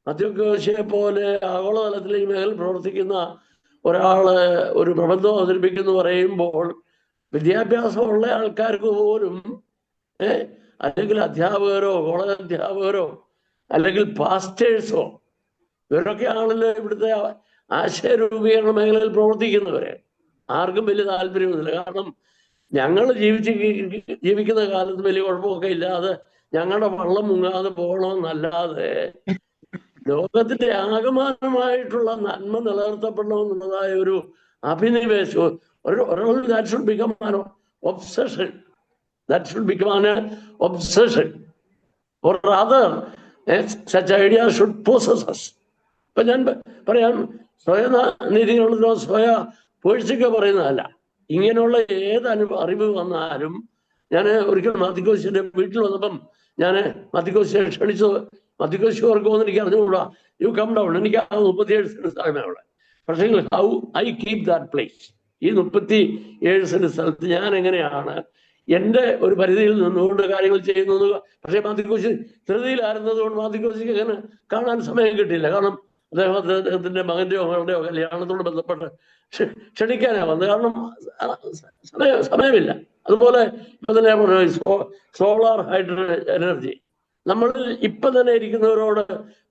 മധ്യകോശയെ പോലെ ആഗോളതലത്തിൽ ഈ മേഖല പ്രവർത്തിക്കുന്ന ഒരാള് ഒരു പ്രബന്ധം അവതരിപ്പിക്കുന്നു പറയുമ്പോൾ വിദ്യാഭ്യാസമുള്ള ആൾക്കാർക്ക് പോലും അല്ലെങ്കിൽ അധ്യാപകരോ കോളേജ് അധ്യാപകരോ അല്ലെങ്കിൽ പാസ്റ്റേഴ്സോ ഇവരൊക്കെയാണല്ലോ ഇവിടുത്തെ ആശയ രൂപീകരണ മേഖലയിൽ പ്രവർത്തിക്കുന്നവരെ. ആർക്കും വലിയ താല്പര്യമൊന്നുമില്ല. കാരണം ഞങ്ങൾ ജീവിക്കുന്ന കാലത്ത് വലിയ കുഴപ്പമൊക്കെ ഇല്ലാതെ ഞങ്ങളുടെ വള്ളം മുങ്ങാതെ പോകണമെന്നല്ലാതെ ലോകത്തിന്റെ ആകമാനമായിട്ടുള്ള നന്മ നിലനിർത്തപ്പെടണമെന്നുള്ളതായ ഒരു അഭിനിവേശം that should become an obsession. That should become an obsession. Or rather, such ideas should possess us. ഇപ്പൊ ഞാൻ പറയാം, സ്വയനീതികളോ സ്വയ പേഴ്ചയ്ക്ക് പറയുന്നതല്ല. ഇങ്ങനെയുള്ള ഏത് അറിവ് വന്നാലും ഞാൻ ഒരിക്കൽ മാത്തിക്കോശിന്റെ വീട്ടിൽ വന്നപ്പം ഞാൻ മാത്തിക്കോശിനെ ക്ഷണിച്ചു. മാത്തിക്കോശി ഓർക്കുമെന്ന് എനിക്ക് അറിഞ്ഞുകൂടാ. You come down. എനിക്ക് ആ 37 സെന്റ് സ്ഥലമേ അവിടെ. പക്ഷേ how I keep that place. ഈ 37 സെന്റ് സ്ഥലത്ത് ഞാൻ എങ്ങനെയാണ് എൻ്റെ ഒരു പരിധിയിൽ നിന്നുകൊണ്ട് കാര്യങ്ങൾ ചെയ്യുന്നത്. പക്ഷേ മാത്തിക്കോശി ധൃതിയിലായിരുന്നത് കൊണ്ട് മാത്തിക്കോശിക്ക് അങ്ങനെ കാണാൻ സമയം കിട്ടിയില്ല. കാരണം അദ്ദേഹത്തിന്റെ മകന്റെയോ മകളുടെയോ കല്യാണത്തോട് ബന്ധപ്പെട്ട് ക്ഷണിക്കാനാ വന്നത്. കാരണം സമയമില്ല. അതുപോലെ ഇപ്പൊ തന്നെ സോളാർ ഹൈഡ്രജൻ എനർജി നമ്മൾ ഇപ്പൊ തന്നെ ഇരിക്കുന്നവരോട്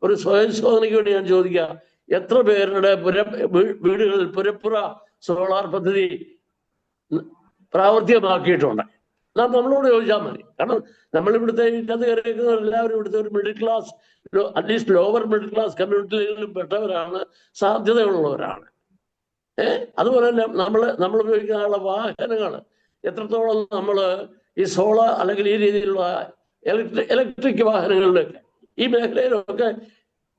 ഒരു സ്വയം ശോധനയ്ക്ക് വേണ്ടി ഞാൻ ചോദിക്കുക, എത്ര പേരുടെ വീടുകളിൽ പുരപ്പുറ സോളാർ പദ്ധതി പ്രാവർത്തികമാക്കിയിട്ടുണ്ട്? നമ്മളോട് ചോദിച്ചാൽ മതി. കാരണം നമ്മളിവിടുത്തെ ഇതിനകത്ത് കയറിയിരിക്കുന്നവരെല്ലാവരും ഇവിടുത്തെ ഒരു middle class, at least lower middle class കമ്മ്യൂണിറ്റിയിലും പെട്ടവരാണ്, സാധ്യതയുള്ളവരാണ്. അതുപോലെ തന്നെ നമ്മൾ ഉപയോഗിക്കുന്ന വാഹനങ്ങൾ എത്രത്തോളം നമ്മൾ ഈ സോളാർ അല്ലെങ്കിൽ ഈ രീതിയിലുള്ള ഇലക്ട്രിക് വാഹനങ്ങളിലൊക്കെ ഈ മേഖലയിലൊക്കെ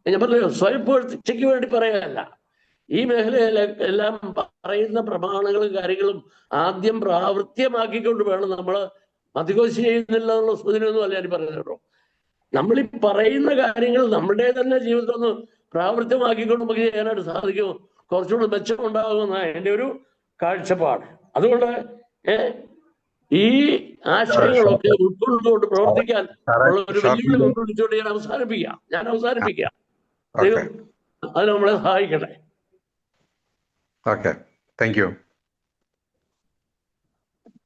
ഞാൻ പറഞ്ഞു സ്വയം പേഴ്ചയ്ക്ക് വേണ്ടി പറയാനല്ല. ഈ മേഖലയിലെല്ലാം പറയുന്ന പ്രമാണങ്ങളും കാര്യങ്ങളും ആദ്യം പ്രാവർത്തികമാക്കിക്കൊണ്ട് വേണം നമ്മൾ. മതികോശി ചെയ്യുന്നില്ല എന്നുള്ള സൂചനയൊന്നും അല്ല ഞാൻ പറയുന്നത് കേട്ടോ. നമ്മൾ ഈ പറയുന്ന കാര്യങ്ങൾ നമ്മുടെ തന്നെ ജീവിതത്തിൽ ഒന്ന് പ്രാവർത്തികമാക്കിക്കൊണ്ട് നമുക്ക് ചെയ്യാനായിട്ട് സാധിക്കും, കുറച്ചുകൂടി മെച്ചമുണ്ടാകുമെന്നാണ് എൻ്റെ ഒരു കാഴ്ചപ്പാട്. അതുകൊണ്ട് ഈ ആശയങ്ങളൊക്കെ ഉൾക്കൊണ്ടുകൊണ്ട് പ്രവർത്തിക്കാൻ ഉള്ള ഒരു വെല്ലുവിളി മുൻകൊള്ളിച്ചുകൊണ്ട് ഞാൻ അവസാനിപ്പിക്കാം. അത് നമ്മളെ സഹായിക്കട്ടെ. Okay, thank you.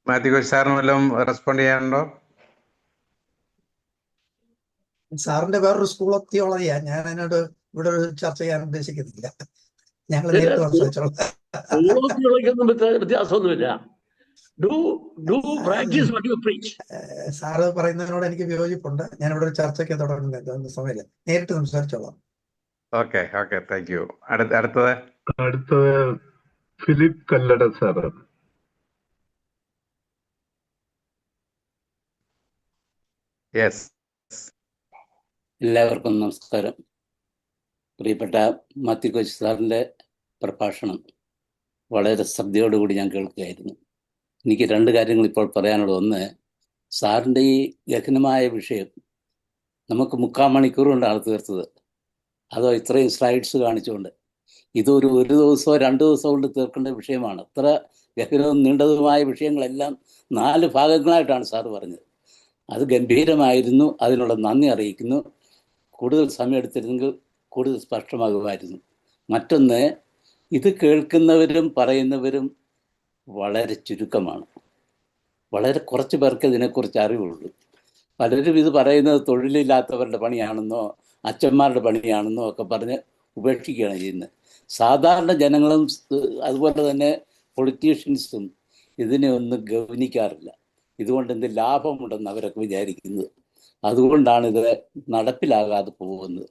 മാത്യു സാറിന് വല്ലതും റെസ്പോണ്ട് ചെയ്യാനുണ്ടോ? സാറിന്റെ വേറൊരു സ്കൂൾ ഓഫ് തിയോളജിയാ. ഞാൻ അതിനോട് ഇവിടെ ഒരു ചർച്ച ചെയ്യാൻ ഉദ്ദേശിക്കുന്നില്ല. ഞങ്ങൾ നേരിട്ട് സംസാരിച്ചോളാം. വ്യത്യാസമൊന്നുമില്ല. സാറ് പറയുന്നതിനോട് എനിക്ക് വിയോജിപ്പുണ്ട്. ഞാൻ ഇവിടെ ഒരു ചർച്ചയ്ക്ക് തുടങ്ങുന്നത് സമയമില്ല, നേരിട്ട് സംസാരിച്ചോളാം. Okay, thank you. അടുത്തത് ഫിലിപ്പ് കല്ലട സാർ. യെസ്. എല്ലാവർക്കും നമസ്കാരം. പ്രിയപ്പെട്ട മാത്യു കോശി സാറിൻ്റെ പ്രഭാഷണം വളരെ ശ്രദ്ധയോടുകൂടി ഞാൻ കേൾക്കുകയായിരുന്നു. എനിക്ക് രണ്ട് കാര്യങ്ങൾ ഇപ്പോൾ പറയാനുള്ളത്. ഒന്ന്, സാറിൻ്റെ ഈ ഗഹനമായ വിഷയം നമുക്ക് 3/4 മണിക്കൂർ കൊണ്ടാണ് തീർത്തത്. അതോ ഇത്രയും സ്ലൈഡ്സ് കാണിച്ചുകൊണ്ട് ഇതൊരു ദിവസമോ 2 ദിവസമോ കൊണ്ട് തീർക്കേണ്ട വിഷയമാണ്. ഇത്ര ഗഹനവും നീണ്ടതുമായ വിഷയങ്ങളെല്ലാം 4 ഭാഗങ്ങളായിട്ടാണ് സാറ് പറഞ്ഞത്. അത് ഗംഭീരമായിരുന്നു. അതിനുള്ള നന്ദി അറിയിക്കുന്നു. കൂടുതൽ സമയം എടുത്തിരുന്നെങ്കിൽ കൂടുതൽ സ്പഷ്ടമാകുമായിരുന്നു. മറ്റൊന്ന്, ഇത് കേൾക്കുന്നവരും പറയുന്നവരും വളരെ ചുരുക്കമാണ്. വളരെ കുറച്ച് പേർക്ക് ഇതിനെക്കുറിച്ച് അറിവുള്ളൂ. പലരും ഇത് പറയുന്നത് തൊഴിലില്ലാത്തവരുടെ പണിയാണെന്നോ അച്ഛന്മാരുടെ പണിയാണെന്നോ ഒക്കെ പറഞ്ഞ് ഉപേക്ഷിക്കുകയാണ് ചെയ്യുന്നത്. സാധാരണ ജനങ്ങളും അതുപോലെ തന്നെ പൊളിറ്റീഷ്യൻസും ഇതിനെ ഒന്നും ഗൗനിക്കാറില്ല. ഇതുകൊണ്ട് എന്ത് ലാഭമുണ്ടെന്ന് അവരൊക്കെ വിചാരിക്കുന്നത്. അതുകൊണ്ടാണ് ഇത് നടപ്പിലാകാതെ പോകുന്നത്.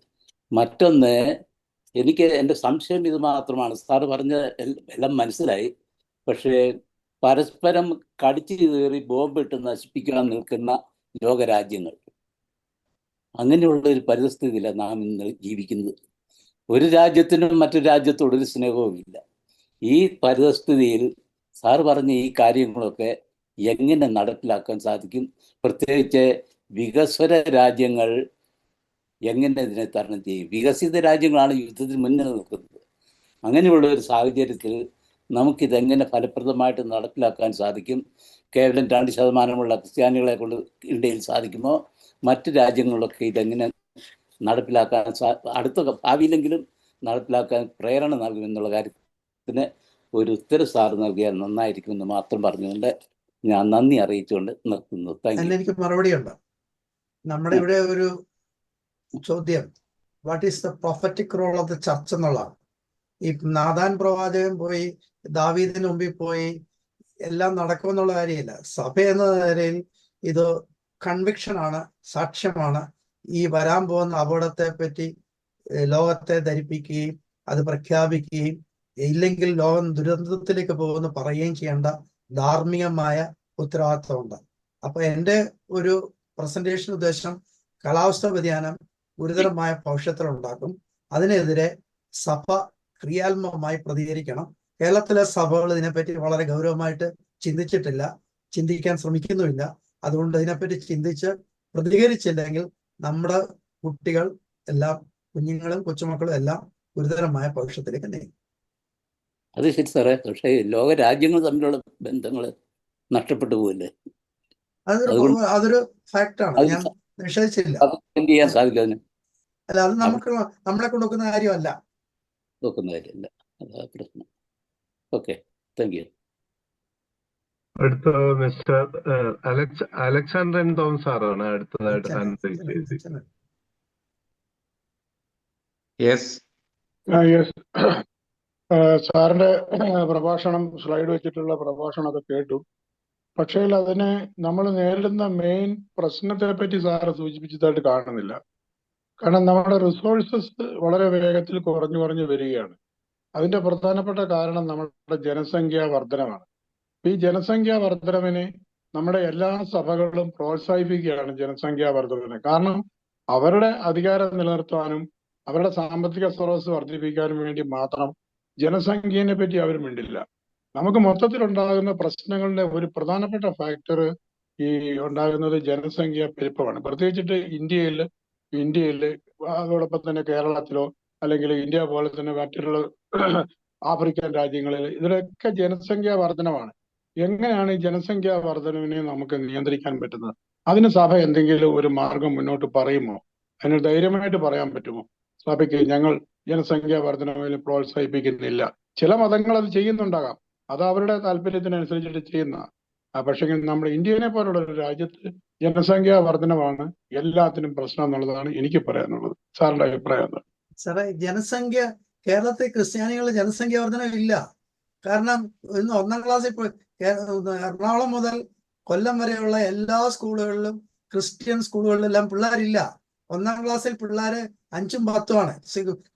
മറ്റൊന്ന്, എനിക്ക് എൻ്റെ സംശയം ഇത് മാത്രമാണ്. സാറ് പറഞ്ഞ എല്ലാം മനസ്സിലായി. പക്ഷേ പരസ്പരം കടിച്ചു കയറി ബോംബിട്ട് നശിപ്പിക്കാൻ നിൽക്കുന്ന ലോകരാജ്യങ്ങൾ, അങ്ങനെയുള്ള ഒരു പരിസ്ഥിതിയിലാണ് നാം ഇന്ന് ജീവിക്കുന്നത്. ഒരു രാജ്യത്തിനും മറ്റൊരു രാജ്യത്തോടൊരു സ്നേഹവുമില്ല. ഈ പരിസ്ഥിതിയിൽ സാറ് പറഞ്ഞ ഈ കാര്യങ്ങളൊക്കെ എങ്ങനെ നടപ്പിലാക്കാൻ സാധിക്കും? പ്രത്യേകിച്ച് വികസ്വര രാജ്യങ്ങൾ എങ്ങനെ ഇതിനെ തരണം ചെയ്യും? വികസിത രാജ്യങ്ങളാണ് യുദ്ധത്തിന് മുന്നിൽ നിൽക്കുന്നത്. അങ്ങനെയുള്ള ഒരു സാഹചര്യത്തിൽ നമുക്കിതെങ്ങനെ ഫലപ്രദമായിട്ട് നടപ്പിലാക്കാൻ സാധിക്കും? കേവലം 2% ക്രിസ്ത്യാനികളെ കൊണ്ട് ഇന്ത്യയിൽ സാധിക്കുമോ? മറ്റ് രാജ്യങ്ങളിലൊക്കെ ഇതെങ്ങനെ നടപ്പിലാക്കാൻ അടുത്ത ഭാവിയിലെങ്കിലും നടപ്പിലാക്കാൻ പ്രേരണ നൽകുമെന്നുള്ള കാര്യത്തിന് ഒരു ഉത്തരം സാറ് നൽകിയാൽ നന്നായിരിക്കുമെന്ന് മാത്രം പറഞ്ഞുകൊണ്ട് ഞാൻ നന്ദി അറിയിച്ചുകൊണ്ട് നിർത്തുന്നു. എനിക്ക് മറുപടി ഉണ്ട്. നമ്മുടെ ഇവിടെ ഒരു ചോദ്യം, what is the prophetic role of the church എന്നുള്ളതാണ്. ഈ നാഥാൻ പ്രവാചകൻ പോയി ദാവീദിന് മുമ്പിൽ പോയി എല്ലാം നടക്കുമെന്നുള്ള കാര്യമില്ല. സഭ എന്ന നിലയിൽ ഇത് കൺവിക്ഷൻ ആണ്, സാക്ഷ്യമാണ്. ഈ വരാൻ പോകുന്ന അപകടത്തെ പറ്റി ലോകത്തെ ധരിപ്പിക്കുകയും അത് പ്രഖ്യാപിക്കുകയും ഇല്ലെങ്കിൽ ലോകം ദുരന്തത്തിലേക്ക് പോകുന്ന പറയുകയും ചെയ്യേണ്ട ധാർമ്മികമായ ഉത്തരവാദിത്വമുണ്ട്. അപ്പൊ എൻ്റെ ഒരു പ്രസന്റേഷൻ ഉദ്ദേശം കാലാവസ്ഥാ വ്യതിയാനം ഗുരുതരമായ ഭവിഷ്യത്തുകൾ ഉണ്ടാക്കും. അതിനെതിരെ സഭ ക്രിയാത്മകമായി പ്രതികരിക്കണം. കേരളത്തിലെ സഭകൾ ഇതിനെപ്പറ്റി വളരെ ഗൗരവമായിട്ട് ചിന്തിച്ചിട്ടില്ല, ചിന്തിക്കാൻ ശ്രമിക്കുന്നുമില്ല. അതുകൊണ്ട് ഇതിനെപ്പറ്റി ചിന്തിച്ച് പ്രതികരിച്ചില്ലെങ്കിൽ നമ്മുടെ കുട്ടികൾ എല്ലാം, കുഞ്ഞുങ്ങളും കൊച്ചുമക്കളും എല്ലാം ഗുരുതരമായ ഭവിഷ്യത്തിലേക്ക് നീങ്ങും. അത് ശരി സാറേ. പക്ഷേ ലോക രാജ്യങ്ങൾ തമ്മിലുള്ള ബന്ധങ്ങൾ നഷ്ടപ്പെട്ടു പോകില്ലേ? അതൊരു ഫാക്റ്റാണ്, ഞാൻ നിഷേധിച്ചില്ല. ചെയ്യാൻ സാധിക്കും. അല്ല, അത് നമ്മളെ കൊടുക്കുന്ന കാര്യമല്ല. നോക്കുന്ന കാര്യമല്ല, അതാ പ്രശ്നം. Okay, thank U. അടുത്ത മിസ്റ്റർ അലക്സാണ്ടർ തോമസ് സാറാണ് അടുത്തതായിട്ട്. യെസ്. സാറിന്റെ പ്രഭാഷണം, സ്ലൈഡ് വെച്ചിട്ടുള്ള പ്രഭാഷണമൊക്കെ കേട്ടു. പക്ഷേ അതിനെ നമ്മൾ നേരിടുന്ന മെയിൻ പ്രശ്നത്തെ പറ്റി സാറ് സൂചിപ്പിച്ചതായിട്ട് കാണുന്നില്ല. കാരണം നമ്മുടെ റിസോഴ്സസ് വളരെ വേഗത്തിൽ കുറഞ്ഞു വരികയാണ്. അതിന്റെ പ്രധാനപ്പെട്ട കാരണം നമ്മുടെ ജനസംഖ്യാ വർധനമാണ്. ഈ ജനസംഖ്യാ വർധനവിനെ നമ്മുടെ എല്ലാ സഭകളും പ്രോത്സാഹിപ്പിക്കുകയാണ്, ജനസംഖ്യാ വർധനവിനെ. കാരണം അവരുടെ അധികാരം നിലനിർത്താനും അവരുടെ സാമ്പത്തിക സ്രോതസ് വർദ്ധിപ്പിക്കാനും വേണ്ടി മാത്രം ജനസംഖ്യയെ പറ്റി അവർ മിണ്ടില്ല. നമുക്ക് മൊത്തത്തിലുണ്ടാകുന്ന പ്രശ്നങ്ങളുടെ ഒരു പ്രധാനപ്പെട്ട ഫാക്ടർ ഈ ഉണ്ടാകുന്നത് ജനസംഖ്യാ പെരുപ്പമാണ്. പ്രത്യേകിച്ചിട്ട് ഇന്ത്യയിൽ അതോടൊപ്പം തന്നെ കേരളത്തിലോ അല്ലെങ്കിൽ ഇന്ത്യ പോലെ തന്നെ മറ്റുള്ള ആഫ്രിക്കൻ രാജ്യങ്ങളിൽ ഇതിലൊക്കെ ജനസംഖ്യാ വർധനമാണ്. എങ്ങനെയാണ് ഈ ജനസംഖ്യാ വർധനവിനെ നമുക്ക് നിയന്ത്രിക്കാൻ പറ്റുന്നത്? അതിന് സഭ എന്തെങ്കിലും ഒരു മാർഗം മുന്നോട്ട് പറയുമോ? അതിന് ധൈര്യമായിട്ട് പറയാൻ പറ്റുമോ സഭയ്ക്ക് ഞങ്ങൾ ജനസംഖ്യാ വർധനവിനെ പ്രോത്സാഹിപ്പിക്കുന്നില്ല? ചില മതങ്ങൾ അത് ചെയ്യുന്നുണ്ടാകാം, അത് അവരുടെ താല്പര്യത്തിനനുസരിച്ചിട്ട് ചെയ്യുന്ന. പക്ഷേ നമ്മുടെ ഇന്ത്യനെ പോലുള്ള ഒരു രാജ്യത്ത് ജനസംഖ്യാ വർധനമാണ് എല്ലാത്തിനും പ്രശ്നം എന്നുള്ളതാണ് എനിക്ക് പറയാനുള്ളത്. സാറിന്റെ അഭിപ്രായം എന്താണ്? സാറേ, കേരളത്തിൽ ക്രിസ്ത്യാനികളുടെ ജനസംഖ്യ വർധനം ഇല്ല. കാരണം ഇന്ന് 1ാം ക്ലാസ്സിൽ എറണാകുളം മുതൽ കൊല്ലം വരെയുള്ള എല്ലാ സ്കൂളുകളിലും, ക്രിസ്ത്യൻ സ്കൂളുകളിലെല്ലാം പിള്ളേരില്ല. 1ാം ക്ലാസ്സിൽ പിള്ളേര് 5ഉം 10ഉം ആണ്.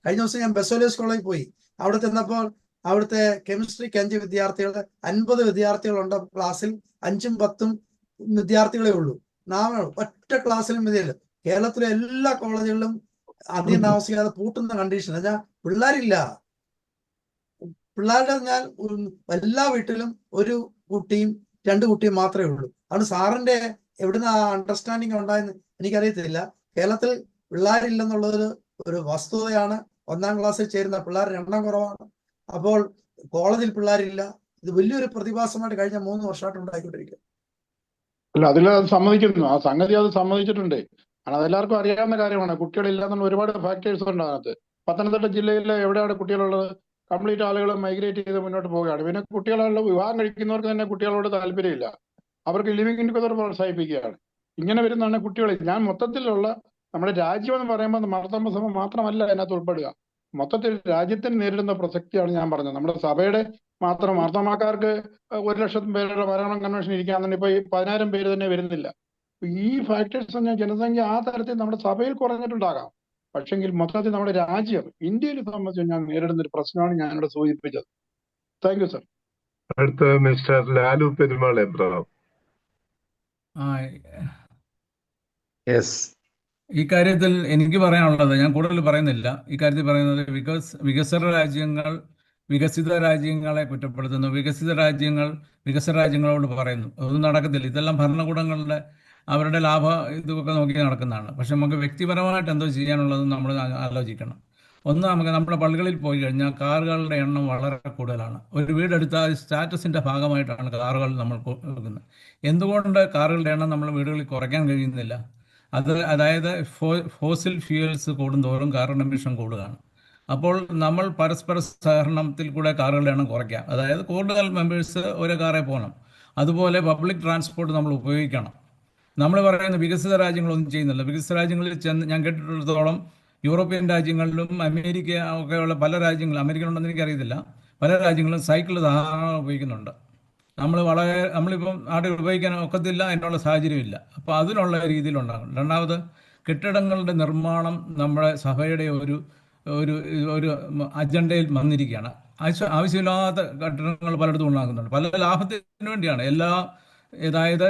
കഴിഞ്ഞ ദിവസം ഞാൻ ബെസോലിയസ് കോളേജിൽ പോയി. അവിടെ ചെന്നപ്പോൾ അവിടുത്തെ കെമിസ്ട്രിക്ക് 5 വിദ്യാർത്ഥികൾ, 50 വിദ്യാർത്ഥികളുണ്ട് ക്ലാസ്സിൽ. 5ഉം 10ഉം വിദ്യാർത്ഥികളെ ഉള്ളൂ. ഒറ്റ ക്ലാസ്സിലും മതിയല്ലോ. കേരളത്തിലെ എല്ലാ കോളേജുകളിലും അധികം താമസിക്കാതെ പൂട്ടുന്ന കണ്ടീഷൻ വെച്ചാൽ പിള്ളേരില്ല. പിള്ളേരുടെ ഞാൻ എല്ലാ വീട്ടിലും ഒരു കുട്ടിയും 2 കുട്ടിയും മാത്രമേ ഉള്ളൂ. അതുകൊണ്ട് സാറിന്റെ എവിടുന്ന് ആ അണ്ടർസ്റ്റാൻഡിങ് ഉണ്ടായെന്ന് എനിക്കറിയത്തില്ല. കേരളത്തിൽ പിള്ളേരില്ലെന്നുള്ളത് ഒരു വസ്തുതയാണ്. 1-ാം ക്ലാസ്സിൽ ചേരുന്ന പിള്ളേരുടെ എണ്ണം കുറവാണ്. അപ്പോൾ കോളേജിൽ പിള്ളേരില്ല. ഇത് വലിയൊരു പ്രതിഭാസമായിട്ട് കഴിഞ്ഞ 3 വർഷമായിട്ട് ഉണ്ടായിക്കൊണ്ടിരിക്കുക. അല്ല, അതിൽ അത് സമ്മതിക്കുന്നു, ആ സംഗതി അത് സമ്മതിച്ചിട്ടുണ്ട്. കാരണം അതെല്ലാവർക്കും അറിയാവുന്ന കാര്യമാണ്. കുട്ടികളില്ലാന്നുള്ള ഒരുപാട് ഫാക്ടേഴ്സ് ഉണ്ട് അതിനകത്ത്. പത്തനംതിട്ട ജില്ലയിൽ എവിടെയാണ് കുട്ടികളുള്ളത്? കംപ്ലീറ്റ് ആളുകൾ മൈഗ്രേറ്റ് ചെയ്ത് മുന്നോട്ട് പോവുകയാണ്. പിന്നെ കുട്ടികളുള്ള വിവാഹം കഴിക്കുന്നവർക്ക് തന്നെ കുട്ടികളോട് താല്പര്യമില്ല. അവർക്ക് ലിവിങ് ടുഗദർ പ്രോത്സാഹിപ്പിക്കുകയാണ്. ഇങ്ങനെ വരുന്നതാണ് കുട്ടികൾ. ഞാൻ മൊത്തത്തിലുള്ള നമ്മുടെ രാജ്യം എന്ന് പറയുമ്പോൾ മാർത്തോമ്മ സഭ മാത്രമല്ല അതിനകത്ത് ഉൾപ്പെടുക. മൊത്തത്തിൽ രാജ്യത്തിന് നേരിടുന്ന പ്രസക്തിയാണ് ഞാൻ പറഞ്ഞത്. നമ്മുടെ സഭയുടെ മാത്രം മാർത്തോമാക്കാർക്ക് 1,00,000 പേരുടെ മരണം കൺവെൻഷൻ ഇരിക്കാന്നുണ്ട്. ഇപ്പൊ ഈ 10,000 പേര് തന്നെ വരുന്നില്ല. ഈ ഫാക്ടേഴ്സ് ജനസംഖ്യ ആ തരത്തിൽ നമ്മുടെ സഭയിൽ കുറഞ്ഞിട്ടുണ്ടാകാം. പക്ഷെങ്കിൽ മൊത്തത്തിൽ നമ്മുടെ രാജ്യം ഇന്ത്യയിൽ സംബന്ധിച്ച് ഞാൻ നേരിടുന്ന ഒരു പ്രശ്നമാണ് ഞാനിവിടെ സൂചിപ്പിച്ചത്. Thank you sir. അടുത്ത മിസ്റ്റർ ലാലു പെരുമാൾ എബ്രഹാം. യെസ്. ഈ കാര്യത്തിൽ എനിക്ക് പറയാനുള്ളത്, ഞാൻ കൂടുതൽ പറയുന്നില്ല. ഈ കാര്യത്തിൽ പറയുന്നത് വികസിത രാജ്യങ്ങളെ കുറ്റപ്പെടുത്തുന്നു. വികസിത രാജ്യങ്ങളോട് പറയുന്നു അതൊന്നും നടക്കത്തില്ല. ഇതെല്ലാം ഭരണകൂടങ്ങളുടെ അവരുടെ ലാഭ ഇതൊക്കെ നോക്കി നടക്കുന്നതാണ്. പക്ഷെ നമുക്ക് വ്യക്തിപരമായിട്ട് എന്തോ ചെയ്യാനുള്ളത് നമ്മൾ ആലോചിക്കണം. ഒന്ന്, നമുക്ക് നമ്മുടെ പള്ളികളിൽ പോയി കഴിഞ്ഞാൽ കാറുകളുടെ എണ്ണം വളരെ കൂടുതലാണ്. ഒരു വീടെടുത്താൽ സ്റ്റാറ്റസിൻ്റെ ഭാഗമായിട്ടാണ് കാറുകൾ നമ്മൾ കൊടുക്കുന്നത്. എന്തുകൊണ്ട് കാറുകളുടെ എണ്ണം നമ്മൾ വീടുകളിൽ കുറയ്ക്കാൻ കഴിയുന്നില്ല? അതായത് ഫോസിൽ ഫ്യൂവൽസ് കൂടുന്തോറും കാർബൺ എമിഷൻ കൂടുകയാണ്. അപ്പോൾ നമ്മൾ പരസ്പര സഹകരണത്തിൽ കൂടെ കാറുകളുടെ എണ്ണം കുറയ്ക്കാം. അതായത് കൂടുതൽ മെമ്പേഴ്സ് ഒരു കാറേ പോകണം. അതുപോലെ പബ്ലിക് ട്രാൻസ്പോർട്ട് നമ്മൾ ഉപയോഗിക്കണം. നമ്മൾ പറയുന്ന വികസിത രാജ്യങ്ങളൊന്നും ചെയ്യുന്നില്ല. വികസിത രാജ്യങ്ങളിൽ ഞാൻ കേട്ടിടത്തോളം യൂറോപ്യൻ രാജ്യങ്ങളിലും അമേരിക്ക ഒക്കെയുള്ള പല രാജ്യങ്ങളും, അമേരിക്കയിലുണ്ടെന്ന് എനിക്കറിയത്തില്ല, പല രാജ്യങ്ങളും സൈക്കിൾ ധാരാളം ഉപയോഗിക്കുന്നുണ്ട്. നമ്മളിപ്പം നാട്ടിൽ ഉപയോഗിക്കാൻ ഒക്കത്തില്ല, അതിനുള്ള സാഹചര്യമില്ല. അപ്പോൾ അതിനുള്ള രീതിയിലുണ്ടാകണം. രണ്ടാമത്, കെട്ടിടങ്ങളുടെ നിർമ്മാണം നമ്മുടെ സഭയുടെ ഒരു അജണ്ടയിൽ വന്നിരിക്കുകയാണ്. ആവശ്യമില്ലാത്ത കെട്ടിടങ്ങൾ പലയിടത്തും ഉണ്ടാകുന്നുണ്ട്. പല ലാഭത്തിന് വേണ്ടിയാണ്. അതായത്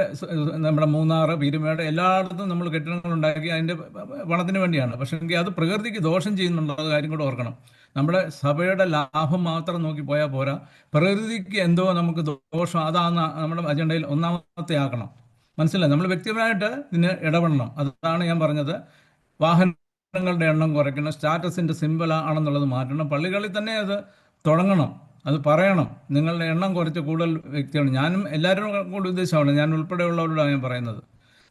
നമ്മുടെ മൂന്നാർ, പീരുമേട് എല്ലായിടത്തും നമ്മൾ കെട്ടിടങ്ങൾ ഉണ്ടാക്കി അതിൻ്റെ പണത്തിന് വേണ്ടിയാണ്. പക്ഷേ അത് പ്രകൃതിക്ക് ദോഷം ചെയ്യുന്നുണ്ടോ കാര്യം കൂടെ ഓർക്കണം. നമ്മുടെ സഭയുടെ ലാഭം മാത്രം നോക്കി പോയാൽ പോരാ, പ്രകൃതിക്ക് എന്തോ നമുക്ക് ദോഷം, അതാണ് നമ്മുടെ അജണ്ടയിൽ ഒന്നാമത്തെ ആക്കണം. മനസ്സിലായി? നമ്മൾ വ്യക്തിപരമായിട്ട് ഇതിന് ഇടപെടണം. അതാണ് ഞാൻ പറഞ്ഞത്. വാഹനങ്ങളുടെ എണ്ണം കുറയ്ക്കണം, സ്റ്റാറ്റസിൻ്റെ സിമ്പിൾ ആണെന്നുള്ളത് മാറ്റണം. പള്ളികളിൽ തന്നെ അത് തുടങ്ങണം, അത് പറയണം. നിങ്ങളുടെ എണ്ണം കുറച്ച് കൂടുതൽ വ്യക്തിയാണ്. ഞാനും എല്ലാവരും കൂടി ഉദ്ദേശമാണ്, ഞാൻ ഉൾപ്പെടെയുള്ളവരോടാണ് ഞാൻ പറയുന്നത്.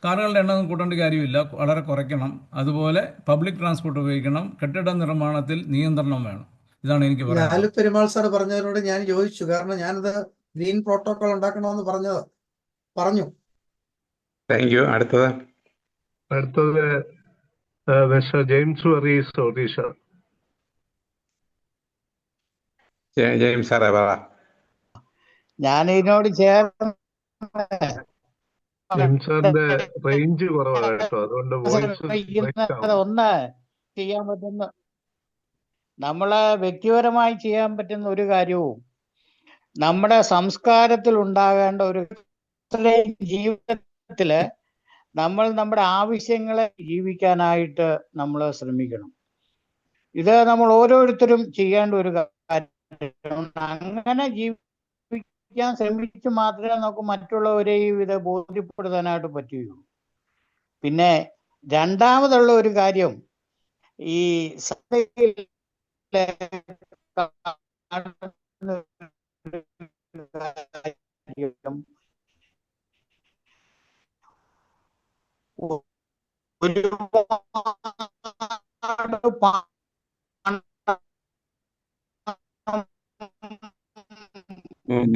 കാറുകളുടെ എണ്ണം കൂട്ടേണ്ട കാര്യമില്ല, വളരെ കുറയ്ക്കണം. അതുപോലെ പബ്ലിക് ട്രാൻസ്പോർട്ട് ഉപയോഗിക്കണം. കെട്ടിട നിർമ്മാണത്തിൽ നിയന്ത്രണം വേണം. ഇതാണ് എനിക്ക് പറയാനുള്ളത്. ലാലു പെരുമാൾ സാർ പറഞ്ഞതിനോട് ഞാൻ യോജിച്ചു. കാരണം ഞാനത് ഗ്രീൻ പ്രോട്ടോകോൾ ഉണ്ടാക്കണമെന്ന് പറഞ്ഞു. Thank you. അടുത്തത് മിസ്റ്റർ ജെയിംസ് വർഗീസ് ഒഡീഷ. ജെയിംസ് സാറേ പറ. ഞാൻ ഇതിനോട് ചേർന്ന് ജെയിംസ് സാറിന്റെ റേഞ്ച് കുറവാണ് കേട്ടോ, അതുകൊണ്ട് ഒന്ന് ചെയ്യാൻ പറ്റുന്ന, നമ്മളെ വ്യക്തിപരമായി ചെയ്യാൻ പറ്റുന്ന ഒരു കാര്യവും നമ്മുടെ സംസ്കാരത്തിൽ ഉണ്ടാകേണ്ട ഒരു ജീവിതത്തില് നമ്മൾ നമ്മുടെ ആവശ്യങ്ങളെ ജീവിക്കാനായിട്ട് നമ്മൾ ശ്രമിക്കണം. ഇത് നമ്മൾ ഓരോരുത്തരും ചെയ്യേണ്ട ഒരു കാര്യം. അങ്ങനെ ജീവിക്കാൻ ശ്രമിച്ച് മാത്രമേ നമുക്ക് മറ്റുള്ളവരെയും ഇത് ബോധ്യപ്പെടുത്താനായിട്ട് പറ്റുകയുള്ളൂ. പിന്നെ രണ്ടാമതുള്ള ഒരു കാര്യം, ഈ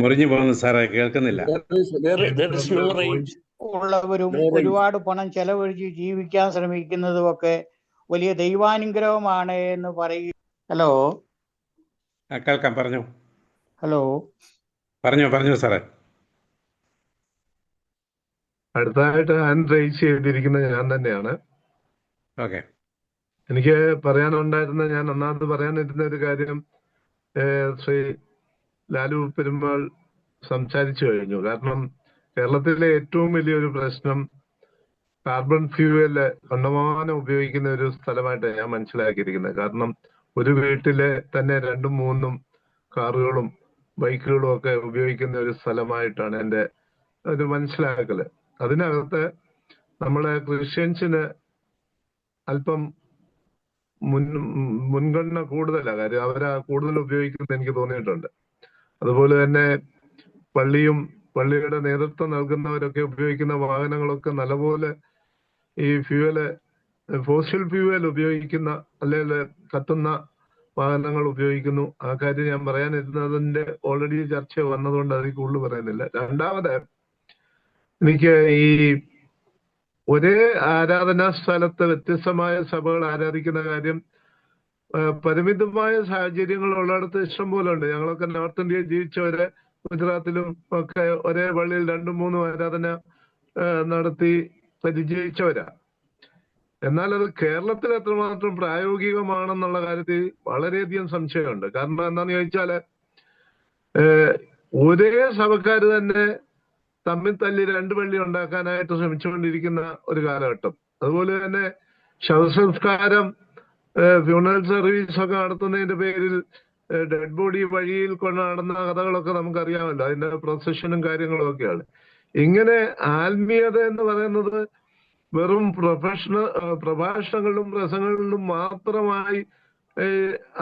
മുറിഞ്ഞു പോകുന്നു സാറേ, കേൾക്കുന്നില്ല. ഉള്ളവരും ഒരുപാട് പണം ചെലവഴിച്ച് ജീവിക്കാൻ ശ്രമിക്കുന്നതും ഒക്കെ വലിയ ദൈവാനുഗ്രഹമാണ് എന്ന് പറയും. ഹലോ, കേൾക്കാം, പറഞ്ഞു. ഹലോ, പറഞ്ഞു സാറേ. അടുത്തതായിട്ട് ഹാൻഡ് റൈസ് ചെയ്തിരിക്കുന്നത് ഞാൻ തന്നെയാണ്. ഓക്കെ. എനിക്ക് പറയാനുണ്ടായിരുന്ന, ഞാൻ ഒന്നാമത് പറയാനിരുന്ന ഒരു കാര്യം ശ്രീ ലാലു പെരുമാൾ സംസാരിച്ചു കഴിഞ്ഞു. കാരണം കേരളത്തിലെ ഏറ്റവും വലിയൊരു പ്രശ്നം കാർബൺ ഫ്യൂവല് കണ്ടമാനം ഉപയോഗിക്കുന്ന ഒരു സ്ഥലമായിട്ടാണ് ഞാൻ മനസ്സിലാക്കിയിരിക്കുന്നത്. കാരണം ഒരു വീട്ടിലെ തന്നെ 2ഉം 3ഉം കാറുകളും ബൈക്കുകളും ഒക്കെ ഉപയോഗിക്കുന്ന ഒരു സ്ഥലമായിട്ടാണ് എൻ്റെ ഒരു മനസ്സിലാക്കല്. അതിനകത്ത് നമ്മളെ ക്രിസ്ത്യൻസിന് അല്പം മുൻഗണന കൂടുതലാണ്. കാര്യം അവരാ കൂടുതൽ ഉപയോഗിക്കുന്നത് എനിക്ക് തോന്നിയിട്ടുണ്ട്. അതുപോലെ തന്നെ പള്ളിയുടെ നേതൃത്വം നൽകുന്നവരൊക്കെ ഉപയോഗിക്കുന്ന വാഹനങ്ങളൊക്കെ നല്ലപോലെ ഈ ഫോസിൽ ഫ്യൂവൽ ഉപയോഗിക്കുന്ന അല്ലെങ്കിൽ കത്തുന്ന വാഹനങ്ങൾ ഉപയോഗിക്കുന്നു. ആ കാര്യം ഞാൻ പറയാനിരുന്നതിന്റെ ഓൾറെഡി ചർച്ച വന്നതുകൊണ്ട് അതിൽ കൂടുതൽ പറയുന്നില്ല. രണ്ടാമത്, എനിക്ക് ഈ ഒരേ ആരാധനാ സ്ഥലത്ത് വ്യത്യസ്തമായ സഭകൾ ആരാധിക്കുന്ന കാര്യം പരിമിതമായ സാഹചര്യങ്ങൾ ഉള്ളിടത്ത് ഇഷ്ടം പോലെ ഉണ്ട്. ഞങ്ങളൊക്കെ നോർത്ത് ഇന്ത്യയിൽ ജീവിച്ചവരെ ഗുജറാത്തിലും ഒക്കെ ഒരേ പള്ളിയിൽ 2ഉം 3ഉം ആരാധന നടത്തി പരിചയിച്ചവരാ. എന്നാൽ അത് കേരളത്തിൽ എത്രമാത്രം പ്രായോഗികമാണെന്നുള്ള കാര്യത്തിൽ വളരെയധികം സംശയമുണ്ട്. കാരണം എന്താണെന്ന് ചോദിച്ചാല് ഒരേ സഭക്കാർ തന്നെ തമ്മിൽ തല്ലി 2 പള്ളി ഉണ്ടാക്കാനായിട്ട് ശ്രമിച്ചുകൊണ്ടിരിക്കുന്ന ഒരു കാലഘട്ടം. അതുപോലെ തന്നെ ശവസംസ്കാരം, ഫ്യൂണറൽ സർവീസ് ഒക്കെ നടത്തുന്നതിന്റെ പേരിൽ ഡെഡ് ബോഡി വഴിയിൽ കൊണ്ട് നടന്ന കഥകളൊക്കെ നമുക്കറിയാമല്ലോ. അതിന്റെ പ്രൊസഷനും കാര്യങ്ങളും ഒക്കെയാണ്. ഇങ്ങനെ ആത്മീയത എന്ന് പറയുന്നത് വെറും പ്രഭാഷണങ്ങളിലും പ്രസംഗങ്ങളിലും മാത്രമായി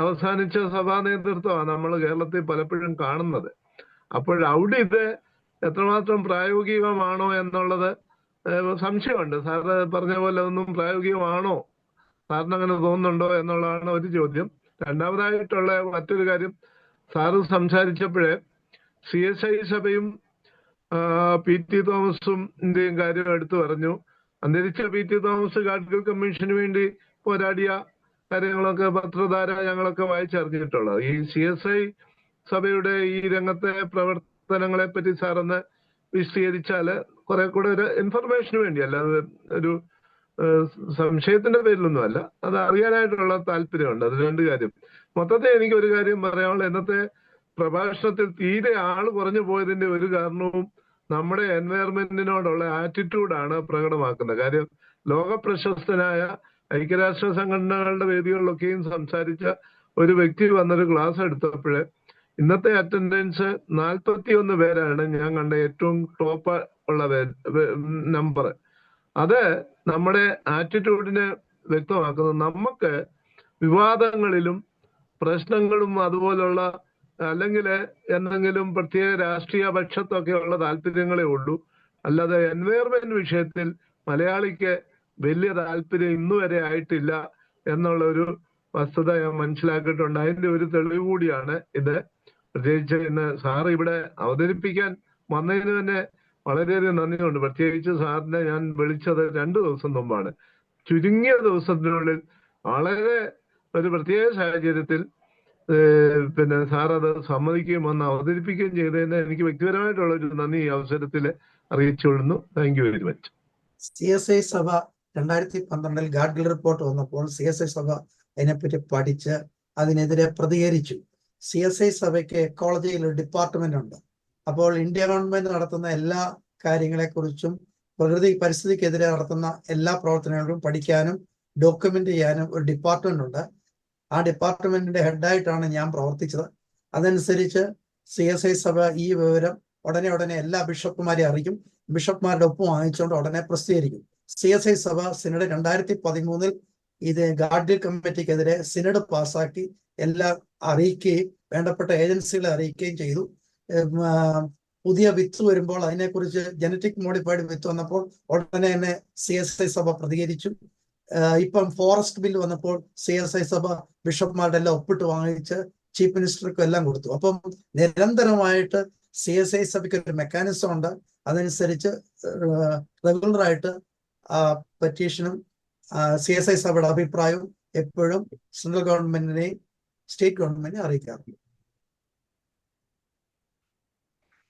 അവസാനിച്ച സഭാ നേതൃത്വമാണ് നമ്മൾ കേരളത്തിൽ പലപ്പോഴും കാണുന്നത്. അവിടെ ഇത് എത്രമാത്രം പ്രായോഗികമാണോ എന്നുള്ളത് സംശയമുണ്ട്. സാറ് പറഞ്ഞ പോലെ ഒന്നും പ്രായോഗികമാണോ, സാറിന് അങ്ങനെ തോന്നുന്നുണ്ടോ എന്നുള്ളതാണ് ഒരു ചോദ്യം. രണ്ടാമതായിട്ടുള്ള മറ്റൊരു കാര്യം, സാറ് സംസാരിച്ചപ്പോഴേ CSI സഭയും PT തോമസിന്റെയും കാര്യം എടുത്തു പറഞ്ഞു. അന്തരിച്ച PT തോമസ് ഗാഡ്ഗിൽ കമ്മീഷന് വേണ്ടി പോരാടിയ കാര്യങ്ങളൊക്കെ പത്രധാര ഞങ്ങളൊക്കെ വായിച്ചറിഞ്ഞിട്ടുള്ളത്. ഈ CSI സഭയുടെ ഈ രംഗത്തെ പ്രവർത്തനങ്ങളെ പറ്റി സാറൊന്ന് വിശദീകരിച്ചാല് കുറെ കൂടെ ഒരു ഇൻഫർമേഷന് വേണ്ടി, അല്ലാതെ ഒരു സംശയത്തിന്റെ പേരിലൊന്നും അല്ല, അത് അറിയാനായിട്ടുള്ള താല്പര്യമുണ്ട്. അത് 2 കാര്യം. മൊത്തത്തിൽ എനിക്ക് ഒരു കാര്യം പറയാനുള്ള, ഇന്നത്തെ പ്രഭാഷണത്തിൽ തീരെ കുറഞ്ഞു പോയതിന്റെ ഒരു കാരണവും നമ്മുടെ എൻവയറമെന്റിനോടുള്ള ആറ്റിറ്റ്യൂഡാണ് പ്രകടമാക്കുന്നത്. കാര്യം ലോക പ്രശസ്തനായ ഐക്യരാഷ്ട്ര സംഘടനകളുടെ വേദികളിലൊക്കെയും സംസാരിച്ച ഒരു വ്യക്തി വന്നൊരു ക്ലാസ് എടുത്തപ്പോഴ് ഇന്നത്തെ അറ്റൻഡൻസ് 41 പേരാണ് ഞാൻ കണ്ട ഏറ്റവും ടോപ്പ് ഉള്ള നമ്പർ. അത് നമ്മുടെ ആറ്റിറ്റ്യൂഡിനെ വ്യക്തമാക്കുന്നത്. നമുക്ക് വിവാദങ്ങളിലും പ്രശ്നങ്ങളും അതുപോലുള്ള അല്ലെങ്കിൽ എന്തെങ്കിലും പ്രത്യേക രാഷ്ട്രീയ പക്ഷത്തൊക്കെ ഉള്ള താല്പര്യങ്ങളേ ഉള്ളൂ. അല്ലാതെ എൻവയറമെന്റ് വിഷയത്തിൽ മലയാളിക്ക് വലിയ താല്പര്യം ഇന്നുവരെ ആയിട്ടില്ല എന്നുള്ള ഒരു വസ്തുത ഞാൻ മനസ്സിലാക്കിയിട്ടുണ്ട്. അതിന്റെ ഒരു തെളിവ് കൂടിയാണ് ഇത്. പ്രത്യേകിച്ച് ഇന്ന് സാർ ഇവിടെ അവതരിപ്പിക്കാൻ വന്നതിന് തന്നെ വളരെയധികം നന്ദിയുണ്ട്. പ്രത്യേകിച്ച് സാറിനെ ഞാൻ വിളിച്ചത് 2 ദിവസം മുമ്പാണ്. ചുരുങ്ങിയ ദിവസത്തിനുള്ളിൽ വളരെ ഒരു പ്രത്യേക സാഹചര്യത്തിൽ സാർ അത് സമ്മതിക്കുകയും വന്ന് അവതരിപ്പിക്കുകയും ചെയ്തതിന് എനിക്ക് വ്യക്തിപരമായിട്ടുള്ള ഒരു നന്ദി ഈ അവസരത്തിൽ അറിയിച്ചുകൊള്ളുന്നു. Thank you very much. CSI സഭ 2012 ഗാഡ്ഗിൽ റിപ്പോർട്ട് വന്നപ്പോൾ CSI സഭ അതിനെപ്പറ്റി പഠിച്ച് അതിനെതിരെ പ്രതികരിച്ചു. CSI സഭയ്ക്ക് എക്കോളജിയിൽ ഒരു ഡിപ്പാർട്ട്മെന്റ് ഉണ്ട്. അപ്പോൾ ഇന്ത്യ ഗവൺമെന്റ് നടത്തുന്ന എല്ലാ കാര്യങ്ങളെക്കുറിച്ചും പരിസ്ഥിതിക്കെതിരെ നടത്തുന്ന എല്ലാ പ്രവർത്തനങ്ങളും പഠിക്കാനും ഡോക്യുമെന്റ് ചെയ്യാനും ഒരു ഡിപ്പാർട്ട്മെന്റ് ഉണ്ട്. ആ ഡിപ്പാർട്ട്മെന്റിന്റെ ഹെഡായിട്ടാണ് ഞാൻ പ്രവർത്തിച്ചത്. അതനുസരിച്ച് CSI സഭ ഈ വിവരം ഉടനെ എല്ലാ ബിഷപ്പുമാരെ അറിയിക്കും. ബിഷപ്പ്മാരുടെ ഒപ്പം വാങ്ങിച്ചുകൊണ്ട് ഉടനെ പ്രസിദ്ധീകരിക്കും. CSI സഭ സിനഡ് 2013 ഇത് ഗാഡ്ഗിൽ കമ്മിറ്റിക്കെതിരെ സിനഡ് പാസ്സാക്കി എല്ലാം അറിയിക്കുകയും വേണ്ടപ്പെട്ട ഏജൻസികളെ അറിയിക്കുകയും ചെയ്തു. പുതിയ വിത്ത് വരുമ്പോൾ അതിനെക്കുറിച്ച് ജനറ്റിക് മോഡിഫൈഡ് വിത്ത് വന്നപ്പോൾ ഉടനെ തന്നെ CSI സഭ പ്രതികരിച്ചു. ഇപ്പം ഫോറസ്റ്റ് ബില്ല് വന്നപ്പോൾ CSI സഭ ബിഷപ്പ്മാരുടെ എല്ലാം ഒപ്പിട്ട് വാങ്ങിച്ച് ചീഫ് മിനിസ്റ്റർക്കും എല്ലാം കൊടുത്തു. അപ്പം നിരന്തരമായിട്ട് CSI സഭയ്ക്ക് ഒരു മെക്കാനിസം ഉണ്ട്. അതനുസരിച്ച് റെഗുലറായിട്ട് പെറ്റീഷനും CSI സഭയുടെ അഭിപ്രായവും എപ്പോഴും സെൻട്രൽ ഗവൺമെന്റിനെയും സ്റ്റേറ്റ് ഗവൺമെന്റിനെ അറിയിക്കാറുണ്ട്.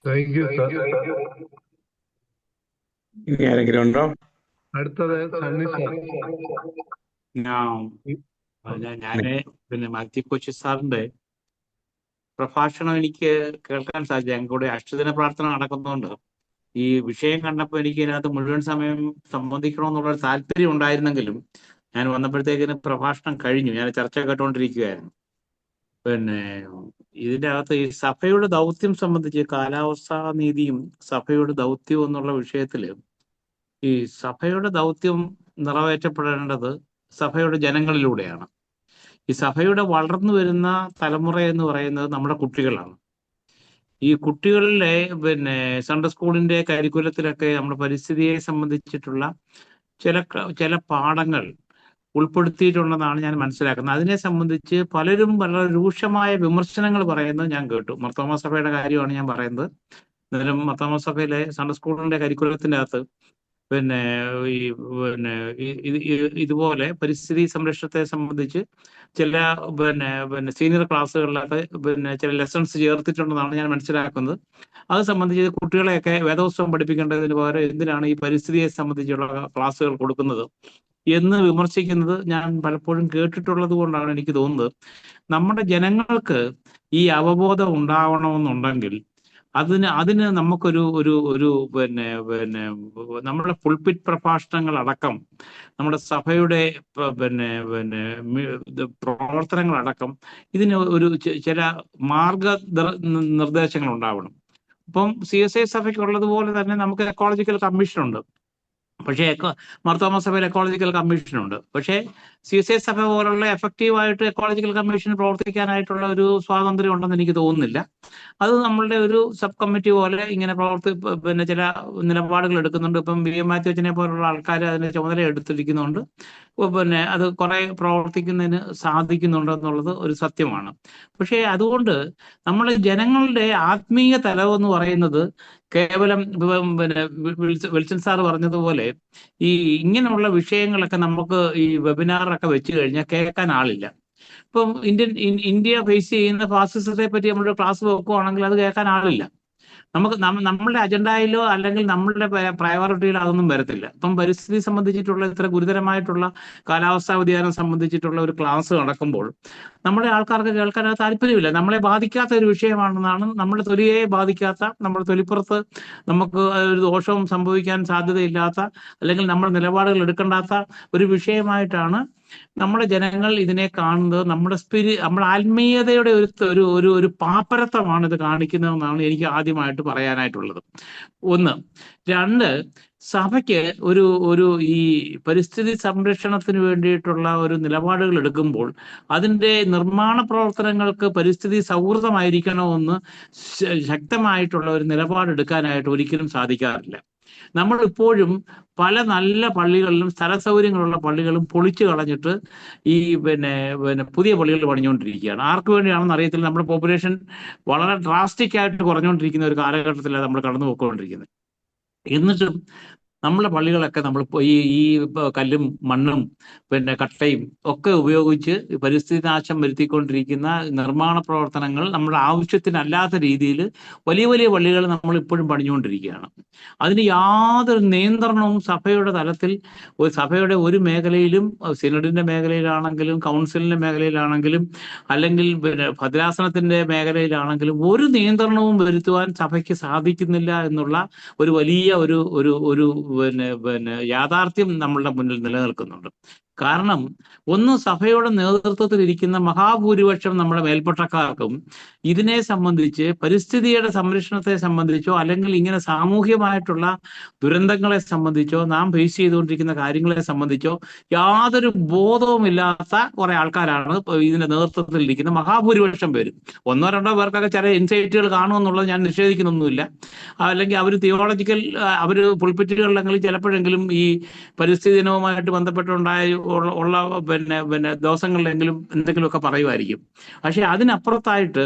Thank you sir. ഇനി ആരെങ്കിലും ഉണ്ടോ? അടുത്തത് സണ്ണി സാർ. ഞാന് മാത്യു കൊച്ചി സാറിന്റെ പ്രഭാഷണം എനിക്ക് കേൾക്കാൻ സാധിച്ചു. ഞങ്ങളുടെ അഷ്ടദിന പ്രാർത്ഥന നടക്കുന്നുണ്ട്. ഈ വിഷയം കണ്ടപ്പോൾ എനിക്ക് ഇതിനകത്ത് മുഴുവൻ സമയം സംബന്ധിക്കണമെന്നുള്ള താല്പര്യം ഉണ്ടായിരുന്നെങ്കിലും ഞാൻ വന്നപ്പോഴത്തേക്കിന് പ്രഭാഷണം കഴിഞ്ഞു. ഞാൻ ചർച്ച കേട്ടുകൊണ്ടിരിക്കുകയായിരുന്നു. പിന്നെ ഇതിൻ്റെ അകത്ത് ഈ സഭയുടെ ദൗത്യം സംബന്ധിച്ച് കാലാവസ്ഥാ നീതിയും സഭയുടെ ദൗത്യവും എന്നുള്ള വിഷയത്തിൽ ഈ സഭയുടെ ദൗത്യം നിറവേറ്റപ്പെടേണ്ടത് സഭയുടെ ജനങ്ങളിലൂടെയാണ്. ഈ സഭയുടെ വളർന്നു വരുന്ന തലമുറ എന്ന് പറയുന്നത് നമ്മുടെ കുട്ടികളാണ്. ഈ കുട്ടികളിലെ സൺഡേ സ്കൂളിന്റെ കരിക്കുലത്തിലൊക്കെ നമ്മുടെ പരിസ്ഥിതിയെ സംബന്ധിച്ചിട്ടുള്ള ചില പാഠങ്ങൾ ഉൾപ്പെടുത്തിയിട്ടുണ്ടെന്നാണ് ഞാൻ മനസ്സിലാക്കുന്നത്. അതിനെ സംബന്ധിച്ച് പലരും വളരെ രൂക്ഷമായ വിമർശനങ്ങൾ പറയുന്നത് ഞാൻ കേട്ടു. മാർത്തോമാ സഭയുടെ കാര്യമാണ് ഞാൻ പറയുന്നത്. എന്നാലും മാർത്തോമാ സഭയിലെ സൺഡേ സ്കൂളിന്റെ കരിക്കുലത്തിന്റെ അകത്ത് ഇതുപോലെ പരിസ്ഥിതി സംരക്ഷണത്തെ സംബന്ധിച്ച് ചില സീനിയർ ക്ലാസ്സുകളിലൊക്കെ ചില ലെസൺസ് ചേർത്തിട്ടുണ്ടെന്നാണ് ഞാൻ മനസ്സിലാക്കുന്നത്. അത് സംബന്ധിച്ച് കുട്ടികളെയൊക്കെ വേദോത്സവം പഠിപ്പിക്കേണ്ടതിന് പകരം എന്തിനാണ് ഈ പരിസ്ഥിതിയെ സംബന്ധിച്ചുള്ള ക്ലാസ്സുകൾ കൊടുക്കുന്നത് എന്ന് വിമർശിക്കുന്നത് ഞാൻ പലപ്പോഴും കേട്ടിട്ടുള്ളത് കൊണ്ടാണ് എനിക്ക് തോന്നുന്നത് നമ്മുടെ ജനങ്ങൾക്ക് ഈ അവബോധം ഉണ്ടാവണമെന്നുണ്ടെങ്കിൽ അതിന് നമുക്കൊരു ഒരു ഒരു നമ്മുടെ പുൾപിറ്റ് പ്രഭാഷണങ്ങൾ അടക്കം നമ്മുടെ സഭയുടെ പ്രവർത്തനങ്ങളടക്കം ഇതിന് ഒരു ചില നിർദ്ദേശങ്ങൾ ഉണ്ടാവണം. ഇപ്പം CSI സഭയ്ക്കുള്ളതുപോലെ തന്നെ നമുക്ക് എക്കോളജിക്കൽ കമ്മീഷൻ ഉണ്ട്. പക്ഷേ മാർത്തോമാ സഭയിൽ എക്കോളജിക്കൽ കമ്മീഷൻ ഉണ്ട്. പക്ഷേ CSI സഭ പോലുള്ള എഫക്റ്റീവായിട്ട് എക്കോളജിക്കൽ കമ്മീഷൻ പ്രവർത്തിക്കാനായിട്ടുള്ള ഒരു സ്വാതന്ത്ര്യം ഉണ്ടെന്ന് എനിക്ക് തോന്നുന്നില്ല. അത് നമ്മളുടെ ഒരു സബ് കമ്മിറ്റി പോലെ ഇങ്ങനെ ചില നിലപാടുകൾ എടുക്കുന്നുണ്ട്. ഇപ്പം VM മാത്യു അച്ഛനെ പോലുള്ള ആൾക്കാർ അതിന്റെ ചുമതല എടുത്തിരിക്കുന്നുണ്ട്. അത് കുറെ പ്രവർത്തിക്കുന്നതിന് സാധിക്കുന്നുണ്ടെന്നുള്ളത് ഒരു സത്യമാണ്. പക്ഷേ അതുകൊണ്ട് നമ്മൾ ജനങ്ങളുടെ ആത്മീയ തലം എന്ന് പറയുന്നത് കേവലം വിൽസൺ സാർ പറഞ്ഞതുപോലെ ഈ ഇങ്ങനെയുള്ള വിഷയങ്ങളൊക്കെ നമുക്ക് ഈ വെബിനാറൊക്കെ വെച്ച് കഴിഞ്ഞാൽ കേൾക്കാൻ ആളില്ല. ഇപ്പം ഇന്ത്യ ഫേസ് ചെയ്യുന്ന ഫാസിസത്തെ പറ്റി നമ്മൾ ക്ലാസ് വെക്കുകയാണെങ്കിൽ അത് കേൾക്കാൻ ആളില്ല. നമ്മളുടെ അജണ്ടയിലോ അല്ലെങ്കിൽ നമ്മളുടെ പ്രയോറിറ്റിയിലോ അതൊന്നും വരത്തില്ല. ഇപ്പം പരിസ്ഥിതി സംബന്ധിച്ചിട്ടുള്ള ഇത്ര ഗുരുതരമായിട്ടുള്ള കാലാവസ്ഥാ വ്യതിയാനം സംബന്ധിച്ചിട്ടുള്ള ഒരു ക്ലാസ് നടക്കുമ്പോൾ നമ്മുടെ ആൾക്കാർക്ക് കേൾക്കാൻ താല്പര്യമില്ല. നമ്മളെ ബാധിക്കാത്ത ഒരു വിഷയമാണെന്നാണ്, നമ്മുടെ തൊലിയെ ബാധിക്കാത്ത, നമ്മുടെ തൊലിപ്പുറത്ത് നമുക്ക് ഒരു ദോഷവും സംഭവിക്കാൻ സാധ്യതയില്ലാത്ത അല്ലെങ്കിൽ നമ്മൾ നിലപാടുകൾ എടുക്കേണ്ടാത്ത ഒരു വിഷയമായിട്ടാണ് നമ്മുടെ ജനങ്ങൾ ഇതിനെ കാണുന്നത്. നമ്മുടെ ആത്മീയതയുടെ ഒരു പാപ്പരത്വമാണ് ഇത് കാണിക്കുന്നതെന്നാണ് എനിക്ക് ആദ്യമായിട്ട് പറയാനായിട്ടുള്ളത്. ഒന്ന്. രണ്ട്, സഭയ്ക്ക് ഒരു ഈ പരിസ്ഥിതി സംരക്ഷണത്തിന് വേണ്ടിയിട്ടുള്ള ഒരു നിലപാടുകൾ എടുക്കുമ്പോൾ അതിൻ്റെ നിർമ്മാണ പ്രവർത്തനങ്ങൾക്ക് പരിസ്ഥിതി സൗഹൃദമായിരിക്കണമെന്ന് ശക്തമായിട്ടുള്ള ഒരു നിലപാടെടുക്കാനായിട്ട് ഒരിക്കലും സാധിക്കാറില്ല. നമ്മൾ ഇപ്പോഴും പല നല്ല പള്ളികളിലും സ്ഥല സൗകര്യങ്ങളുള്ള പള്ളികളും പൊളിച്ചു കളഞ്ഞിട്ട് ഈ പുതിയ പള്ളികൾ പണിഞ്ഞുകൊണ്ടിരിക്കുകയാണ്. ആർക്ക് വേണ്ടിയാണെന്ന് അറിയത്തില്ല. നമ്മുടെ പോപ്പുലേഷൻ വളരെ ഡ്രാസ്റ്റിക് ആയിട്ട് കുറഞ്ഞുകൊണ്ടിരിക്കുന്ന ഒരു കാലഘട്ടത്തിലാണ് നമ്മൾ കടന്നു പോയിക്കൊണ്ടിരിക്കുന്നത്. എന്നിട്ടും നമ്മളെ പള്ളികളൊക്കെ നമ്മൾ ഈ കല്ലും മണ്ണും കട്ടയും ഒക്കെ ഉപയോഗിച്ച് പരിസ്ഥിതി നാശം വരുത്തിക്കൊണ്ടിരിക്കുന്ന നിർമ്മാണ പ്രവർത്തനങ്ങൾ നമ്മുടെ ആവശ്യത്തിനല്ലാത്ത രീതിയിൽ വലിയ വലിയ പള്ളികൾ നമ്മൾ ഇപ്പോഴും പണിഞ്ഞുകൊണ്ടിരിക്കുകയാണ്. അതിന് യാതൊരു നിയന്ത്രണവും സഭയുടെ തലത്തിൽ സഭയുടെ ഒരു മേഖലയിലും, സിനഡിന്റെ മേഖലയിലാണെങ്കിലും കൗൺസിലിന്റെ മേഖലയിലാണെങ്കിലും അല്ലെങ്കിൽ ഭദ്രാസനത്തിന്റെ മേഖലയിലാണെങ്കിലും ഒരു നിയന്ത്രണവും വരുത്തുവാൻ സഭയ്ക്ക് സാധിക്കുന്നില്ല എന്നുള്ള ഒരു വലിയ ഒരു യാഥാർത്ഥ്യം നമ്മളുടെ മുന്നിൽ നിലനിൽക്കുന്നുണ്ട്. കാരണം ഒന്ന്, സഭയുടെ നേതൃത്വത്തിൽ ഇരിക്കുന്ന മഹാഭൂരിപക്ഷം നമ്മുടെ മേൽപ്പെട്ടക്കാർക്കും ഇതിനെ സംബന്ധിച്ച് പരിസ്ഥിതിയുടെ സംരക്ഷണത്തെ സംബന്ധിച്ചോ അല്ലെങ്കിൽ ഇങ്ങനെ സാമൂഹ്യമായിട്ടുള്ള ദുരന്തങ്ങളെ സംബന്ധിച്ചോ നാം ഫേസ് ചെയ്തുകൊണ്ടിരിക്കുന്ന കാര്യങ്ങളെ സംബന്ധിച്ചോ യാതൊരു ബോധവുമില്ലാത്ത കുറെ ആൾക്കാരാണ് ഇതിന്റെ നേതൃത്വത്തിൽ ഇരിക്കുന്ന മഹാഭൂരിപക്ഷം പേരും. ഒന്നോ രണ്ടോ പേർക്കൊക്കെ ചില ഇൻസൈറ്റുകൾ കാണുമെന്നുള്ളത് ഞാൻ നിഷേധിക്കുന്നൊന്നുമില്ല. അല്ലെങ്കിൽ അവർ തിയോളജിക്കൽ പുൾപിറ്റുകളിലെങ്കിലും ചിലപ്പോഴെങ്കിലും ഈ പരിസ്ഥിതി ദിനവുമായിട്ട് ബന്ധപ്പെട്ടുണ്ടായ ദിവസങ്ങളിലെങ്കിലും എന്തെങ്കിലുമൊക്കെ പറയുമായിരിക്കും. പക്ഷെ അതിനപ്പുറത്തായിട്ട്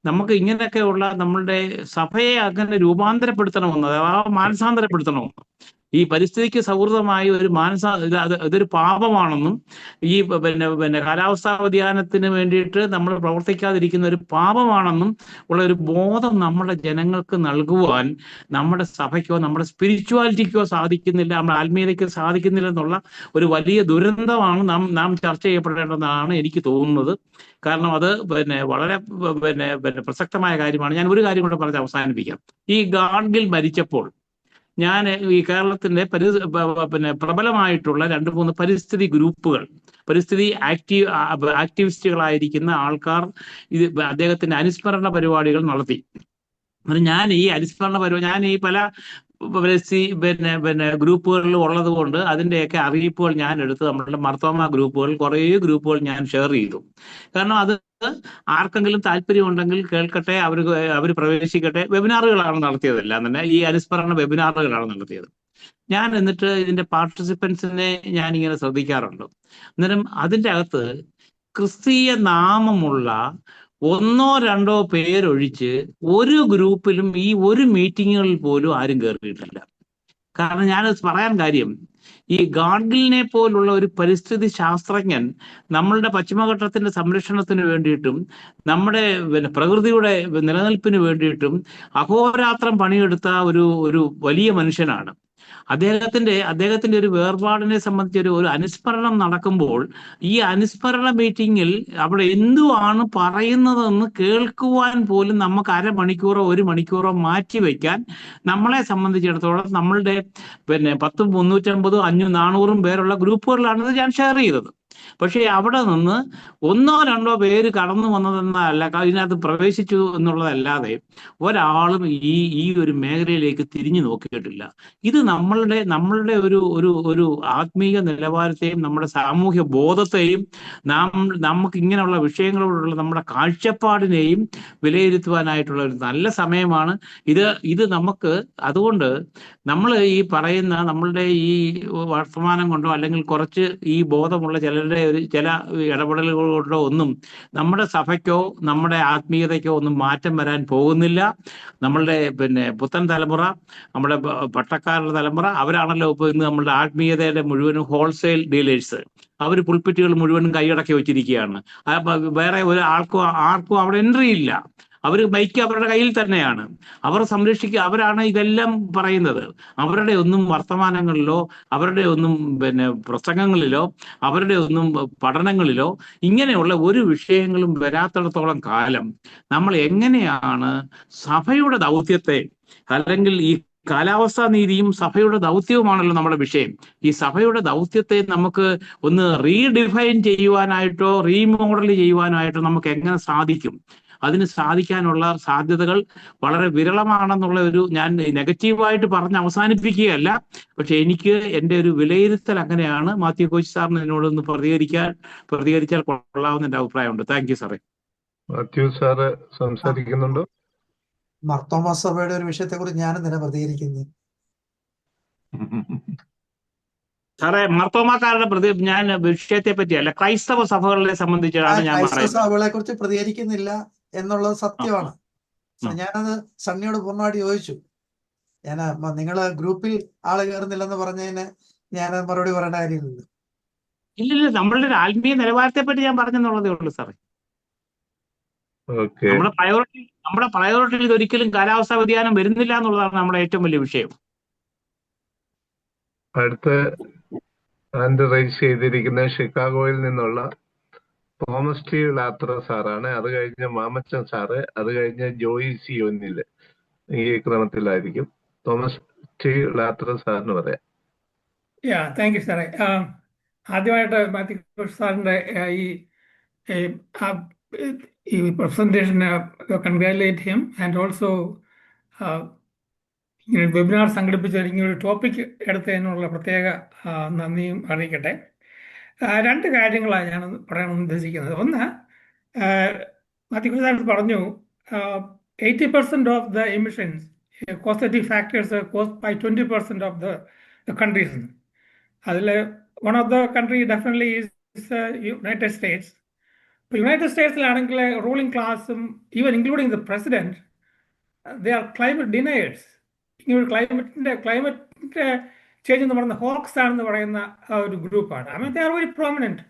നമുക്ക് ഇങ്ങനെയൊക്കെയുള്ള നമ്മളുടെ സഭയെ അങ്ങനെ രൂപാന്തരപ്പെടുത്തണമെന്ന്, അഥവാ മാനസാന്തരപ്പെടുത്തണമെന്ന്, ഈ പരിസ്ഥിതിക്ക് സൗഹൃദമായി ഒരു ഇതൊരു പാപമാണെന്നും ഈ കാലാവസ്ഥാ വ്യതിയാനത്തിന് വേണ്ടിയിട്ട് നമ്മൾ പ്രവർത്തിക്കാതിരിക്കുന്ന ഒരു പാപമാണെന്നും ഉള്ള ഒരു ബോധം നമ്മുടെ ജനങ്ങൾക്ക് നൽകുവാൻ നമ്മുടെ സഭയ്ക്കോ നമ്മുടെ സ്പിരിച്വാലിറ്റിക്കോ സാധിക്കുന്നില്ല, നമ്മുടെ ആത്മീയതയ്ക്ക് സാധിക്കുന്നില്ല എന്നുള്ള ഒരു വലിയ ദുരന്തമാണ് നാം ചർച്ച ചെയ്യപ്പെടേണ്ടതെന്നാണ് എനിക്ക് തോന്നുന്നത്. കാരണം അത് വളരെ പ്രസക്തമായ കാര്യമാണ്. ഞാൻ ഒരു കാര്യം കൂടെ പറഞ്ഞ് അവസാനിപ്പിക്കാം. ഈ ഗാഡ്ഗിൽ മരിച്ചപ്പോൾ ഞാൻ ഈ കേരളത്തിന്റെ പിന്നെ പ്രബലമായിട്ടുള്ള 2-3 പരിസ്ഥിതി ഗ്രൂപ്പുകൾ, പരിസ്ഥിതി ആക്ടിവിസ്റ്റുകളായിരിക്കുന്ന ആൾക്കാർ അദ്ദേഹത്തിന്റെ അനുസ്മരണ പരിപാടികൾ നടത്തി. ഞാൻ ഈ അനുസ്മരണ പരിപാടി ഞാൻ ഈ പല പിന്നെ ഗ്രൂപ്പുകളിൽ ഉള്ളത് കൊണ്ട് അതിൻ്റെയൊക്കെ അറിയിപ്പുകൾ ഞാൻ എടുത്ത് നമ്മളുടെ മർത്തോമ ഗ്രൂപ്പുകൾ കുറേ ഗ്രൂപ്പുകൾ ഞാൻ ഷെയർ ചെയ്തു. കാരണം അത് ആർക്കെങ്കിലും താല്പര്യമുണ്ടെങ്കിൽ കേൾക്കട്ടെ, അവർ പ്രവേശിക്കട്ടെ. വെബിനാറുകളാണ് നടത്തിയതെല്ലാം തന്നെ, ഈ അനുസ്മരണ വെബിനാറുകളാണ് നടത്തിയത്. ഞാൻ എന്നിട്ട് ഇതിന്റെ പാർട്ടിസിപ്പൻസിനെ ഞാൻ ഇങ്ങനെ ശ്രദ്ധിക്കാറുണ്ട്. അന്നേരം അതിൻ്റെ അകത്ത് ക്രിസ്തീയ നാമമുള്ള 1-2 പേരൊഴിച്ച് ഒരു ഗ്രൂപ്പിലും ഈ ഒരു മീറ്റിങ്ങുകളിൽ പോലും ആരും കയറിയിട്ടില്ല. കാരണം ഞാനത് പറയാൻ കാര്യം, ഈ ഗാഡ്ഗിലിനെ പോലുള്ള ഒരു പരിസ്ഥിതി ശാസ്ത്രജ്ഞൻ നമ്മളുടെ പശ്ചിമഘട്ടത്തിന്റെ സംരക്ഷണത്തിന് വേണ്ടിയിട്ടും നമ്മുടെ പ്രകൃതിയുടെ നിലനിൽപ്പിന് വേണ്ടിയിട്ടും അഹോരാത്രം പണിയെടുത്ത ഒരു വലിയ മനുഷ്യനാണ്. അദ്ദേഹത്തിന്റെ ഒരു വേർപാടിനെ സംബന്ധിച്ച് ഒരു അനുസ്മരണം നടക്കുമ്പോൾ ഈ അനുസ്മരണ മീറ്റിങ്ങിൽ അവിടെ എന്തുവാണ് പറയുന്നതെന്ന് കേൾക്കുവാൻ പോലും നമുക്ക് 1/2 മണിക്കൂറോ 1 മണിക്കൂറോ മാറ്റി വയ്ക്കാൻ നമ്മളെ സംബന്ധിച്ചിടത്തോളം നമ്മളുടെ 10, 350, 500, 400 പേരുള്ള ഗ്രൂപ്പുകളിലാണിത് ഞാൻ ഷെയർ ചെയ്തത്. പക്ഷേ അവിടെ നിന്ന് 1-2 പേര് കടന്നു വന്നതെന്നല്ല, ഇതിനകത്ത് പ്രവേശിച്ചു എന്നുള്ളതല്ലാതെ ഒരാളും ഈ ഒരു മേഖലയിലേക്ക് തിരിഞ്ഞു നോക്കിയിട്ടില്ല. ഇത് നമ്മളുടെ ഒരു ആത്മീയ നിലവാരത്തെയും നമ്മുടെ സാമൂഹ്യ ബോധത്തെയും നമുക്ക് ഇങ്ങനെയുള്ള വിഷയങ്ങളോടുള്ള നമ്മുടെ കാഴ്ചപ്പാടിനെയും വിലയിരുത്തുവാനായിട്ടുള്ള ഒരു നല്ല സമയമാണ് ഇത് നമുക്ക്. അതുകൊണ്ട് നമ്മൾ ഈ പറയുന്ന നമ്മളുടെ ഈ വർത്തമാനം കൊണ്ടോ അല്ലെങ്കിൽ കുറച്ച് ഈ ബോധമുള്ള ചില ഇടപെടലുകൾ കൊണ്ടോ ഒന്നും നമ്മുടെ സഭയ്ക്കോ നമ്മുടെ ആത്മീയതയ്ക്കോ ഒന്നും മാറ്റം വരാൻ പോകുന്നില്ല. നമ്മളുടെ പുത്തൻ തലമുറ, നമ്മുടെ പട്ടക്കാരുടെ തലമുറ, അവരാണല്ലോ ഇപ്പോൾ ഇന്ന് നമ്മളുടെ ആത്മീയതയുടെ മുഴുവനും ഹോൾസെയിൽ ഡീലേഴ്സ്. അവർ പുൾപിറ്റുകൾ മുഴുവനും കൈയടക്കി വെച്ചിരിക്കുകയാണ്. വേറെ ആർക്കും അവിടെ എൻട്രി ഇല്ല. അവർ മൈക്ക് അവരുടെ കയ്യിൽ തന്നെയാണ്. അവർ സംരക്ഷിക്കുക, അവരാണ് ഇതെല്ലാം പറയുന്നത്. അവരുടെ ഒന്നും വർത്തമാനങ്ങളിലോ അവരുടെ ഒന്നും പ്രസംഗങ്ങളിലോ അവരുടെ ഒന്നും പഠനങ്ങളിലോ ഇങ്ങനെയുള്ള ഒരു വിഷയങ്ങളും വരാത്തിടത്തോളം കാലം നമ്മൾ എങ്ങനെയാണ് സഭയുടെ ദൗത്യത്തെ, അല്ലെങ്കിൽ ഈ കാലാവസ്ഥാ നീതിയും സഭയുടെ ദൗത്യവുമാണല്ലോ നമ്മുടെ വിഷയം. ഈ സഭയുടെ ദൗത്യത്തെ നമുക്ക് ഒന്ന് റീഡിഫൈൻ ചെയ്യുവാനായിട്ടോ റീമോഡൽ ചെയ്യുവാനായിട്ടോ നമുക്ക് എങ്ങനെ സാധിക്കും? അതിന് സാധിക്കാനുള്ള സാധ്യതകൾ വളരെ വിരളമാണെന്നുള്ള ഞാൻ നെഗറ്റീവായിട്ട് പറഞ്ഞ് അവസാനിപ്പിക്കുകയല്ല. പക്ഷെ എനിക്ക് എൻ്റെ ഒരു വിലയിരുത്തൽ അങ്ങനെയാണ്. മാത്യു കോശി സാറിന് എന്നോടൊന്ന് പ്രതികരിച്ചാൽ കൊള്ളാവുന്ന എൻ്റെ അഭിപ്രായമുണ്ട്. താങ്ക് യു സാറേ. മാത്യു സാറ് സംസാരിക്കുന്നുണ്ടോ? മർത്തോമാ സഭയുടെ ഒരു വിഷയത്തെ കുറിച്ച് ഞാനും തന്നെ പ്രതികരിക്കുന്നത്. സാറേ, മർത്തോമാക്കാരുടെ ഞാൻ വിഷയത്തെ പറ്റിയല്ല, ക്രൈസ്തവ സഭകളെ സംബന്ധിച്ചാണ് ഞാൻ ക്രൈസ്തവ സഭകളെ കുറിച്ച് പ്രതികരിക്കുന്നില്ല എന്നുള്ളത് സത്യമാണ്. ഞാനത് സണ്ണിയോട് പൂർണ്ണമായിട്ട് ചോദിച്ചു. നിങ്ങള് ഗ്രൂപ്പിൽ ആള് കയറുന്നില്ലെന്ന് പറഞ്ഞതിന് ഞാൻ മറുപടി പറയേണ്ട കാര്യമില്ല. ഇല്ലില്ല, നമ്മളുടെ ഒരു ആത്മീയ നിലവാരത്തെ പറ്റി ഞാൻ പറഞ്ഞെന്നുള്ളതേ ഉള്ളൂ സാറേ. നമ്മുടെ പ്രയോറിറ്റിയിൽ ഒരിക്കലും കാലാവസ്ഥാ വ്യതിയാനം വരുന്നില്ല എന്നുള്ളതാണ് നമ്മുടെ ഏറ്റവും വലിയ വിഷയം. അടുത്ത ഹാൻഡ് റൈസ് ചെയ്തിരിക്കുന്ന ഷിക്കാഗോയിൽ നിന്നുള്ള തോമസ് ടി ലാത്ര സാറാണ്. അത് കഴിഞ്ഞ് മാമച്ചൻ സാറ്, അത് കഴിഞ്ഞ് ജോയി സി ഒന്നില്. ഈ ക്രമത്തിലായിരിക്കും. തോമസ് ടി ലാത്ര സാറിന് പറയാം. താങ്ക് യു സാറേ. ആദ്യമായിട്ട് മാത്യു സാറിന്റെ ഈ പ്രസന്റേഷന് കൺഗ്രാജുലേറ്റ് ചെയ്യും. ആൻഡ് ഓൾസോ ഇങ്ങനെ വെബിനാർ സംഘടിപ്പിച്ച ഇങ്ങനൊരു ടോപ്പിക് എടുത്തതിനുള്ള പ്രത്യേക നന്ദിയും അറിയിക്കട്ടെ. 2 കാര്യങ്ങളാണ് ഞാൻ പറയാൻ ഉദ്ദേശിക്കുന്നത്. ഒന്ന്, മാത്യു സാർ പറഞ്ഞു 80% of the emissions causative factors caused by 20% of the countries. അതിൽ one of the country definitely is United States. ഇപ്പോൾ യുണൈറ്റഡ് സ്റ്റേറ്റ്സിലാണെങ്കിൽ റൂളിംഗ് ക്ലാസ്സും even including the president they are climate deniers. ഇങ്ങനെ ക്ലൈമറ്റ് ചേഞ്ച് എന്ന് പറയുന്ന ഹോക്സ് ആണെന്ന് പറയുന്ന ഒരു ഗ്രൂപ്പാണ്. I mean they are very prominent.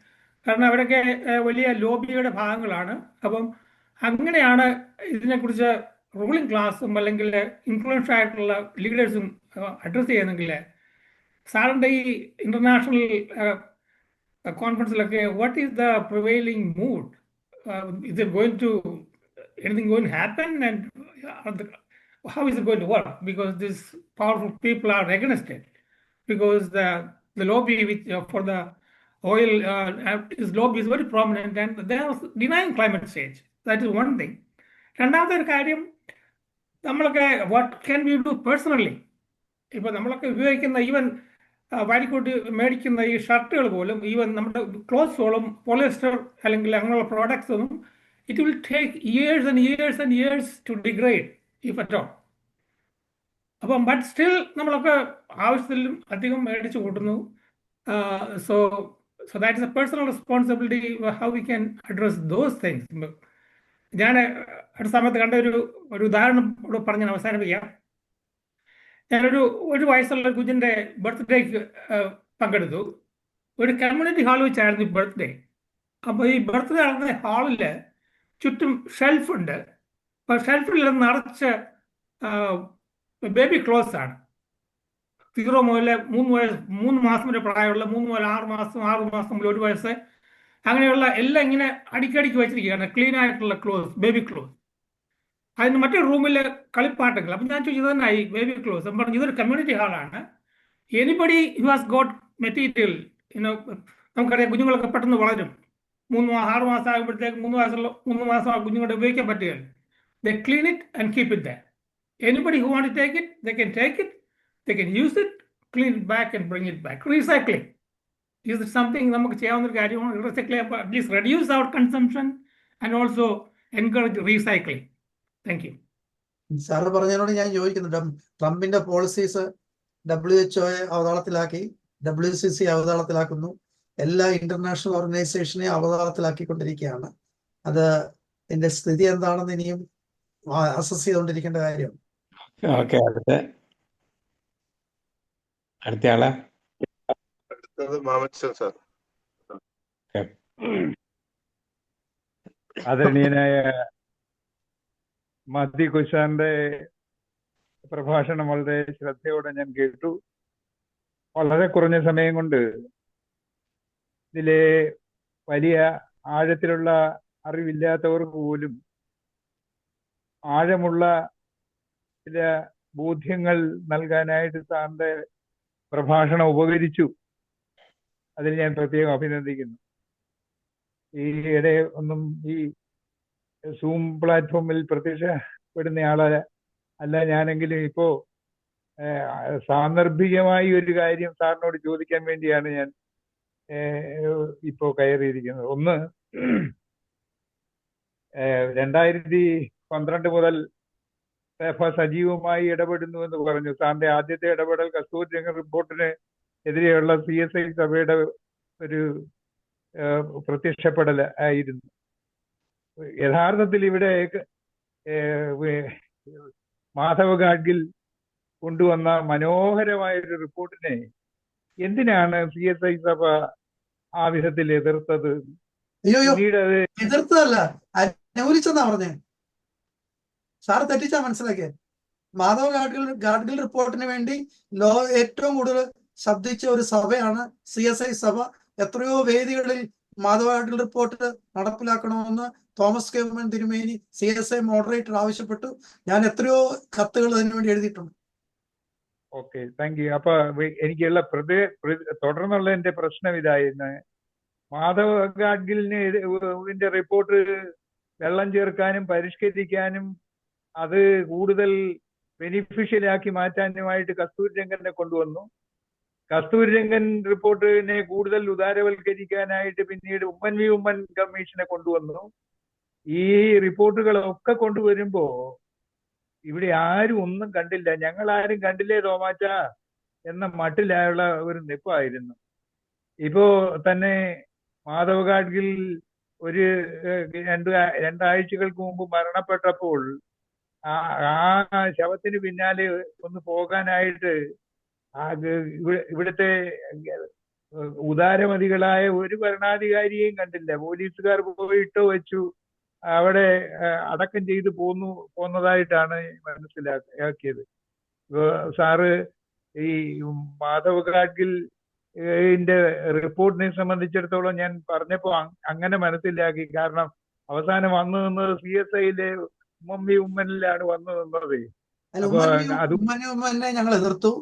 കാരണം അവരൊക്കെ വലിയ ലോബിയുടെ ഭാഗങ്ങളാണ്. അപ്പം അങ്ങനെയാണ് ഇതിനെക്കുറിച്ച് റൂളിംഗ് ക്ലാസ്സും അല്ലെങ്കിൽ ഇൻഫ്ലുവൻസ് ആയിട്ടുള്ള ലീഡേഴ്സും അഡ്രസ്സ് ചെയ്യുന്നെങ്കിൽ സാറിൻ്റെ ഈ ഇൻ്റർനാഷണൽ കോൺഫറൻസിലൊക്കെ what is the prevailing mood? Is it going to anything going happen? And how is it going to work? Because these powerful people are against it. Because the lobby for the oil is lobby is very prominent, and they are denying climate change. That is one thing. രണ്ടാമത്തെ ഒരു കാര്യം, നമ്മളൊക്കെ what can we do personally? ഇപ്പോൾ നമ്മളൊക്കെ ഉപയോഗിക്കുന്ന ഈവൻ വാരിക്കൂട്ടി മേടിക്കുന്ന ഈ ഷർട്ടുകൾ പോലും, ഈവൻ നമ്മുടെ ക്ലോത്ത്സുകളും പോളിയസ്റ്റർ അല്ലെങ്കിൽ അങ്ങനെയുള്ള പ്രോഡക്ട്സ് ഒന്നും, it will take years and years and years to degrade if at all. അപ്പം ബട്ട് സ്റ്റിൽ നമ്മളൊക്കെ ആവശ്യത്തിലും അധികം മേടിച്ചു കൂട്ടുന്നു. So that is a personal responsibility how we can address those things. ഞാൻ അടുത്ത സമയത്ത് കണ്ട ഒരു ഉദാഹരണം ഇവിടെ പറഞ്ഞ് അവസാനിപ്പിക്കാം. ഒരു വയസ്സുള്ള കുഞ്ഞിൻ്റെ ബർത്ത്ഡേക്ക് പങ്കെടുത്തു. ഒരു കമ്മ്യൂണിറ്റി ഹാൾ വെച്ചായിരുന്നു ബർത്ത്ഡേ. അപ്പോൾ ഈ ബർത്ത്ഡേ നടന്ന ഹാളിൽ ചുറ്റും ഷെൽഫുണ്ട്. അപ്പോൾ ഷെൽഫിൽ നിറച്ച് ബേബി ക്ലോത്ത്സ് ആണ്. 0 മുതൽ 3 മാസം വരെ പ്രായമുള്ള, 3 മുതൽ 6 മാസം, 6 മാസം മുതൽ 1 വയസ്സ്, അങ്ങനെയുള്ള എല്ലാം ഇങ്ങനെ അടുക്കടുക്കി വെച്ചിരിക്കുകയാണ്, ക്ലീൻ ആയിട്ടുള്ള ക്ലോത്ത്, ബേബി ക്ലോത്ത്. അതിന് മറ്റൊരു റൂമിൽ കളിപ്പാട്ടങ്ങൾ. അപ്പം ഞാൻ ചോദിച്ചു, ഇതന്നെ ഈ ബേബി ക്ലോത്ത്. അപ്പം പറഞ്ഞു, ഇതൊരു കമ്മ്യൂണിറ്റി ഹാളാണ്. Anybody who has got material, നമുക്കറിയാം കുഞ്ഞുങ്ങളൊക്കെ പെട്ടെന്ന് വളരും. 6 മാസം ആകുമ്പോഴത്തേക്ക് 3 മാസം കുഞ്ഞുങ്ങളുടെ ഉപയോഗിക്കാൻ പറ്റുകയില്ല. They clean it and keep it there. Anybody who want to take it, they can take it, they can use it, clean it back and bring it back. Recycling is something നമുക്ക് ചെയ്യാവുന്ന ഒരു കാര്യമാണ്. Recycling at least reduce our consumption and also encourage recycling. Thank you. Sir പറഞ്ഞതിനോട് ഞാൻ ചോദിക്കുന്നുണ്ട്, ട്രംപിന്റെ പോളിസീസ് WHO അവതാളത്തിലാക്കി, WCC അവതാളത്തിലാക്കുന്നു, എല്ലാ ഇന്റർനാഷണൽ ഓർഗനൈസേഷനെയും അവതാളത്തിലാക്കിക്കൊണ്ടിരിക്കുകയാണ്. അത് ഇതിന്റെ സ്ഥിതി എന്താണെന്ന് ഇനിയും അസസ് ചെയ്തുകൊണ്ടിരിക്കേണ്ട കാര്യമാണ്. ഓക്കെ, അടുത്തയാളെ. അടുത്തത് മാമച്ചൻ സാർ. ആദരണീയനായ മാത്യു കുശാന്റെ പ്രഭാഷണം വളരെ ശ്രദ്ധയോടെ ഞാൻ കേട്ടു. വളരെ കുറഞ്ഞ സമയം കൊണ്ട് ഇതിലെ വലിയ ആഴത്തിലുള്ള അറിവില്ലാത്തവർക്ക് പോലും ആഴമുള്ള ചില ബോധ്യങ്ങൾ നൽകാനായിട്ട് സാറിന്റെ പ്രഭാഷണം ഉപകരിച്ചു. അതിന് ഞാൻ പ്രത്യേകം അഭിനന്ദിക്കുന്നു. ഈയിടെ ഒന്നും ഈ സൂം പ്ലാറ്റ്ഫോമിൽ പ്രത്യക്ഷപ്പെടുന്ന ആളെ അല്ല ഞാനെങ്കിലും ഇപ്പോ സാന്ദർഭികമായി ഒരു കാര്യം സാറിനോട് ചോദിക്കാൻ വേണ്ടിയാണ് ഞാൻ ഇപ്പോ കയറിയിരിക്കുന്നത്. ഒന്ന്, 2012 മുതൽ സഭ സജീവമായി ഇടപെടുന്നു എന്ന് പറഞ്ഞു. സാറിന്റെ ആദ്യത്തെ ഇടപെടൽ കസ്തൂരിരംഗൻ റിപ്പോർട്ടിന് എതിരെയുള്ള CSI സഭയുടെ ഒരു പ്രത്യക്ഷപ്പെടൽ ആയിരുന്നു. യഥാർത്ഥത്തിൽ ഇവിടെ മാധവ് ഗാഡ്ഗിൽ കൊണ്ടുവന്ന മനോഹരമായൊരു റിപ്പോർട്ടിനെ എന്തിനാണ് CSI സഭ ആ വിധത്തിൽ എതിർത്തത്? പിന്നീട് അത് എതിർത്തതല്ല, അനുകൂലിച്ചെന്നാ പറഞ്ഞേ. സാറ് തെറ്റിച്ചാ മനസ്സിലാക്കിയത്. മാധവ് ഗാഡ്ഗിൽ റിപ്പോർട്ടിന് വേണ്ടി ഏറ്റവും കൂടുതൽ ശബ്ദിച്ച ഒരു സഭയാണ് CSI സഭ. എത്രയോ വേദികളിൽ മാധവ് ഗാഡ്ഗിൽ റിപ്പോർട്ട് നടപ്പിലാക്കണമെന്ന് തോമസ് കെ ഉമ്മൻ തിരുമേനി CSI മോഡറേറ്റർ ആവശ്യപ്പെട്ടു. ഞാൻ എത്രയോ കത്തുകൾ അതിനുവേണ്ടി എഴുതിയിട്ടുണ്ട്. Okay, thank you. അപ്പൊ എനിക്കുള്ള തുടർന്നുള്ള എന്റെ പ്രശ്നം ഇതായിരുന്നു. മാധവ് ഗാഡ്ഗിലിന് ഇതിന്റെ റിപ്പോർട്ട് വെള്ളം ചേർക്കാനും പരിഷ്കരിക്കാനും അത് കൂടുതൽ ബെനിഫിഷ്യലാക്കി മാറ്റാനുമായിട്ട് കസ്തൂരിരംഗനെ കൊണ്ടുവന്നു. കസ്തൂരിരംഗൻ റിപ്പോർട്ടിനെ കൂടുതൽ ഉദാരവൽക്കരിക്കാനായിട്ട് പിന്നീട് ഉമ്മൻ കമ്മീഷനെ കൊണ്ടുവന്നു. ഈ റിപ്പോർട്ടുകളൊക്കെ കൊണ്ടുവരുമ്പോ ഇവിടെ ആരും ഒന്നും കണ്ടില്ല, ഞങ്ങൾ ആരും കണ്ടില്ലേ തോമാച്ച എന്ന മട്ടിലുള്ള ഒരു നിപ്പായിരുന്നു. ഇപ്പോ തന്നെ മാധവ് ഗാഡ്ഗിൽ ഒരു രണ്ടാഴ്ചകൾക്ക് മുമ്പ് മരണപ്പെട്ടപ്പോൾ ആ ശവത്തിന് പിന്നാലെ ഒന്ന് പോകാനായിട്ട് ഇവിടുത്തെ ഉദാരമതികളായ ഒരു ഭരണാധികാരിയെയും കണ്ടില്ല. പോലീസുകാർ പോയിട്ട് വെച്ചു അവിടെ അടക്കം ചെയ്തു പോന്നതായിട്ടാണ് മനസ്സിലാക്കിയത്. സാറ് ഈ മാധവ് ഗാഡ്ഗിൽ റിപ്പോർട്ടിനെ സംബന്ധിച്ചിടത്തോളം ഞാൻ പറഞ്ഞപ്പോ അങ്ങനെ മനസ്സിലാക്കി. കാരണം അവസാനം വന്നു നിന്നത് CSIയിലെ ഉമ്മനിലാണ് വന്നു നിന്നത്. അല്ല, അപ്പൊ അത് ഉമ്മനെ ഞങ്ങൾ എതിർത്തു,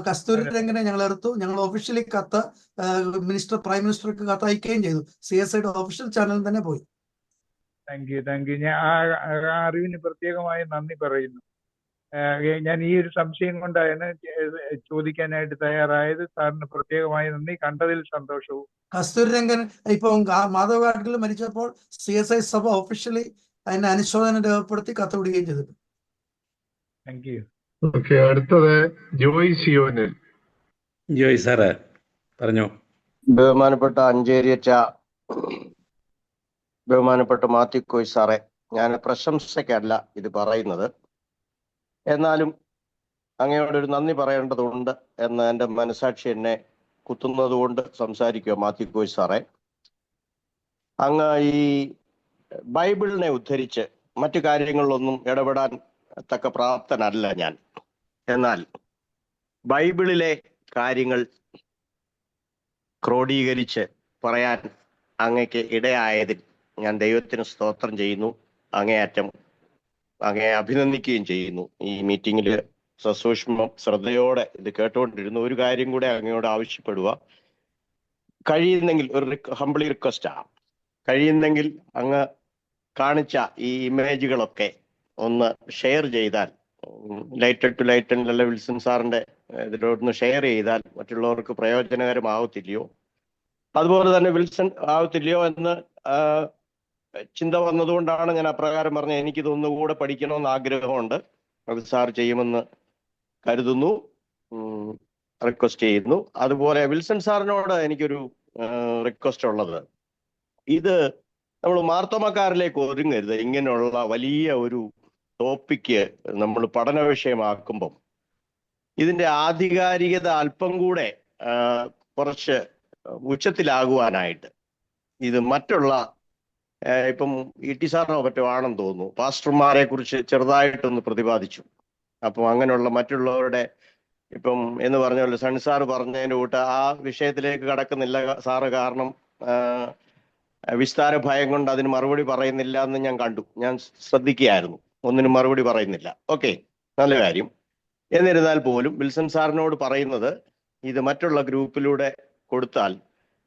കസ്തൂരി രംഗനെ ഞങ്ങൾ എതിർത്തു. ഞങ്ങൾ ഒഫീഷ്യലി കത്ത് പ്രൈം മിനിസ്റ്റർക്ക് കത്ത് അയക്കുകയും ചെയ്തു. CSIയുടെ ഒഫീഷ്യൽ ചാനലിൽ തന്നെ പോയി. Thank you. ഞാൻ ആ അറിവിന് പ്രത്യേകമായി നന്ദി പറയുന്നു. ഞാൻ ഈ ഒരു സംശയം കൊണ്ടാണ് ചോദിക്കാനായിട്ട് തയ്യാറായത്. സാറിന് പ്രത്യേകമായി നന്ദി. കണ്ടതിൽ സന്തോഷവും. കസ്തൂരി രംഗൻ ഇപ്പൊ മാധവ് ഗാഡ്ഗിൽ മരിച്ചപ്പോൾ CSI സഭ ഒഫീഷ്യലി അതിന്റെ അനുശോചനം രേഖപ്പെടുത്തി കത്ത് വിടുകയും ചെയ്തു. Thank you. ഓക്കെ, അടുത്തത് ജോയ് സിയോനിൽ. ജോയ് സാറ് പറഞ്ഞോ. ബഹുമാനപ്പെട്ട അഞ്ചേരിയച്ച, ബഹുമാനപ്പെട്ട മാത്യു കോയ് സാറേ, ഞാൻ പ്രശംസയ്ക്കല്ല ഇത് പറയുന്നത്, എന്നാലും അങ്ങയോടൊരു നന്ദി പറയേണ്ടതുണ്ട് എന്ന് എൻ്റെ മനസാക്ഷി എന്നെ കുത്തുന്നത് കൊണ്ട് സംസാരിക്കുക. മാത്യു കോയ് സാറേ, അങ്ങ് ഈ ബൈബിളിനെ ഉദ്ധരിച്ച് മറ്റു കാര്യങ്ങളിലൊന്നും ഇടപെടാൻ തക്ക പ്രാപ്തനല്ല ഞാൻ. എന്നാൽ ബൈബിളിലെ കാര്യങ്ങൾ ക്രോഡീകരിച്ച് പറയാൻ അങ്ങയ്ക്ക് ഇടയായതിൽ ഞാൻ ദൈവത്തിന് സ്തോത്രം ചെയ്യുന്നു. അങ്ങയെ അഭിനന്ദിക്കുകയും ചെയ്യുന്നു. ഈ മീറ്റിങ്ങിൽ സസൂക്ഷ്മം ശ്രദ്ധയോടെ ഇത് കേട്ടുകൊണ്ടിരുന്നു. ഒരു കാര്യം കൂടെ അങ്ങയോട് ആവശ്യപ്പെടുക, കഴിയുന്നെങ്കിൽ ഒരു ഹംബ്ലി റിക്വസ്റ്റാ, കഴിയുന്നെങ്കിൽ അങ്ങ് കാണിച്ച ഈ ഇമേജുകളൊക്കെ ഒന്ന് ഷെയർ ചെയ്താൽ, ലൈറ്റഡ് ടു ലൈറ്റൻ അല്ല വിൽസൺ സാറിന്റെ ഇതിലൊന്ന് ഷെയർ ചെയ്താൽ മറ്റുള്ളവർക്ക് പ്രയോജനകരമാവത്തില്ലയോ, അതുപോലെ തന്നെ വിൽസൺ ആവത്തില്ലയോ എന്ന് ചിന്ത വന്നതുകൊണ്ടാണ് ഞാൻ അപ്രകാരം പറഞ്ഞത്. എനിക്കിതൊന്നുകൂടെ പഠിക്കണമെന്ന് ആഗ്രഹമുണ്ട്. അത് സാർ ചെയ്യുമെന്ന് കരുതുന്നു, റിക്വസ്റ്റ് ചെയ്യുന്നു. അതുപോലെ വിൽസൺ സാറിനോട് എനിക്കൊരു റിക്വസ്റ്റ് ഉള്ളത്, ഇത് നമ്മൾ മാർത്തോമക്കാരിലേക്ക് ഒരുങ്ങരുത്. ഇങ്ങനെയുള്ള വലിയ ഒരു ടോപ്പിക്ക് നമ്മൾ പഠന വിഷയമാക്കുമ്പം ഇതിന്റെ ആധികാരികത അല്പം കൂടെ കുറച്ച് ഉച്ചത്തിലാകുവാനായിട്ട് ഇത് മറ്റുള്ള ഇപ്പം ET സാറിനോ മറ്റോ ആണെന്ന് തോന്നുന്നു, പാസ്റ്റർമാരെ കുറിച്ച് ചെറുതായിട്ടൊന്ന് പ്രതിപാദിച്ചു. അപ്പം അങ്ങനെയുള്ള മറ്റുള്ളവരുടെ ഇപ്പം എന്ന് പറഞ്ഞ പോലെ സൺ സാറ് പറഞ്ഞതിൻ്റെ കൂട്ട് ആ വിഷയത്തിലേക്ക് കടക്കുന്നില്ല സാറ്, കാരണം വിസ്താര ഭയം കൊണ്ട് അതിന് മറുപടി പറയുന്നില്ല എന്ന് ഞാൻ കണ്ടു. ഞാൻ ശ്രദ്ധിക്കുകയായിരുന്നു, ഒന്നിനും മറുപടി പറയുന്നില്ല. ഓക്കെ, നല്ല കാര്യം. എന്നിരുന്നാൽ പോലും വിൽസൺ സാറിനോട് പറയുന്നത്, ഇത് മറ്റുള്ള ഗ്രൂപ്പിലൂടെ കൊടുത്താൽ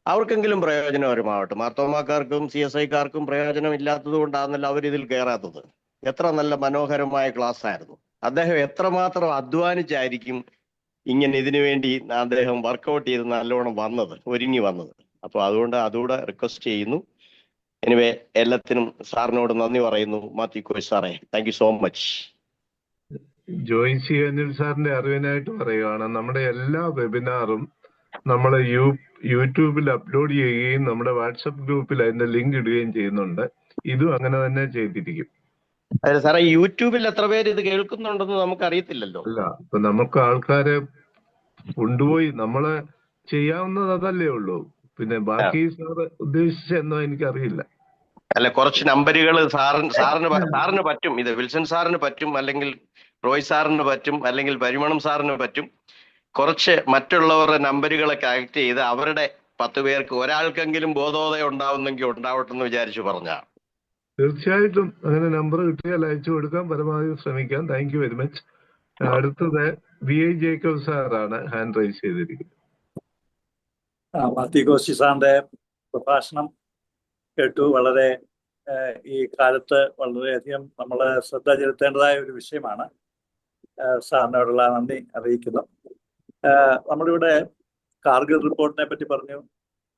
അവർക്കെങ്കിലും പ്രയോജനകരമാവട്ടെ. മാർത്തോമാക്കാർക്കും CSIക്കാർക്കും പ്രയോജനം ഇല്ലാത്തത് കൊണ്ടാണെന്നല്ല അവരിതിൽ കയറാത്തത്. എത്ര നല്ല മനോഹരമായ ക്ലാസ് ആയിരുന്നു. അദ്ദേഹം എത്രമാത്രം അധ്വാനിച്ചായിരിക്കും ഇങ്ങനെ ഇതിനു വേണ്ടി അദ്ദേഹം വർക്കൗട്ട് ചെയ്ത് നല്ലോണം ഒരുങ്ങി വന്നത്. അപ്പോൾ അതുകൂടെ റിക്വസ്റ്റ് ചെയ്യുന്നു. എനിവേ, എല്ലാത്തിനും സാറിനോട് നന്ദി പറയുന്നു. മാത്യു കോയ് സാറേ, thank you so much. Joy C Anil സാറിന്റെ അറിവിനായിട്ട് പറയുകയാണ്, നമ്മുടെ എല്ലാ വെബിനാറും നമ്മൾ യൂട്യൂബിൽ അപ്ലോഡ് ചെയ്യുകയും നമ്മുടെ വാട്സപ്പ് ഗ്രൂപ്പിൽ അതിന്റെ ലിങ്ക് ഇടുകയും ചെയ്യുന്നുണ്ട്. ഇതും അങ്ങനെ തന്നെ ചെയ്തിരിക്കും. അതെ സാറേ, യൂട്യൂബിൽ എത്ര പേര് ഇത് കേൾക്കുന്നുണ്ടെന്ന് നമുക്ക് അറിയത്തില്ലല്ലോ. അല്ല, ഇപ്പൊ നമുക്ക് ആൾക്കാരെ കൊണ്ടുപോയി നമ്മള് ചെയ്യാവുന്നത് അതല്ലേ ഉള്ളൂ. പിന്നെ ബാക്കി സാറ് ഉദ്ദേശിച്ചെന്നോ എനിക്കറിയില്ല. അല്ല, കുറച്ച് നമ്പറുകൾ സാറിന് പറ്റും. ഇത് വിൽസൺ സാറിന് പറ്റും, അല്ലെങ്കിൽ റോയ് സാറിന് പറ്റും, അല്ലെങ്കിൽ പരിമളം സാറിന് പറ്റും. കുറച്ച് മറ്റുള്ളവരുടെ നമ്പറുകളെ കണക്ട് ചെയ്ത് അവരുടെ 10 പേർക്ക് ഒരാൾക്കെങ്കിലും ബോധോദയം ഉണ്ടാവുന്നെങ്കിൽ ഉണ്ടാവട്ടെ എന്ന് വിചാരിച്ചു പറഞ്ഞ. തീർച്ചയായിട്ടും അങ്ങനെ നമ്പർ കിട്ടിയാൽ അയച്ചു കൊടുക്കാൻ പരമാവധി ശ്രമിക്കാം. Thank you very much. അടുത്തത് VI ജേക്കബ് സാറാണ് ഹാൻഡ് റൈസ് ചെയ്തിരിക്കുന്നത്. മാത്യു കോശി സാറിന്റെ പ്രഭാഷണം കേട്ടു. വളരെ ഈ കാലത്ത് വളരെയധികം നമ്മൾ ശ്രദ്ധ ചെലുത്തേണ്ടതായ ഒരു വിഷയമാണ്. സാറിനോടുള്ള നന്ദി അറിയിക്കുന്നു. നമ്മളിവിടെ കാർഗിൽ റിപ്പോർട്ടിനെ പറ്റി പറഞ്ഞു,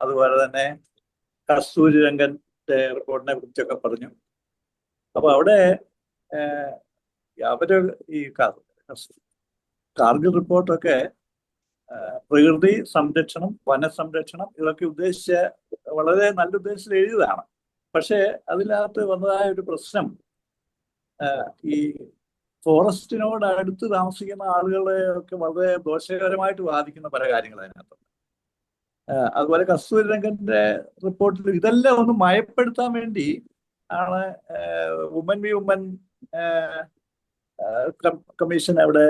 അതുപോലെ തന്നെ കസ്തൂരി രംഗന്റെ റിപ്പോർട്ടിനെ കുറിച്ചൊക്കെ പറഞ്ഞു. അപ്പൊ അവിടെ അവര് ഈ കാർഗിൽ റിപ്പോർട്ടൊക്കെ പ്രകൃതി സംരക്ഷണം, വനസംരക്ഷണം ഇതൊക്കെ ഉദ്ദേശിച്ച വളരെ നല്ല ഉദ്ദേശത്തിൽ എഴുതിയതാണ്. പക്ഷെ അതിനകത്ത് വന്നതായ ഒരു പ്രശ്നം, ഈ ഫോറസ്റ്റിനോട് അടുത്ത് താമസിക്കുന്ന ആളുകളെ ഒക്കെ വളരെ ദോഷകരമായിട്ട് ബാധിക്കുന്ന പല കാര്യങ്ങൾ അതിനകത്തുണ്ട്. അതുപോലെ കസ്തൂരി രംഗന്റെ റിപ്പോർട്ടിൽ ഇതെല്ലാം ഒന്ന് മയപ്പെടുത്താൻ വേണ്ടി ആണ് വുമൻ വി വുമൻ കമ്മീഷൻ അവിടെ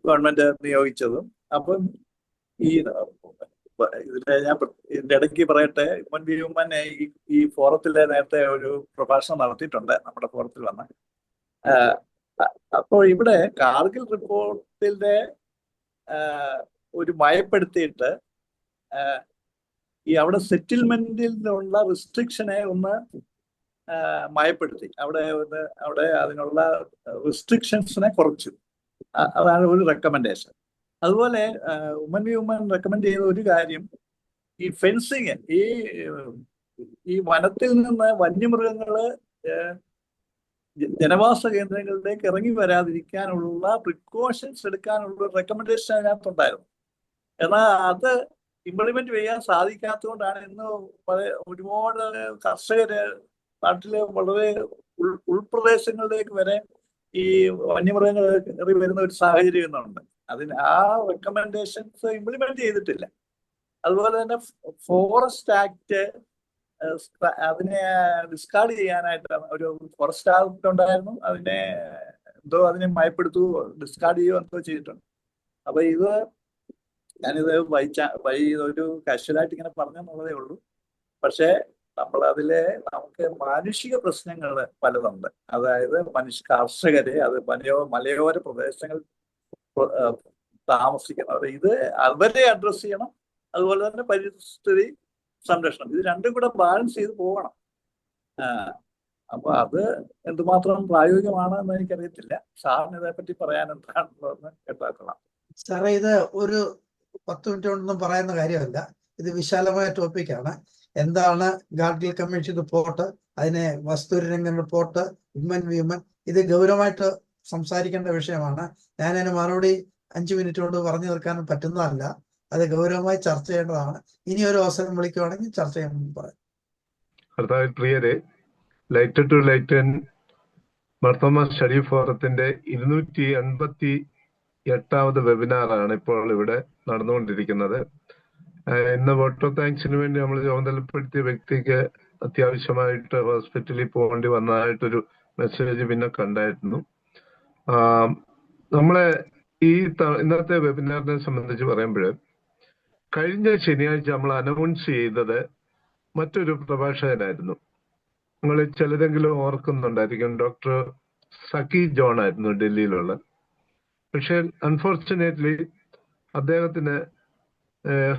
ഗവൺമെന്റ് നിയോഗിച്ചതും. അപ്പം ഇതിന്റെ ഇടയ്ക്ക് പറയട്ടെ, വുമൻ വി വുമൻ ഈ ഫോറത്തിലെ നേരത്തെ ഒരു പ്രഭാഷണം നടത്തിയിട്ടുണ്ട് നമ്മുടെ ഫോറത്തിൽ വന്ന്. അപ്പോൾ ഇവിടെ കാർഗിൽ റിപ്പോർട്ടിന്റെ ഒരു മയപ്പെടുത്തിയിട്ട് ഈ അവിടെ സെറ്റിൽമെന്റിലുള്ള റെസ്ട്രിക്ഷനെ ഒന്ന് മയപ്പെടുത്തി. അവിടെ അതിനുള്ള റെസ്ട്രിക്ഷൻസിനെ കുറച്ചു. അതാണ് ഒരു റെക്കമെൻഡേഷൻ. അതുപോലെ ഉമ്മൻ വി ഉമ്മൻ റെക്കമെൻഡ് ചെയ്ത ഒരു കാര്യം, ഈ ഫെൻസിങ്, ഈ വനത്തിൽ നിന്ന് വന്യമൃഗങ്ങള് ജനവാസ കേന്ദ്രങ്ങളിലേക്ക് ഇറങ്ങി വരാതിരിക്കാനുള്ള പ്രിക്കോഷൻസ് എടുക്കാനുള്ള റെക്കമെൻഡേഷൻ അതിനകത്തുണ്ടായിരുന്നു. എന്നാൽ അത് ഇംപ്ലിമെന്റ് ചെയ്യാൻ സാധിക്കാത്തതുകൊണ്ടാണ് ഇന്ന് ഒരുപാട് കർഷകര് നാട്ടിലെ വളരെ ഉൾപ്രദേശങ്ങളിലേക്ക് വരെ ഈ വന്യമൃഗങ്ങൾ ഇറങ്ങി വരുന്ന ഒരു സാഹചര്യം ഇന്നുണ്ട്. ആ റെക്കമെൻഡേഷൻസ് ഇംപ്ലിമെന്റ് ചെയ്തിട്ടില്ല. അതുപോലെ തന്നെ ഫോറസ്റ്റ് ആക്ട് അതിനെ ഡിസ്കാർഡ് ചെയ്യാനായിട്ട് ഒരു ഫോറസ്റ്റ് ആക്ട് ഉണ്ടായിരുന്നു. അതിനെ മയപ്പെടുത്തുകയോ ഡിസ്കാർഡ് ചെയ്യുകയോ എന്തോ ചെയ്തിട്ടുണ്ട്. അപ്പൊ ഞാനിത് ഒരു കാഷ്വലായിട്ട് ഇങ്ങനെ പറഞ്ഞെന്നുള്ളതേ ഉള്ളൂ. പക്ഷേ നമുക്ക് മാനുഷിക പ്രശ്നങ്ങൾ പലതുണ്ട്. അതായത് കർഷകര്, അത് മലയോര പ്രദേശങ്ങളിൽ താമസിക്കുന്നവർ, അവരെ അഡ്രസ് ചെയ്യണം. അതുപോലെ തന്നെ പരിസ്ഥിതി സംരക്ഷണം, ഇത് രണ്ടും കൂടെ ബാലൻസ് ചെയ്ത് പോകണം. അപ്പൊ അത് എന്തുമാത്രം പ്രായോഗികമാണെന്ന് എനിക്കറിയത്തില്ല. സാറിന് ഇതേപ്പറ്റി പറയാൻ എന്താണെന്ന് കേട്ടാക്കണം. സാറേ, ഇത് ഒരു 10 മിനിറ്റ് കൊണ്ടൊന്നും പറയുന്ന കാര്യമല്ല. ഇത് വിശാലമായ ടോപ്പിക്കാണ്. എന്താണ് ഗാഡ്ഗിൽ കമ്മീഷൻ റിപ്പോർട്ട്, അതിനെ വസ്തുരംഗം റിപ്പോർട്ട്, ഉമ്മൻ വി ഉമ്മൻ, ഇത് ഗൗരവമായിട്ട് സംസാരിക്കേണ്ട വിഷയമാണ്. ഞാൻ അതിന് മറുപടി 5 മിനിറ്റ് കൊണ്ട് പറഞ്ഞു തീർക്കാൻ പറ്റുന്നതല്ല. അത് ഗൗരവമായി ചർച്ച ചെയ്യേണ്ടതാണ്. ഇനി ഒരു അവസരം വിളിക്കുവാണെങ്കിൽ ചർച്ച ചെയ്യണമെന്ന് പറയാം. പ്രിയരെ, light to light Marthoma study ഫോറത്തിന്റെ 288ാമത് വെബിനാറാണ് ഇപ്പോൾ ഇവിടെ നടന്നുകൊണ്ടിരിക്കുന്നത്. ഇന്ന് വോട്ട് ഓഫ് താങ്ക്സിന് വേണ്ടി നമ്മൾ ചുമതലപ്പെടുത്തിയ വ്യക്തിക്ക് അത്യാവശ്യമായിട്ട് ഹോസ്പിറ്റലിൽ പോകേണ്ടി വന്നതായിട്ടൊരു മെസ്സേജ് പിന്നെ കണ്ടായിരുന്നു. നമ്മളെ ഇന്നത്തെ വെബിനാറിനെ സംബന്ധിച്ച് പറയുമ്പോൾ, കഴിഞ്ഞ ശനിയാഴ്ച നമ്മൾ അനൗൺസ് ചെയ്തത് മറ്റൊരു പ്രഭാഷകനായിരുന്നു. നിങ്ങൾ ചിലരെങ്കിലും ഓർക്കുന്നുണ്ടായിരിക്കും. ഡോക്ടർ സഖി ജോൺ ആയിരുന്നു ഡൽഹിയിലുള്ള. പക്ഷേ അൺഫോർച്ചുനേറ്റ്ലി അദ്ദേഹത്തിന്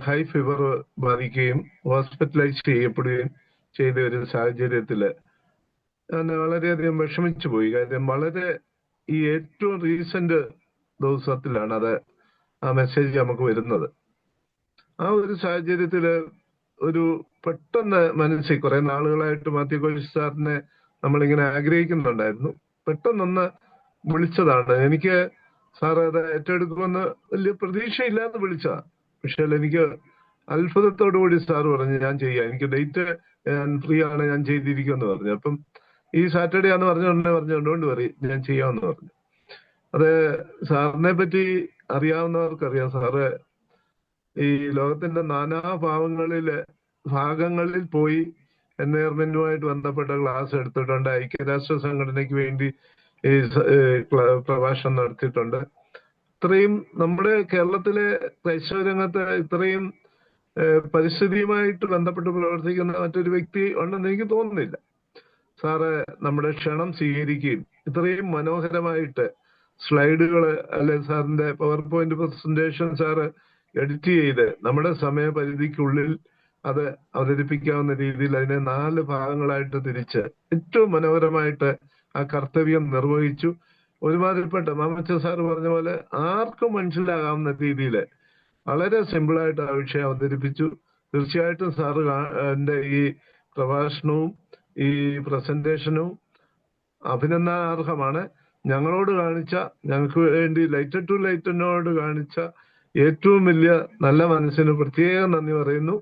ഹൈ ഫീവർ ബാധിക്കുകയും ഹോസ്പിറ്റലൈസ് ചെയ്യപ്പെടുകയും ചെയ്ത ഒരു സാഹചര്യത്തിൽ ഞാൻ വളരെയധികം വിഷമിച്ചു പോയി. കാര്യം ഈ ഏറ്റവും റീസെന്റ് ദിവസത്തിലാണ് ആ മെസ്സേജ് നമുക്ക് വരുന്നത്. ആ ഒരു സാഹചര്യത്തില് പെട്ടെന്ന് മനസ്സിൽ കുറെ നാളുകളായിട്ട് മാത്യു കോശി സാറിനെ നമ്മളിങ്ങനെ ആഗ്രഹിക്കുന്നുണ്ടായിരുന്നു. പെട്ടെന്നൊന്ന് വിളിച്ചതാണ്. എനിക്ക് സാറ് അത് ഏറ്റെടുക്കുമെന്ന് വലിയ പ്രതീക്ഷയില്ലാതെ വിളിച്ചതാ. പക്ഷെ എനിക്ക് അത്ഭുതത്തോടുകൂടി സാറ് പറഞ്ഞു, ഞാൻ ചെയ്യാം, എനിക്ക് ഡേറ്റ് ഞാൻ ഫ്രീ ആണ്, ഞാൻ ചെയ്തിരിക്കുമെന്ന് പറഞ്ഞു. അപ്പം ഈ സാറ്റർഡേ ആന്ന് പറഞ്ഞുകൊണ്ട് പറയും ഞാൻ ചെയ്യാമെന്ന് പറഞ്ഞു. അത് സാറിനെ പറ്റി അറിയാവുന്നവർക്കറിയാം. സാറ് ഈ ലോകത്തിന്റെ ഭാഗങ്ങളിൽ പോയി എൻവയർമെന്റുമായിട്ട് ബന്ധപ്പെട്ട ക്ലാസ് എടുത്തിട്ടുണ്ട്. ഐക്യരാഷ്ട്ര സംഘടനയ്ക്ക് വേണ്ടി ഈ പ്രഭാഷണം നടത്തിയിട്ടുണ്ട്. ഇത്രയും നമ്മുടെ കേരളത്തിലെ ക്രൈസ്തവ രംഗത്ത് ഇത്രയും പരിസ്ഥിതിയുമായിട്ട് ബന്ധപ്പെട്ട് പ്രവർത്തിക്കുന്ന മറ്റൊരു വ്യക്തി ഉണ്ടെന്ന് എനിക്ക് തോന്നുന്നില്ല. സാറ് നമ്മുടെ ക്ഷണം സ്വീകരിക്കുകയും ഇത്രയും മനോഹരമായിട്ട് സ്ലൈഡുകൾ സാറിന്റെ power point presentation sir edit ചെയ്ത് നമ്മുടെ സമയപരിധിക്കുള്ളിൽ അത് അവതരിപ്പിക്കാവുന്ന രീതിയിൽ അതിനെ 4 ഭാഗങ്ങളായിട്ട് തിരിച്ച് ഏറ്റവും മനോഹരമായിട്ട് ആ കർത്തവ്യം നിർവഹിച്ചു. ഒരുമാതിരിപ്പെട്ട മാമച്ച സാറ് പറഞ്ഞ പോലെ ആർക്കും മനസ്സിലാകാവുന്ന രീതിയിൽ വളരെ സിമ്പിളായിട്ട് ആ വിഷയം അവതരിപ്പിച്ചു. തീർച്ചയായിട്ടും സാറ് ഈ പ്രഭാഷണവും ഈ പ്രസന്റേഷനും അഭിനന്ദനാർഹമാണ്. ഞങ്ങൾക്ക് വേണ്ടി ലൈറ്റ് ടു ലൈറ്റിനോട് കാണിച്ച ഏറ്റവും വലിയ നല്ല മനസ്സിന് പ്രത്യേകം നന്ദി പറയുന്നു.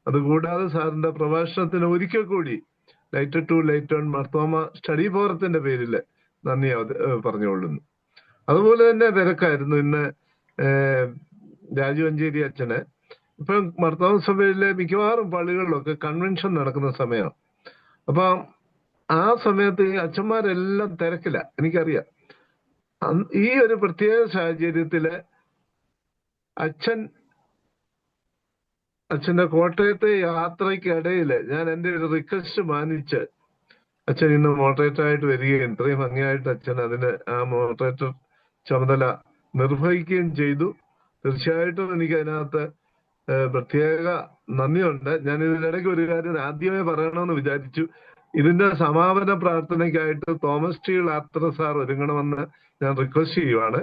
അതുകൂടാതെ സാറിന്റെ പ്രഭാഷണത്തിന് ഒരിക്കൽ കൂടി light to light on Marthoma study ഫോറത്തിന്റെ പേരിൽ നന്ദി പറഞ്ഞുകൊള്ളുന്നു. അതുപോലെ തന്നെ തിരക്കായിരുന്നു ഇന്ന് രാജു അഞ്ചേരി അച്ഛന്. ഇപ്പം മാർത്തോമാ സഭയിലെ മിക്കവാറും പള്ളികളിലൊക്കെ കൺവെൻഷൻ നടക്കുന്ന സമയമാണ്. അപ്പൊ ആ സമയത്ത് ഈ അച്ഛന്മാരെല്ലാം തിരക്കില്ല, എനിക്കറിയാം. ഈ ഒരു പ്രത്യേക സാഹചര്യത്തില് അച്ഛന്റെ കോട്ടയത്തെ യാത്രയ്ക്കിടയിൽ ഞാൻ എൻ്റെ ഒരു റിക്വസ്റ്റ് മാനിച്ച് അച്ഛൻ ഇന്ന് മോഡറേറ്റർ ആയിട്ട് വരികയും ഇത്രയും ഭംഗിയായിട്ട് അച്ഛൻ അതിന് ആ മോഡറേറ്റർ ചുമതല നിർവഹിക്കുകയും ചെയ്തു. തീർച്ചയായിട്ടും എനിക്ക് അതിനകത്ത് പ്രത്യേക നന്ദിയുണ്ട്. ഞാൻ ഇതിനിടയ്ക്ക് ഒരു കാര്യം ആദ്യമേ പറയണമെന്ന് വിചാരിച്ചു. ഇതിന്റെ സമാപന പ്രാർത്ഥനയ്ക്കായിട്ട് തോമസ് ടി ലാത്ര സാർ ഒരുങ്ങണമെന്ന് ഞാൻ റിക്വസ്റ്റ് ചെയ്യുവാണ്.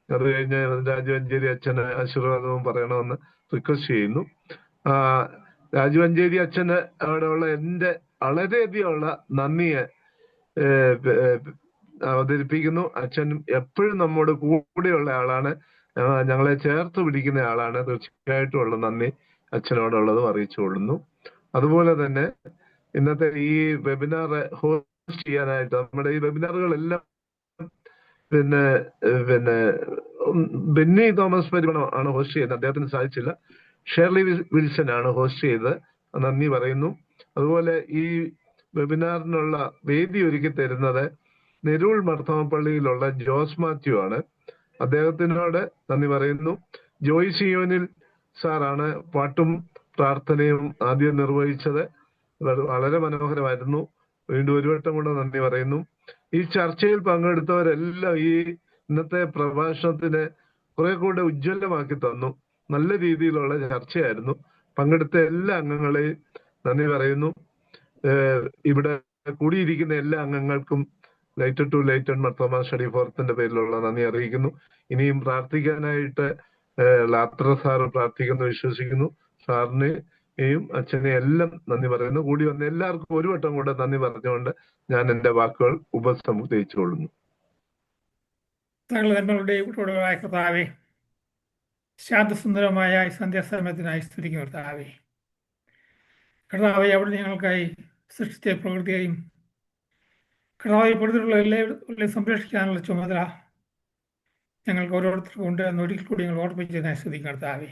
അത് കഴിഞ്ഞ് രാജവഞ്ചേരി അച്ഛന് ആശീർവാദവും പറയണമെന്ന് റിക്വസ്റ്റ് ചെയ്യുന്നു. രാജവഞ്ചേരി അച്ഛന് അവിടെയുള്ള എൻ്റെ വളരെയധികമുള്ള നന്ദിയെ അവതരിപ്പിക്കുന്നു. അച്ഛൻ എപ്പോഴും നമ്മോട് കൂടെയുള്ള ആളാണ്, ഞങ്ങളെ ചേർത്ത് പിടിക്കുന്ന ആളാണ്. തീർച്ചയായിട്ടും ഉള്ള നന്ദി അച്ഛനോടുള്ളതും അറിയിച്ചുകൊള്ളുന്നു. അതുപോലെ തന്നെ ഇന്നത്തെ ഈ വെബിനാർ ഹോസ്റ്റ് ചെയ്യാനായിട്ട് നമ്മുടെ ഈ വെബിനാറുകളെല്ലാം പിന്നെ ബെന്നി തോമസ് പരിമണം ആണ് ഹോസ്റ്റ് ചെയ്യുന്നത്. അദ്ദേഹത്തിന് സാധിച്ചില്ല. ഷേർലി വിൽസൺ ആണ് ഹോസ്റ്റ് ചെയ്തത്. നന്ദി പറയുന്നു. അതുപോലെ ഈ വെബിനാറിനുള്ള വേദി ഒരുക്കി തരുന്നത് നെരൂൾ മർത്തോമപ്പള്ളിയിലുള്ള ജോസ് മാത്യു ആണ്. അദ്ദേഹത്തിനോട് നന്ദി പറയുന്നു. ജോയ് സിയോനിൽ സാറാണ് പാട്ടും പ്രാർത്ഥനയും ആദ്യം നിർവഹിച്ചത്. വളരെ മനോഹരമായിരുന്നു. വീണ്ടും ഒരു വട്ടം കൂടെ നന്ദി പറയുന്നു. ഈ ചർച്ചയിൽ പങ്കെടുത്തവരെല്ലാം ഈ ഇന്നത്തെ പ്രഭാഷണത്തിന് കുറെ കൂടെ ഉജ്ജ്വലമാക്കി തന്നു. നല്ല രീതിയിലുള്ള ചർച്ചയായിരുന്നു. പങ്കെടുത്ത എല്ലാ അംഗങ്ങളെയും നന്ദി പറയുന്നു. ഇവിടെ കൂടിയിരിക്കുന്ന എല്ലാ അംഗങ്ങൾക്കും lighted to lighted Marthoma study ഫോറത്തിന്റെ പേരിലുള്ള നന്ദി അറിയിക്കുന്നു. ഇനിയും പ്രാർത്ഥിക്കാനായിട്ട് ലാത്ര സാറ് പ്രാർത്ഥിക്കുന്നു വിശ്വസിക്കുന്നു. സാറിനെയും അച്ഛനെ എല്ലാം നന്ദി പറയുന്നു. കൂടി വന്ന എല്ലാവർക്കും ഒരു വട്ടം കൂടെ നന്ദി പറഞ്ഞുകൊണ്ട് ഞാൻ എൻ്റെ വാക്കുകൾ ഉപസംഹരിച്ചുകൊള്ളുന്നു. കർത്താവേ, ശാന്തസുന്ദരമായ സന്ധ്യാസമയത്തിനായി സ്തുതിക്കുന്ന കർത്താവേ, കർത്താവെ അവിടെ ഞങ്ങൾക്കായി സൃഷ്ടിച്ച പ്രകൃതിയെയും കർത്താവെ പ്രകൃതിയിലുള്ള എല്ലാവരെയും സംരക്ഷിക്കാനുള്ള ചുമതല ഞങ്ങൾക്ക് ഓരോരുത്തർക്കും ഉണ്ട് എന്ന് ഒരിക്കൽ കൂടി ഞങ്ങൾ ഓർമ്മിച്ചതിനായി സ്തുതിക്കുന്ന കർത്താവേ.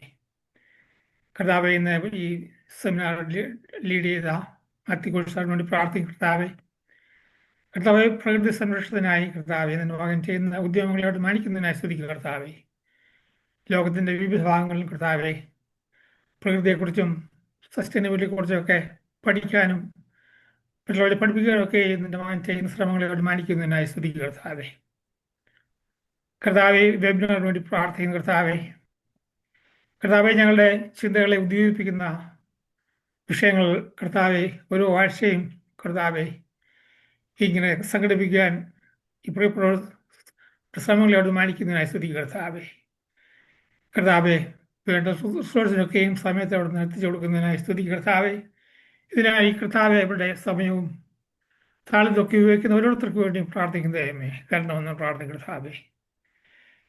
കർത്താവെ, ഇന്ന് ഈ സെമിനാർ ലീഡ് ചെയ്ത മാത്യു സാറിന് വേണ്ടി പ്രാർത്ഥിക്കും കർത്താവെ. കർത്താവെ, പ്രകൃതി സംരക്ഷണത്തിനായി കർത്താവെ നിന്റെ മകൻ ചെയ്യുന്ന ഉദ്യമങ്ങളോട് മാനിക്കുന്നതിനായി സ്തുതിക്കുക കർത്താവെ. ലോകത്തിൻ്റെ വിവിധ ഭാഗങ്ങളിലും കർത്താവെ പ്രകൃതിയെക്കുറിച്ചും സസ്റ്റൈനബിലിറ്റിയെക്കുറിച്ചൊക്കെ പഠിക്കാനും മറ്റുള്ളവരെ പഠിപ്പിക്കാനൊക്കെ നിന്റെ മകൻ ചെയ്യുന്ന ശ്രമങ്ങളോട് മാനിക്കുന്നതിനായി സ്തുതിക്കുക കർത്താവെ. കർത്താവെ, വെബിനാറിന് വേണ്ടി പ്രാർത്ഥിക്കുന്ന കർത്താവെ. കർത്താവെ, ഞങ്ങളുടെ ചിന്തകളെ ഉദ്ദീപിപ്പിക്കുന്ന വിഷയങ്ങൾ കർത്താവെ ഓരോ ആഴ്ചയും കർത്താവെ ഇങ്ങനെ സംഘടിപ്പിക്കാൻ ഇപ്പോൾ ശ്രമങ്ങളോട് മാനിക്കുന്നതിനായി സ്തുതിക്കുക കർത്താവെ. കർത്താവെ, വേണ്ട റിസോഴ്സിനൊക്കെയും സമയത്ത് അവിടെ നിന്ന് എത്തിച്ചു കൊടുക്കുന്നതിനായി സ്തുതിക്കുക കർത്താവെ. ഇതിനായി കർത്താവെ അവരുടെ സമയവും താളിതൊക്കെ ഉപയോഗിക്കുന്ന ഓരോരുത്തർക്ക് വേണ്ടി പ്രാർത്ഥിക്കുന്ന ദൈവമേ കരണമെന്ന് പ്രാർത്ഥിക്കുന്ന കർത്താവെ.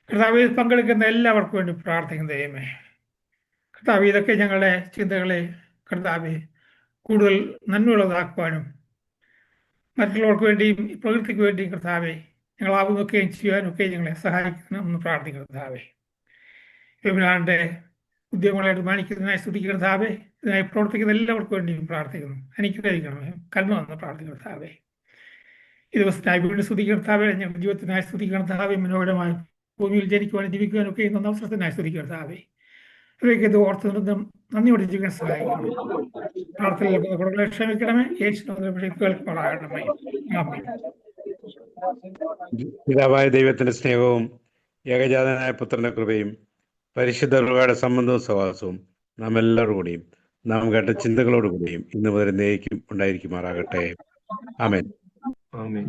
കർത്താവെ, പങ്കെടുക്കുന്ന എല്ലാവർക്കും വേണ്ടി പ്രാർത്ഥിക്കുന്ന ദൈവമേ കർത്താവെ, ഇതൊക്കെ ഞങ്ങളുടെ ചിന്തകളെ കർത്താവെ കൂടുതൽ നന്മയുള്ളതാക്കുവാനും മറ്റുള്ളവർക്ക് വേണ്ടിയും പ്രകൃതിക്ക് വേണ്ടിയും കർത്താവെ ഞങ്ങളാവുന്നൊക്കെയും ചെയ്യാനൊക്കെ ഞങ്ങളെ സഹായിക്കണമെന്ന് പ്രാർത്ഥിക്കുന്ന കർത്താവെ. വെബിനാറിൻ്റെ ഉദ്യമങ്ങളായിട്ട് മാനിക്കുന്നതിനായി സ്തുതിക്കുന്ന കർത്താവെ. ഇതിനായി പ്രവർത്തിക്കുന്ന എല്ലാവർക്കും വേണ്ടിയും പ്രാർത്ഥിക്കുന്നു. അനുഗ്രഹിക്കണമേ കരുണമെന്ന് പ്രാർത്ഥിക്കുന്ന കർത്താവെ. ഈ ദിവസത്തിനായി വീണ്ടും സ്തുതിക്കുന്ന കർത്താവെ. ഞങ്ങളുടെ ജീവിതത്തിനായി സ്തുതിക്കുന്ന കർത്താവെ. മനോഹരമായി ഭൂമിയിൽ ജനിക്കുവാനും ജീവിക്കുവാനൊക്കെ ഇന്ന അവസരത്തിനായി സ്തുതിക്കുന്ന കർത്താവെ. ഇവയ്ക്ക് ഇത് ഓർത്ത് നിർദ്ദം നന്ദിയോടെ ജീവിക്കാൻ സഹായിക്കണമേ. പ്രാർത്ഥനകളെ ക്ഷമിക്കണമേ. കേൾക്കുമാറാകണമേ. പിതാവായ ദൈവത്തിന്റെ സ്നേഹവും ഏകജാതനായ പുത്രന്റെ കൃപയും പരിശുദ്ധ റുഹായുടെ സംബന്ധവും സഹവാസവും നാം എല്ലാവരും കൂടിയും നാം കേട്ട ചിന്തകളോടുകൂടിയും ഇന്ന് മുതൽ എന്നേക്കും ഉണ്ടായിരിക്കുമാറാകട്ടെ. ആമേൻ. ആമേൻ.